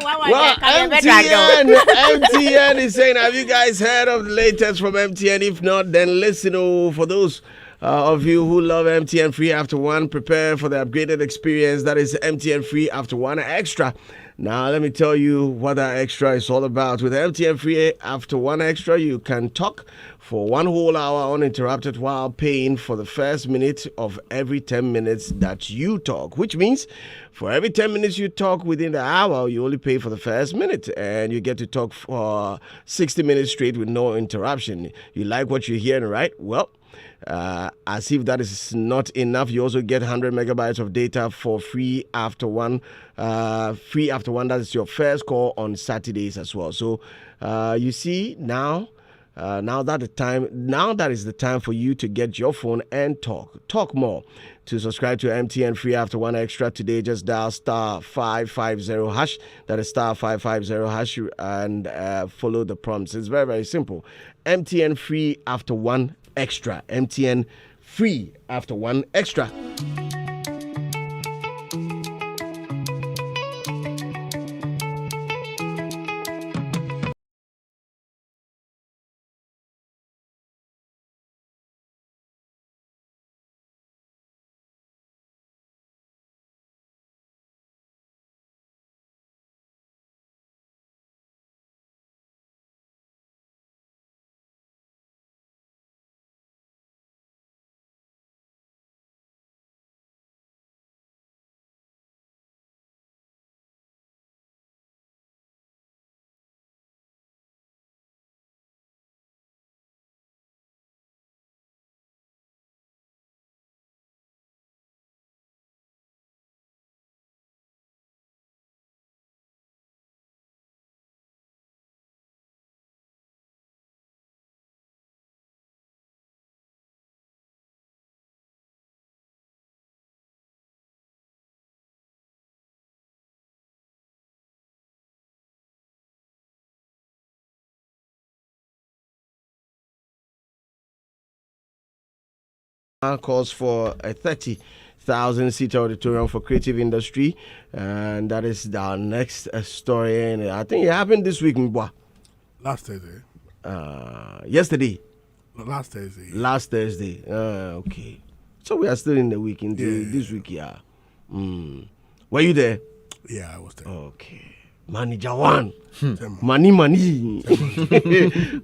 Well, MTN is saying, have you guys heard of the latest from MTN? If not, then listen. For those of you who love MTN Free After One, prepare for the upgraded experience that is MTN Free After One Extra. Now, let me tell you what that extra is all about. With MTN Free After One Extra, you can talk for 1 whole hour uninterrupted while paying for the first minute of every 10 minutes that you talk, which means for every 10 minutes you talk within the hour, you only pay for the first minute, and you get to talk for 60 minutes straight with no interruption. You like what you're hearing, right? Well, as if that is not enough, you also get 100 megabytes of data for free after one. Free after one, that is your first call on Saturdays as well. So you see now that is the time for you to get your phone and talk more. To subscribe to MTN Free After One Extra today, just dial *550#. That is *550# and follow the prompts. It's very, very simple. MTN Free After One Extra. MTN Free After One Extra. Calls for a 30,000-seat auditorium for creative industry, and that is our next story. And I think it happened this week, Mbwa. Last Thursday. Yesterday. Last Thursday. Last Thursday. Okay. So we are still in the week, this week, yeah. Were you there? Yeah, I was there. Okay. Manager one. Money.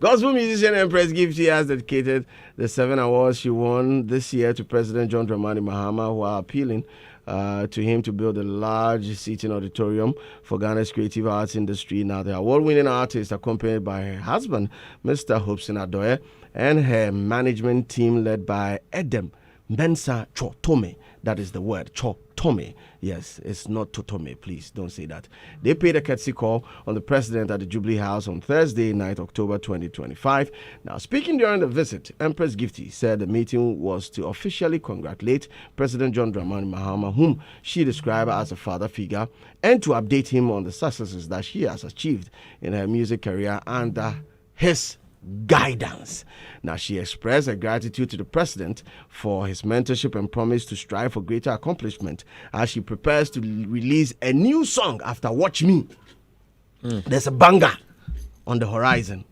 Gospel musician Empress Gift has dedicated the 7 awards she won this year to President John Dramani Mahama, who are appealing to him to build a large seating auditorium for Ghana's creative arts industry. Now, the award-winning artist, accompanied by her husband, Mr. Hobson Adoye, and her management team led by Edem Mensa Chotome, That is the word, Tome. Yes, it's not Totome. Please don't say that. They paid a courtesy call on the president at the Jubilee House on Thursday night, October 2025. Now, speaking during the visit, Empress Gifty said the meeting was to officially congratulate President John Dramani Mahama, whom she described as a father figure, and to update him on the successes that she has achieved in her music career under his guidance. Now, she expressed her gratitude to the president for his mentorship and promised to strive for greater accomplishment as she prepares to release a new song after Watch Me. There's a banger on the horizon.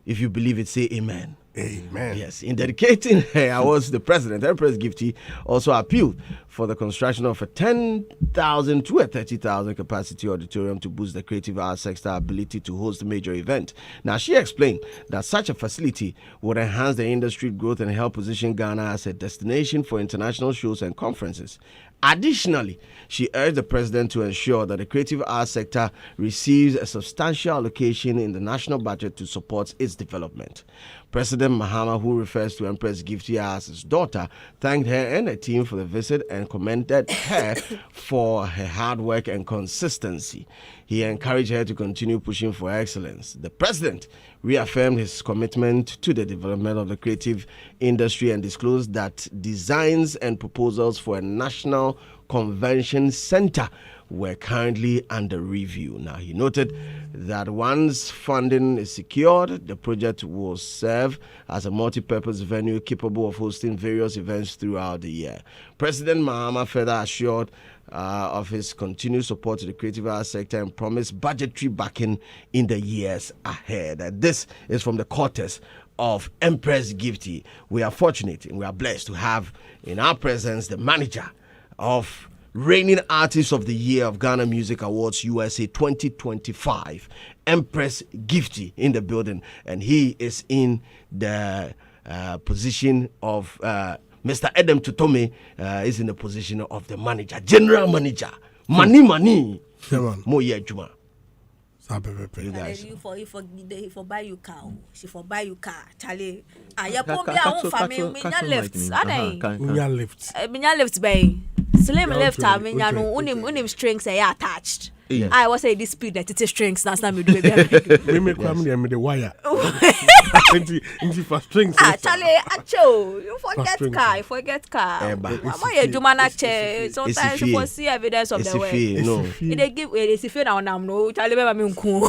If you believe it, say amen. Amen. Yes, in dedicating her awards to the president, Empress Gifty also appealed for the construction of a 10,000 to a 30,000 capacity auditorium to boost the creative arts sector ability to host a major event. Now, she explained that such a facility would enhance the industry growth and help position Ghana as a destination for international shows and conferences. Additionally, she urged the president to ensure that the creative arts sector receives a substantial allocation in the national budget to support its development. President Mahama, who refers to Empress Gifty as his daughter, thanked her and her team for the visit and commended her for her hard work and consistency. He encouraged her to continue pushing for excellence. The president reaffirmed his commitment to the development of the creative industry and disclosed that designs and proposals for a national convention center were currently under review. Now, he noted that once funding is secured, the project will serve as a multi-purpose venue capable of hosting various events throughout the year. President Mahama further assured of his continued support to the creative arts sector and promised budgetary backing in the years ahead. And this is from the quarters of Empress Gifty. We are fortunate and we are blessed to have in our presence the manager of Reigning Artist of the Year of Ghana Music Awards USA 2025, Empress Gifty, in the building, and he is in the position of Mr. Adam Tutome is in the position of the manager, general manager. Money. Moye Juma. You guys. You for buy you car. She for buy you car. Charlie. You put me on family. Minya lifts. Minya lifts. Minya lifts bay. Slim left her. Minya no. Unim strings are attached. Yeah. I was say this speed that it is strings. That's not me do it. Me make the wire. Into for strings. Charlie, acho. You forget car. Mama, you do man actually. Sometimes you for see evidence of the way. No. They give. It's if you now no. Charlie, me cool.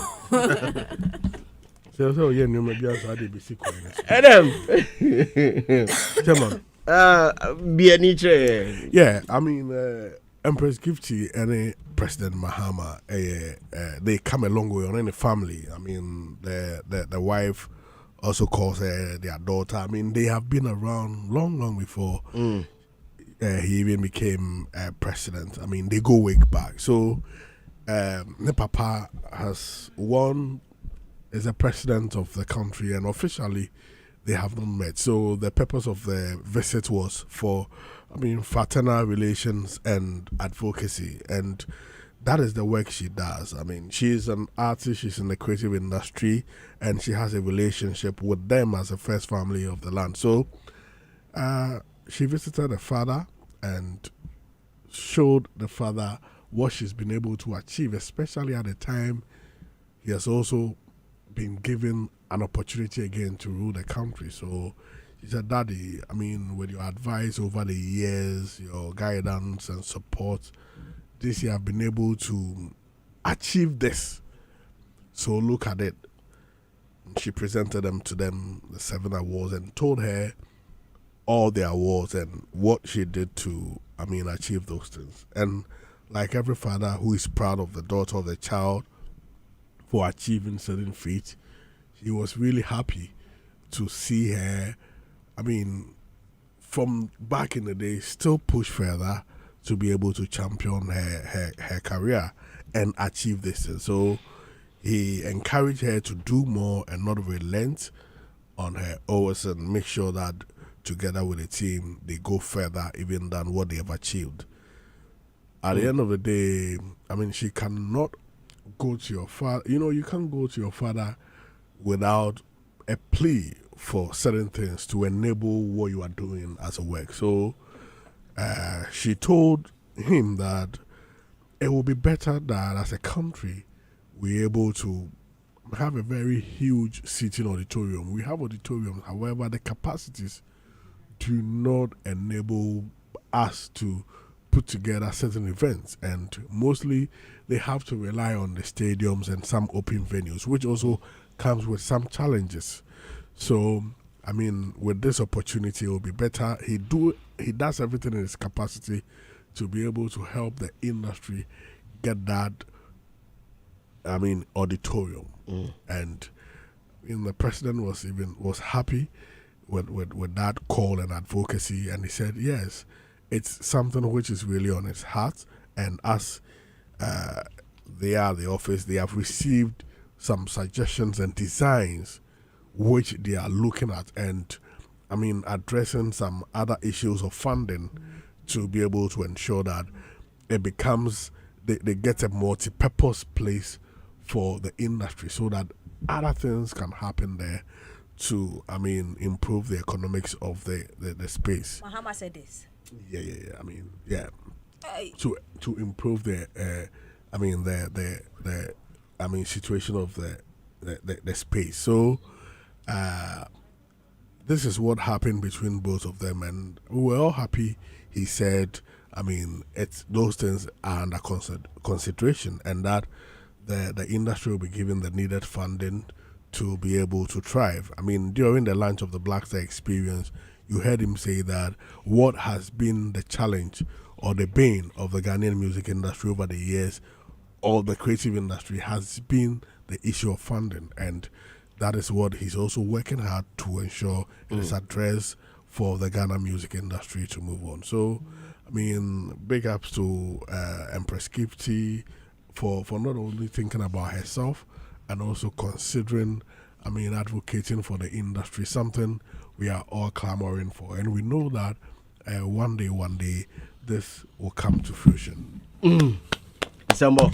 So yeah, no maybe I dey be sick. Adam. Come on. Be a niche. Yeah, I mean, Empress Gifty and President Mahama, they come a long way on any family. I mean, the wife also calls her their daughter. I mean, they have been around long before he even became president. I mean, they go way back. So, the papa has won as a president of the country, and officially they have not met. So the purpose of the visit was for, fraternal relations and advocacy, and that is the work she does. I mean, she's an artist, she's in the creative industry, and she has a relationship with them as the first family of the land. So she visited the father and showed the father what she's been able to achieve, especially at the time he has also been given an opportunity again to rule the country. So she said, Daddy, with your advice over the years, your guidance and support, this year I've been able to achieve this. So look at it. She presented them to them, the 7 awards, and told her all the awards and what she did to, achieve those things. And like every father who is proud of the daughter of the child for achieving certain feats, he was really happy to see her, from back in the day, still push further to be able to champion her career and achieve this. And so he encouraged her to do more and not relent on her always, and make sure that together with the team, they go further even than what they have achieved. At the end of the day, she cannot go to your father. You can't go to your father without a plea for certain things to enable what you are doing as a work. So she told him that it will be better that as a country we're able to have a very huge seating auditorium. We have auditoriums, however, the capacities do not enable us to put together certain events, and mostly they have to rely on the stadiums and some open venues, which also comes with some challenges. So, I mean, with this opportunity, it will be better. He does everything in his capacity to be able to help the industry get that, I mean, auditorium. And the president was happy with that call and advocacy, and he said, yes, it's something which is really on his heart, and as they are the office, they have received some suggestions and designs which they are looking at, and I mean addressing some other issues of funding to be able to ensure that it becomes they get a multi-purpose place for the industry, so that other things can happen there to, I mean, improve the economics of the space. Mahama said this. Yeah. I mean, yeah. To improve the I mean the situation of the space. So this is what happened between both of them, and we were all happy. He said, I mean, those things are under consideration, and that the industry will be given the needed funding to be able to thrive. I mean, during the launch of the Black Star Experience, you heard him say that what has been the challenge or the bane of the Ghanaian music industry over the years, or the creative industry, has been the issue of funding, and that is what he's also working hard to ensure it is addressed for the Ghana music industry to move on. So, I mean, big ups to Empress Gifty for not only thinking about herself and also considering, I mean, advocating for the industry, something we are all clamoring for. And we know that one day, this will come to fruition. Sambo.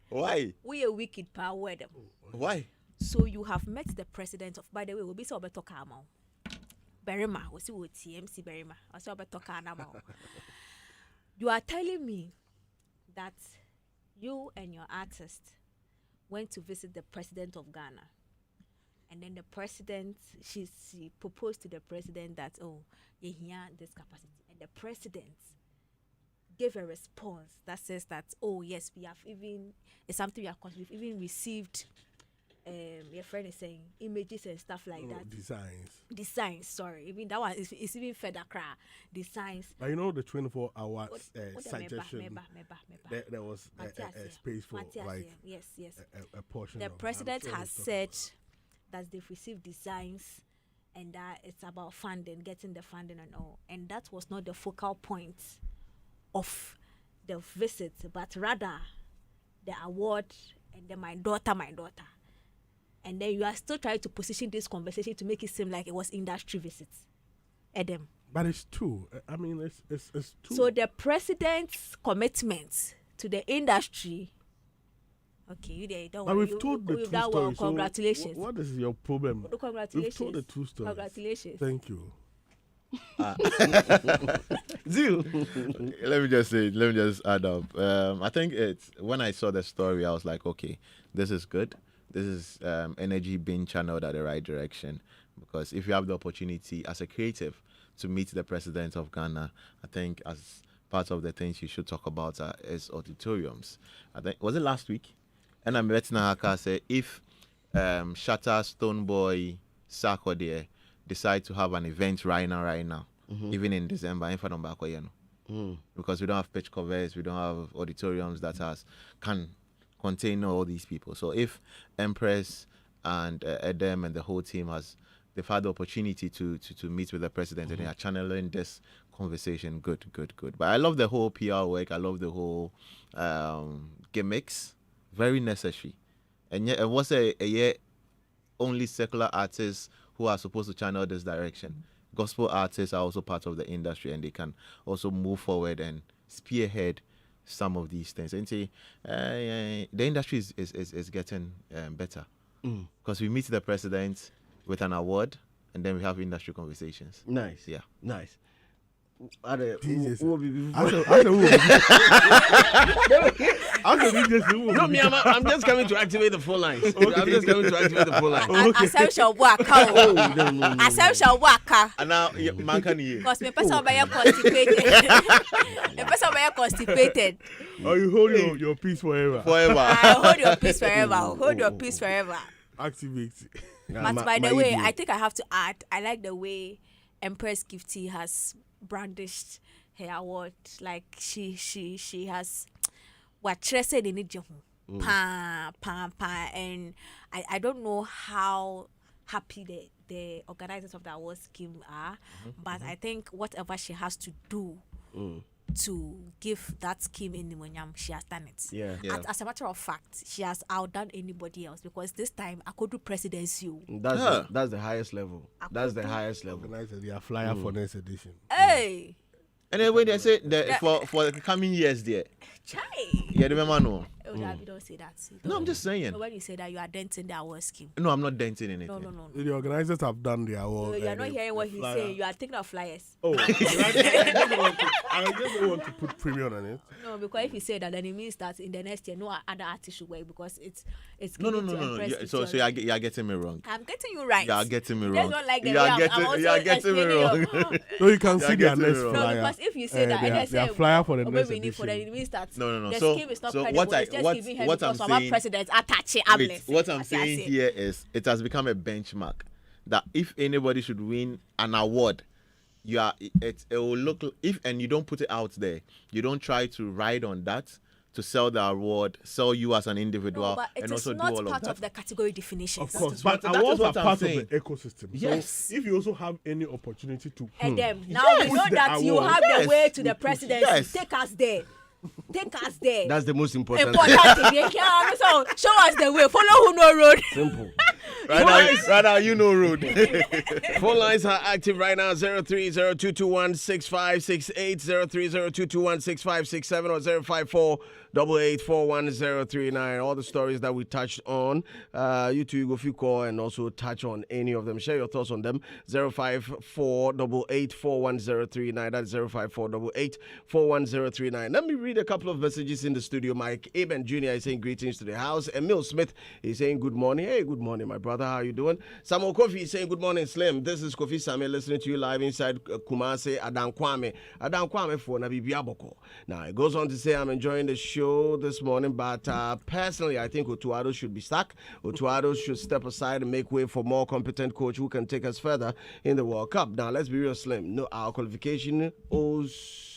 Why? We a wicked power them. Why? So you have met the president of, by the way, we'll be so better Kamo. Berima, we see what TMC Berima, or so better Kanamo. You are telling me that you and your artist went to visit the president of Ghana, and then the president, she proposed to the president that, oh, you hear this capacity, and the president gave a response that says that, oh yes, we have even, it's something we have, we've even received, your friend is saying, images and stuff like that. Designs, sorry. Even that one is even further cry. Designs. But you know the 24 hours suggestion, there was a space for like yes. A portion. The of president has said that they've received designs and that it's about funding, getting the funding and all. And that was not the focal point of the visit, but rather the award and then my daughter. And then you are still trying to position this conversation to make it seem like it was industry visits. Adam. But it's true. I mean, it's true. So the president's commitment to the industry. Okay, you there. Don't worry. We've told the two stories. Congratulations. So what is your problem? Congratulations. We've told the two stories. Congratulations. Thank you. Let me just add up. I think it's when I saw the story, I was like, okay, this is good. This is energy being channeled at the right direction, because if you have the opportunity as a creative to meet the president of Ghana, I think as part of the things you should talk about is auditoriums. I think, was it last week? And I met Nahaka say if Shatta, Stoneboy, Sako there decide to have an event right now, even in December, because we don't have pitch covers, we don't have auditoriums that can contain all these people. So if Empress and Edem and the whole team they've had the opportunity to meet with the president and they are channeling this conversation, good. But I love the whole PR work. I love the whole gimmicks, very necessary. And yet it was a year only secular artists who are supposed to channel this direction. Gospel artists are also part of the industry, and they can also move forward and spearhead some of these things. And say the industry is getting better because we meet the president with an award and then we have industry conversations. Nice. Yeah. Nice. I No, me, I'm just coming to activate the phone lines. I'm just coming to activate the phone lines. Assumption waka. Assumption waka. And now, man can hear. Because me person be constipated. Me person be constipated. Oh, you hold your peace forever. Hold your peace forever. Hold your peace forever. Activate. But by the way, I think I have to add, I like the way Empress Gifty has brandished her award. Like she has what said in it, pa, and I don't know how happy the organizers of the award scheme are, but I think whatever she has to do to give that scheme in Nimonyam, she has done it. Yeah. As a matter of fact, she has outdone anybody else because this time I could do presidency. That's the highest level. That's the highest level. Organizers, they are flyer for next edition. Hey. And then when they say that for the coming years there. Chai. Yeah, remember no. Oh, don't say that. No, I'm just saying. So when you say that, you are denting the award scheme. No, I'm not denting anything. No. The organizers have done their award. You are not hearing what he's saying. You are thinking of flyers. Oh, I just don't want to put premium on it. No, because if you say that, then it means that in the next year, no other artist should work because it's No. So you are getting me wrong. I'm getting you right. You are getting me You wrong. don't like the You are getting me wrong. No, you can see their next flyer. No, because if you say that and they say flyer for the next we need for that, it means that no. the So scheme is not credible. It's just giving her because of our president attach it. What I'm saying here is it has become a benchmark that if anybody should win an award, it will look and you don't put it out there, you don't try to ride on that to sell the award, sell you as an individual, and also do all of that. It's not part of the category definitions. Of course, but awards are part of the ecosystem. Yes. So if you also have any opportunity to and then now we know that you have the way to the presidency. Yes. Take us there. That's the most important thing. So show us the way. Follow who know road. Simple. Right now, you know road. Phone lines are active right now. 030-221-6568, 030-221-6567, or 054-8841-039. All the stories that we touched on. You two, if you call and also touch on any of them, share your thoughts on them. 054-8841-039. That's 054-8841-039. Let me read a couple of messages in the studio. Mike Aben Jr. is saying greetings to the house. Emil Smith is saying good morning. Hey, good morning, my brother. How are you doing? Samuel Kofi is saying good morning, Slim. This is Kofi Samuel listening to you live inside Kumasi, Adankwame for Nabibiaboko. Now, it goes on to say, I'm enjoying the show this morning, but personally, I think Otuado should be stuck. Otuado should step aside and make way for more competent coach who can take us further in the World Cup. Now, let's be real, Slim. No, our qualification owes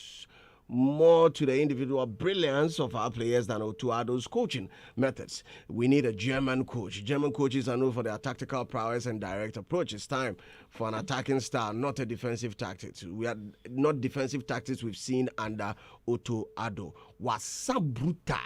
more to the individual brilliance of our players than Otuado's coaching methods. We need a German coach. German coaches are known for their tactical prowess and direct approach. It's time for an attacking style, not a defensive tactics. We are not defensive tactics we've seen under Otuado. Wasabruta.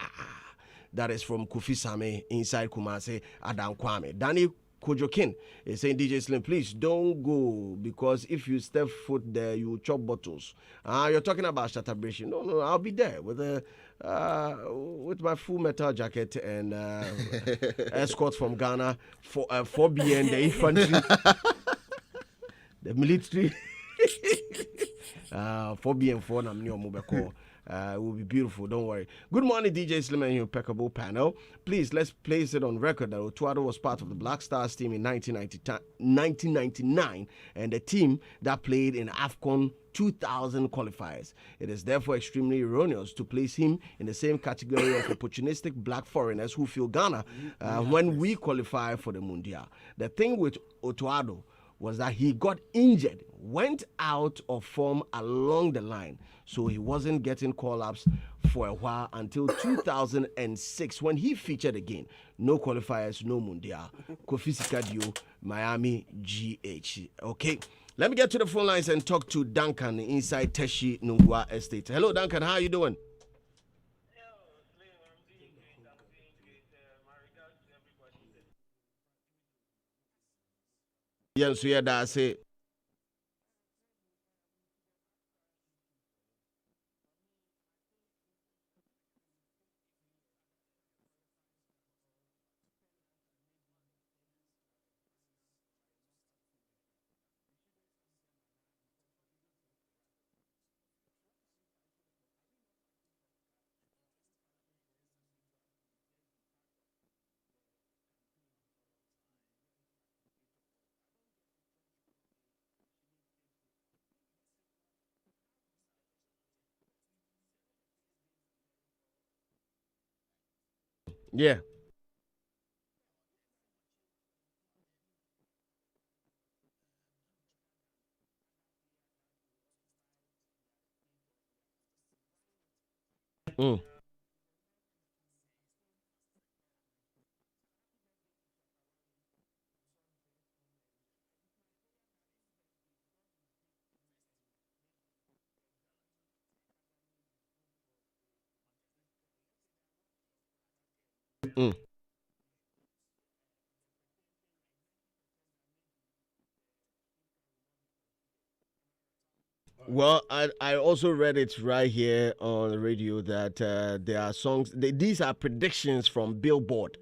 That is from Kofi Same inside Kumasi, Adankwame. Danny Kojokin is saying, DJ Slim, please don't go, because if you step foot there, you chop bottles. You're talking about Shatta Wale. No, I'll be there with my full metal jacket and escorts from Ghana, 4B and the infantry, the military. 4B and 4 Namnio. It will be beautiful, don't worry. Good morning, DJ Slim and your impeccable panel. Please, let's place it on record that Otuado was part of the Black Stars team in 1999 and the team that played in AFCON 2000 qualifiers. It is therefore extremely erroneous to place him in the same category of opportunistic black foreigners who feel Ghana when we qualify for the Mundial. The thing with Otuado was that he got injured, went out of form along the line, so he wasn't getting call-ups for a while until 2006 when he featured again. No qualifiers, no Mundial. Kofi Sikadio, Miami GH. Okay, let me get to the phone lines and talk to Duncan inside Teshi Nungwa Estate. Hello, Duncan, how are you doing? Yes, so yeah, that's it. Yeah. Mm. Mm. Well, I also read it right here on the radio that there are songs. These are predictions from Billboard.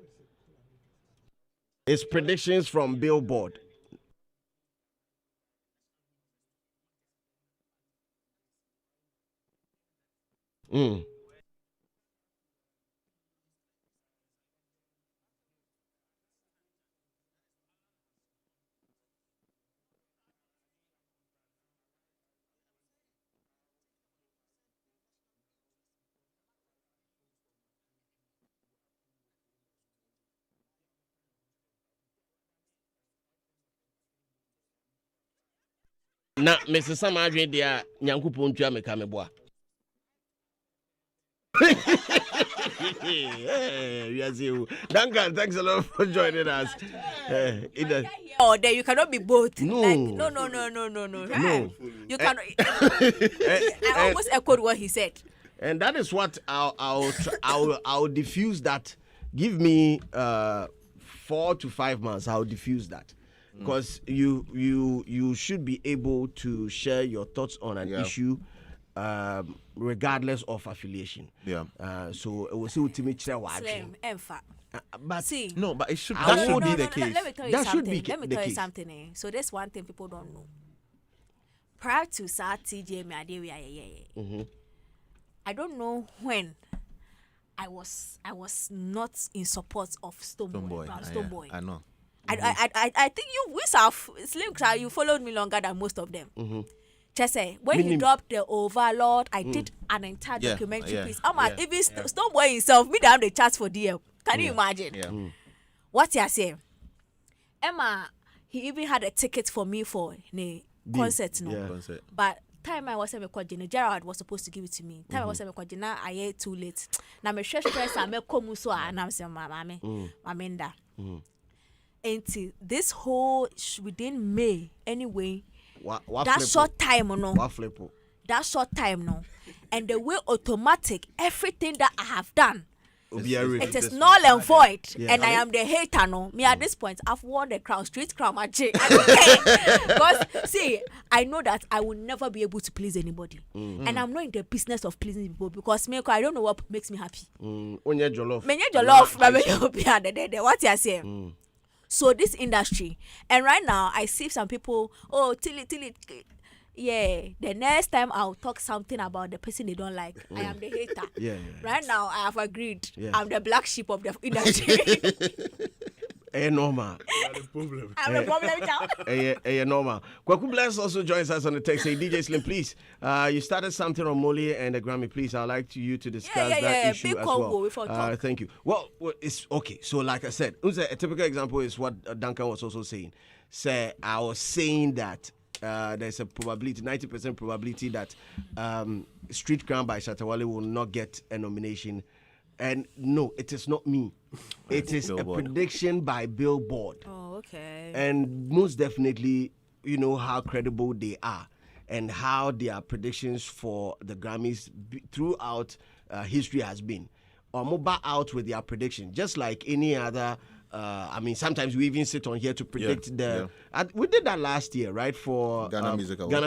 It's predictions from Billboard. Mm. Na Mr. Sam Adrian dia Nyankopon tua me ka me boa. Duncan, thanks a lot for joining us. Oh, there you cannot be both. No. Like, no. You cannot. I almost echoed what he said. And that is what I'll diffuse that. Give me 4 to 5 months. I'll diffuse that. Because you should be able to share your thoughts on an issue regardless of affiliation. Yeah. So it was ultimately Slim, but see, no, but it should that should be the case. Let me tell you That should something. be Let me the tell you case. something. So there's one thing people don't know. Prior to TJ me, I don't know when I was not in support of Stoneboy. Stoneboy. I know. I think Slim Crowd, you followed me longer than most of them. Just say when he dropped the Overlord, I did an entire documentary piece. Even Stoneboy himself, me down the charts for DM. Can you imagine? Yeah. What you say? Emma, he even had a ticket for me for the concert, no. Yeah. Concert. But time I was a Gerald was supposed to give it to me. Time I was a I ate too late. Now me stress I me come so and I'm saying mamenda. Until this whole within May anyway. That short time no. That short time no. And the way automatic everything that I have done. It is null and void, and I am the hater. No, me at this point, I've won the crown, street crown, I don't care. Because see, I know that I will never be able to please anybody, and I'm not in the business of pleasing people because I don't know what makes me happy. Onye jollof. What you say? So this industry, and right now I see some people. Oh, till it. Yeah, the next time I'll talk something about the person they don't like. I am the hater. Right now, I have agreed. I'm the black sheep of the industry. Normal. I'm the problem now. Normal. KWAKU Bless also joins us on the text. Say, DJ Slim, please. You started something on Molly and the Grammy. Please, I'd like you to discuss that issue big as combo well. Thank you. Well, it's okay. So, like I said, a typical example is what Duncan was also saying. Say, I was saying that there's a probability, 90% probability that Street Crown by Shatta Wale will not get a nomination. And no, it is not me. It is a prediction by Billboard. Oh, okay. And most definitely, you know how credible they are and how their predictions for the Grammys throughout history has been. Or move out with their prediction, just like any other. Sometimes we even sit on here to predict we did that last year, right, for Ghana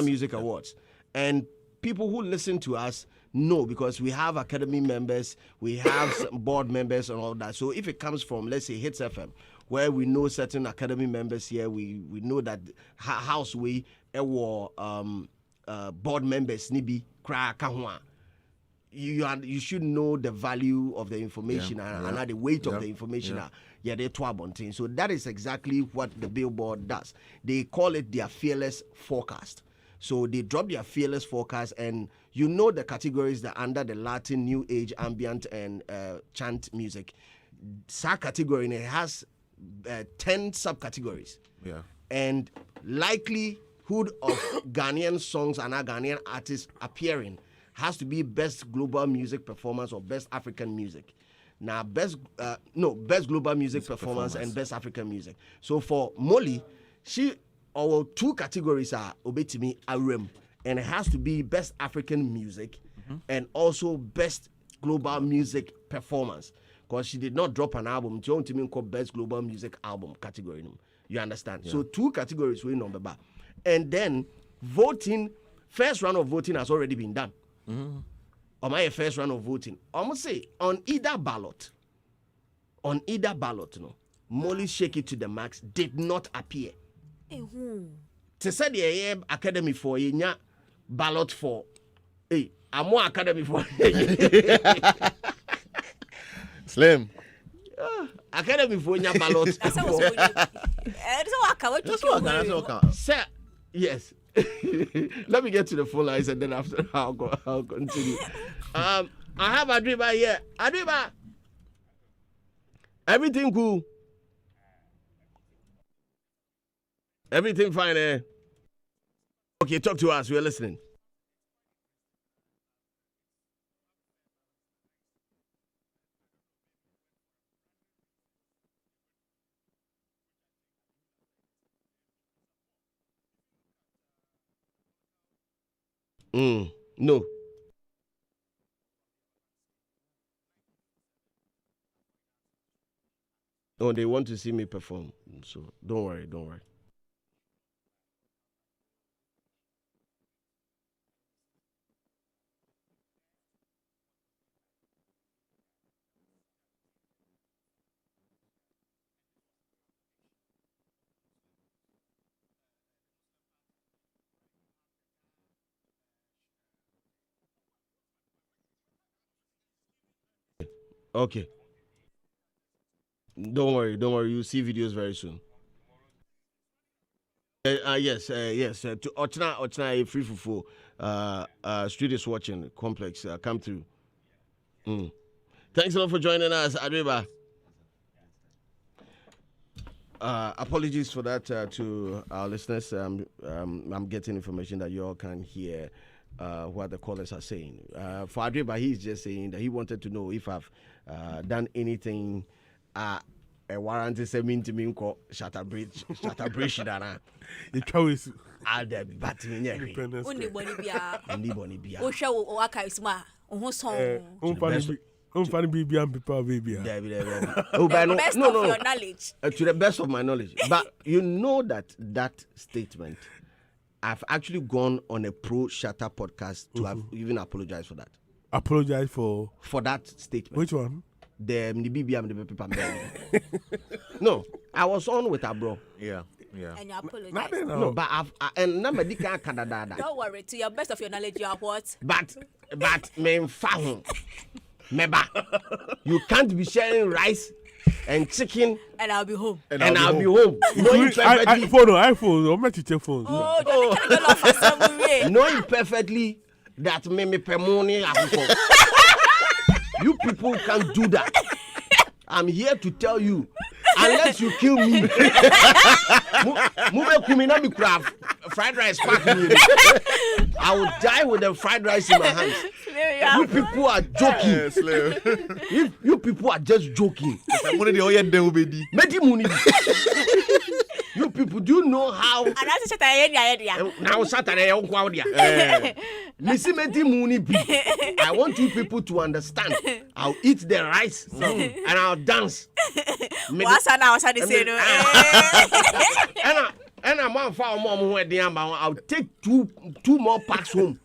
Music Awards. And people who listen to us know because we have academy members, we have some board members and all that. So if it comes from, let's say, Hitz FM, where we know certain academy members here, we know that house we board members nibi kra kahwa. You should know the value of the information and the weight of the information. They're twabonting. So that is exactly what the Billboard does. They call it their fearless forecast. So they drop their fearless forecast, and you know the categories that under the Latin, New Age, ambient, and chant music. Sa category it has 10 subcategories. Yeah. And likelihood of Ghanaian songs and Ghanaian artists appearing has to be best global music performance or best African music. Now, best global music performance and best African music. So for Molly, our 2 categories are Obetimi Arem, and it has to be best African music and also best global music performance. Because she did not drop an album, she only called best global music album category. You understand? Yeah. So 2 categories we number. And then voting, first round of voting has already been done. On my first round of voting, almost say on either ballot, no, Molly Shake It to the Max did not appear. To say the academy for a ballot for I'm more academy for Slim. Academy for a ballot. Sir, yes. Let me get to the phone lines and then after I'll continue. I have Adriba here. Adriba, everything cool? Everything fine, eh? Okay, talk to us. We're listening. No. Oh, they want to see me perform. So don't worry. Okay. Don't worry. You'll see videos very soon. Yes. To Ochna, free for street is watching complex. Come through. Thanks a lot for joining us, Adriba. Apologies for that to our listeners. I'm getting information that you all can hear what the callers are saying. For Adriba, he's just saying that he wanted to know if I've done anything. A warrant is a mean to me called Shatta Bridge. The choice. I'll be batting in Only Bonnie Bia. Oh, show Waka is ma. Funny baby and people baby. Oh, but no. Your knowledge. To the best of my knowledge. But you know that statement, I've actually gone on a pro Shatta podcast to have even apologized for that. Apologize for that statement. Which one? The BB and the people. No, I was on with her bro. Yeah. And you apologize. No, but and number can't. Don't worry. To your best of your knowledge, you are what? But me found. Meba, you can't be sharing rice and chicken. And I'll be home. And I'll be home. Knowing perfectly. iPhone. I'm not teaching phones. Knowing perfectly that me pemoni. You people can't do that. I'm here to tell you, unless you kill me, fried rice pack me. I will die with the fried rice in my hands. You people are joking. You people are just joking. You people, do you know how? Now Saturday, I want you people to understand. I'll eat the rice and I'll dance. And I'm on for mom when I'll take two more packs home.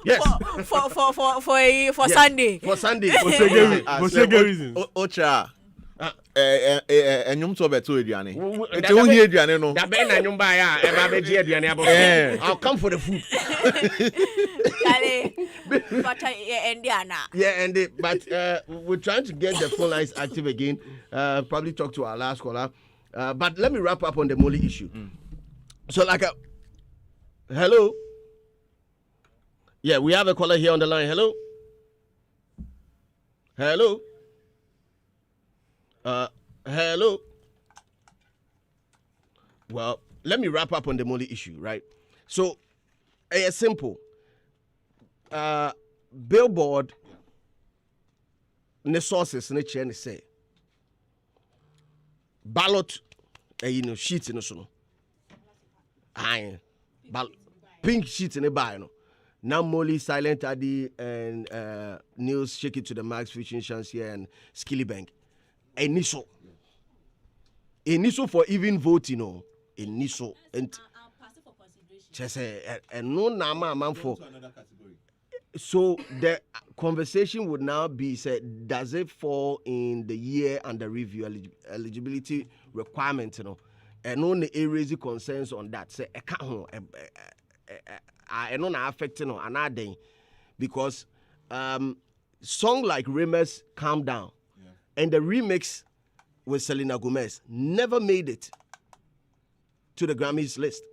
Yes. For Sunday. For Sunday. For second reason. Ocha. Enyum to beto eduane. Eti wo hie eduane no. Da be na nyum ba ya e ba be je eduane abo. I'll come for the food. But we're trying to get the phone lines active again. Probably talk to our last caller. But let me wrap up on the Molly issue. So hello? Yeah, we have a caller here on the line. Hello? Hello. Hello. Well, let me wrap up on the Molly issue, right? So, it's simple. Billboard, the sources, the chain say, ballot, sheets in the sun. Pink sheets in the buy, Now Molly, Silent Addy, and News Shake It to the Max, Fishing Chance here, and Skilly Bank. Initial for even voting, initial and just and no nama man for. So the conversation would now be said: does it fall in the year under review eligibility requirement? And only raise concerns on that. Say I can't. I don't affecting another day because song like Remus Calm Down and the remix with Selena Gomez never made it to the Grammys list.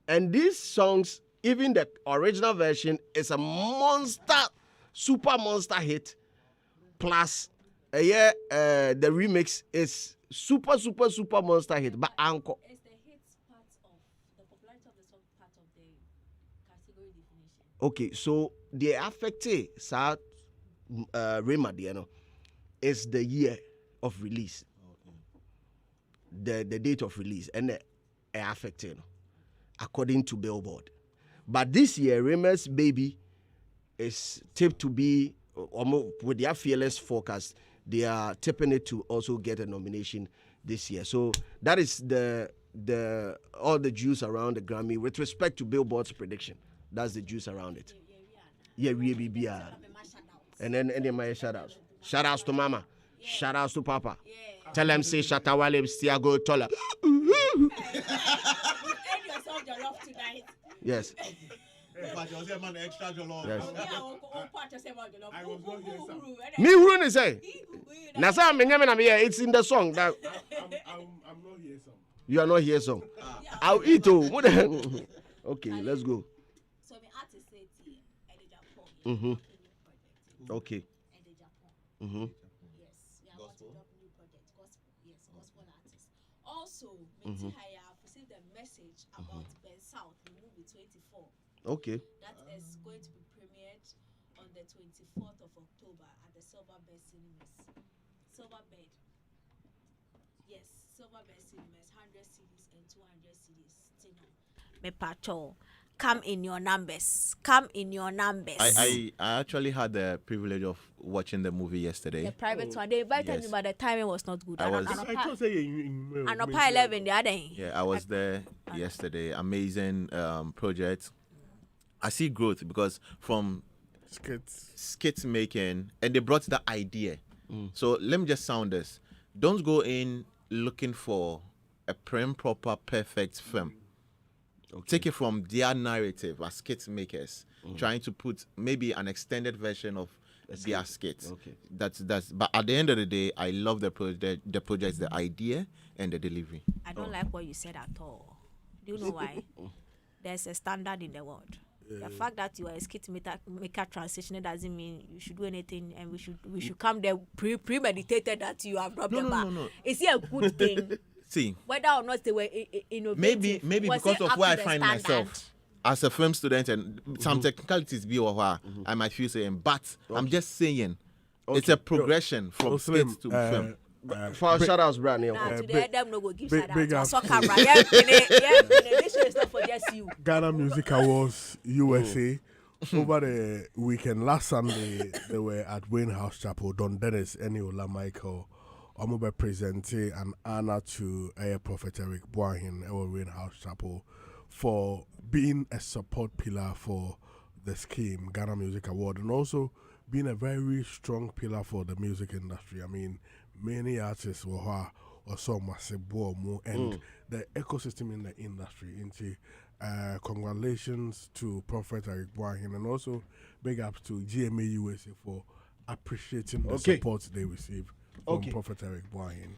And these songs, even the original version, is a monster, super monster hit. Plus, the remix is super monster hit. But Anko. Is the hits part of the popularity of the song part of the category definition? Okay, so the affected Rema, is the year of release. The date of release and the affected according to Billboard. But this year, Rema's Baby is tipped to be with their fearless forecast. They are tipping it to also get a nomination this year. So that is the all the juice around the Grammy with respect to Billboard's prediction. That's the juice around it. Yeah, we be and then my shout outs. Shout outs to Mama. Shout outs to Papa. Tell them say Shatta Wale still go taller. Yes. But you also man extra jollof. Yes. I was not here, sir. Me who ni say? Na say me nyame na me here. It's in the song that I'm not here, some. You are not here, song. I'll eat oh. Okay, let's go. So the artist said Japan. Okay. Yes, we are about to drop new project. Gospel, yes, gospel artist. Also, I have received a message about Ben South, the movie 24. Okay. That is going to be premiered on the 24th of October at the Silverbed Cinemas. Silverbed. Yes, Silverbed Cinemas, 100 CDs and 200 CDs. Me patrol. Come in your numbers. Come in your numbers. I actually had the privilege of watching the movie yesterday. The private one. They invited me, but the timing was not good. I thought say you. And 11 the other day. Yeah, I was there yesterday. Amazing project. I see growth because from skits making, and they brought the idea. So let me just sound this. Don't go in looking for a proper perfect film. Okay. Take it from their narrative as skit makers, trying to put maybe an extended version of their skits. Okay. That's. But at the end of the day, I love the project, the idea, and the delivery. I don't like what you said at all. Do you know why? There's a standard in the world. The fact that you are a skit maker transitioner doesn't mean you should do anything, and we should come there premeditated that you have dropped the bar. No. Is it a good thing? See, whether or not they were innovative. Maybe because of where I find myself as a film student and some technicalities be or I might feel saying, but I'm just saying it's a progression from skit to film. For shout outs, brand new. Today them no go give shout big outs. up. So camera, this show is not for just you. Ghana Music Awards USA over the weekend. Last Sunday they were at Wayne House Chapel. Don Dennis, Eniola Michael. I'm going to present an honor to Prophet Eric Boahin at Wayne House Chapel for being a support pillar for the scheme, Ghana Music Award, and also being a very strong pillar for the music industry. I mean, many artists were or some and the ecosystem in the industry. Congratulations to Prophet Eric Boahin, and also big ups to GMA USA for appreciating the support they receive from Prophet Eric Boahin.